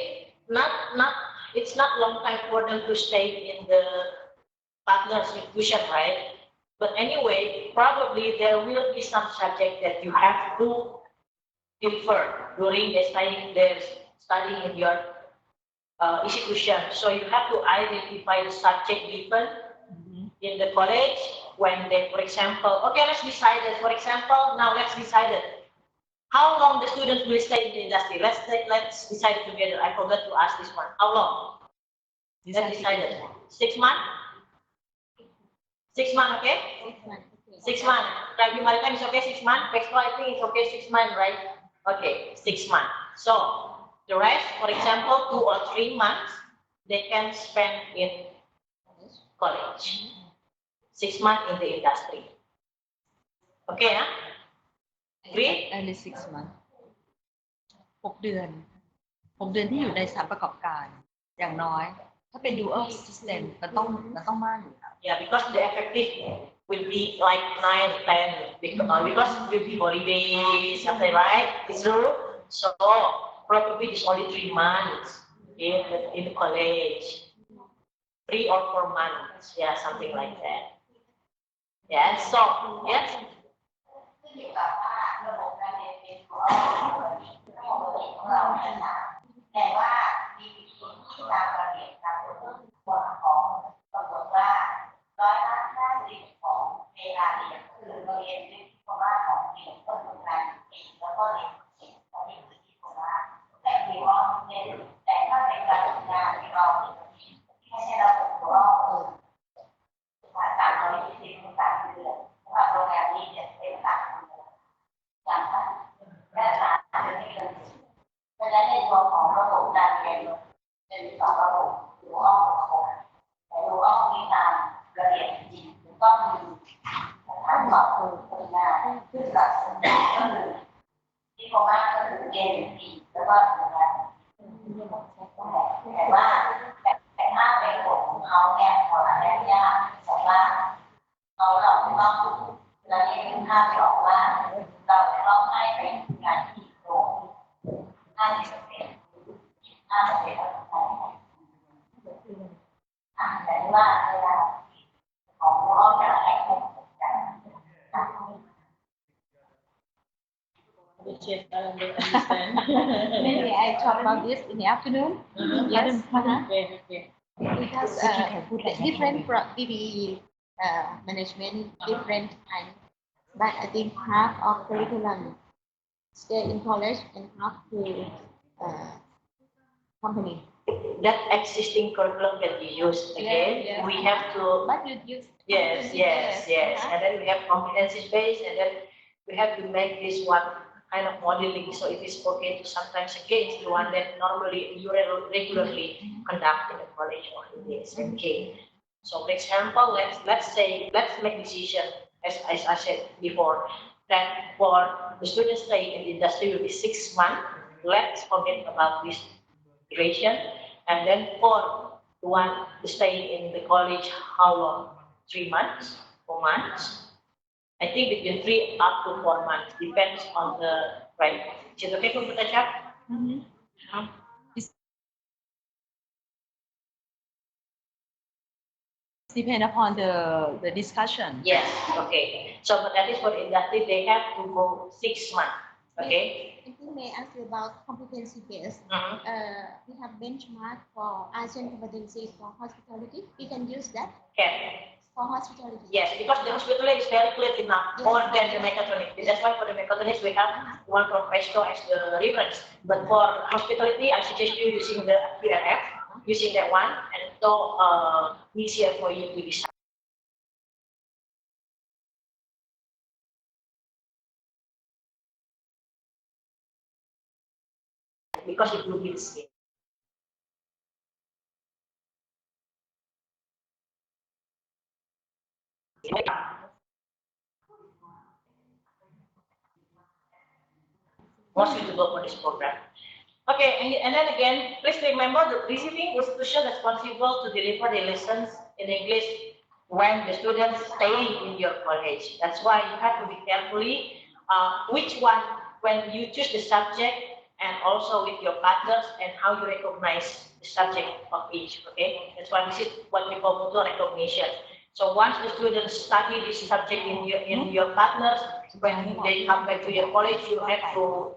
it's not long time for them to stay in the partner's institution, right? But anyway, probably there will be some subject that you have to defer during the studying in your institution. So you have to identify the subject given in the college when they, for example, okay, let's decide it. For example, now let's decide it. How long the students will stay in the industry? Let's decide it together. I forgot to ask this one. How long? Let's decide it. 6 months? 6 months, okay? 6 months. Review Maritime is okay, 6 months. Expo, I think it's okay, 6 months, right? Okay, 6 months. So the rest, for example, 2 or 3 months, they can spend in college. 6 months in the industry. Okay, huh? Agree? Only 6 months. 6 เดือนที่อยู่ในสถานประกอบการอย่างน้อยถ้าเป็น dual system มันต้องมากอยู่แล้ว Yeah, because the effective will be like 9, 10 because it will be holidays, something, right? It's true. So probably it's only 3 months in the college, 3 or 4 months, yeah, something like that. Yeah. So yes. แต่ว่ามีวิธีที่ตามระเบียบการส่ของกำหนดว่า150ของเวลาเรียนคือเราเรียนด้วยที่โคราชของเรียนต้นทำงานเองแล้วก็เรียนเสร็จแล้วเรียนที่โคราชแต่ที่ว่าเรียนแต่ถ้าเป็นการทำงานเราไม่ใช่ระบบของเรา320 ถึง 3 เดือนเพราะว่าโรงแรมนี้จะ ก็คือที่โคม่าก็คือเกณฑ์4แล้วก็ถึงแล้วแต่ว่าแต่ถ้าเป็นของเขาเนี่ยขออนุญาตแต่ว่าเราต้องเราเรียนภาพบอกว่าเราจะต้องให้เป็นงานที่โปร่ง50% 50%แต่ว่าเวลาของเราจะให้คงกัน Which is, I don't understand. Maybe I talk about this in the afternoon. Yes. Okay. Because different DBE management, different time. But I think half of curriculum stay in college and half to company. That existing curriculum that you use again, Yeah. we have to. But you use. Yes. And then we have competency based, and then we have to make this one kind of modeling, so it is okay to sometimes against the one that normally you regularly conduct in the college or in the SMK. So for example, let's make decision as I said before that for the student stay in the industry will be 6 months. Let's forget about this duration, and then for the one staying in the college, how long? 3 months, 4 months. I think between 3 up to 4 months, depends on the right. Is it okay for kita chat? Depend upon the discussion. Yes, okay. So but that is for the industry, they have to go 6 months. Okay. If we may ask you about competency based, we have benchmark for ASEAN competencies for hospitality. We can use that. Okay. For hospitality. Yes, because the hospitality is very clear enough, more than the mechatronics. That's why for the mechatronics we have one professor as the reference. But for hospitality, I suggest you using the TVET, using that one, and so easier for you to decide. Because it will be the same. More suitable for this program. Okay, and then again, please remember the receiving institution responsible to deliver the lessons in English when the students stay in your college. That's why you have to be carefully which one when you choose the subject, and also with your partners and how you recognize the subject of each. Okay, that's why this is what we call mutual recognition. So once the students study this subject in your partners, when they come back to your college, you have to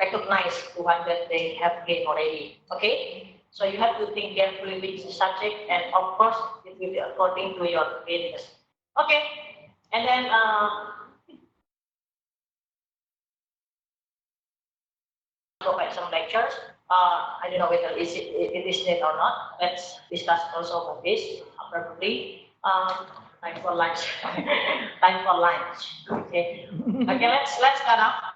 recognize the one that they have gained already. Okay, so you have to think carefully which subject, and of course it will be according to your readiness. Okay, and then provide some lectures. I don't know whether it is needed or not. Let's discuss also about this probably. Time for lunch. Time for lunch. Okay. Okay. Let's start up.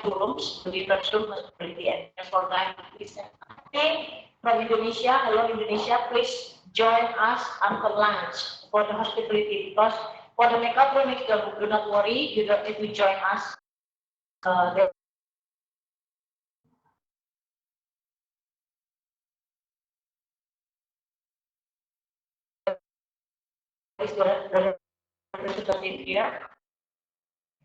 Two rooms, to different rooms, and for that, please. Okay, from Indonesia, hello Indonesia, please join us after lunch for the hospitality, because for the mechatronics, do not worry, you don't need to join us. Is the representative here?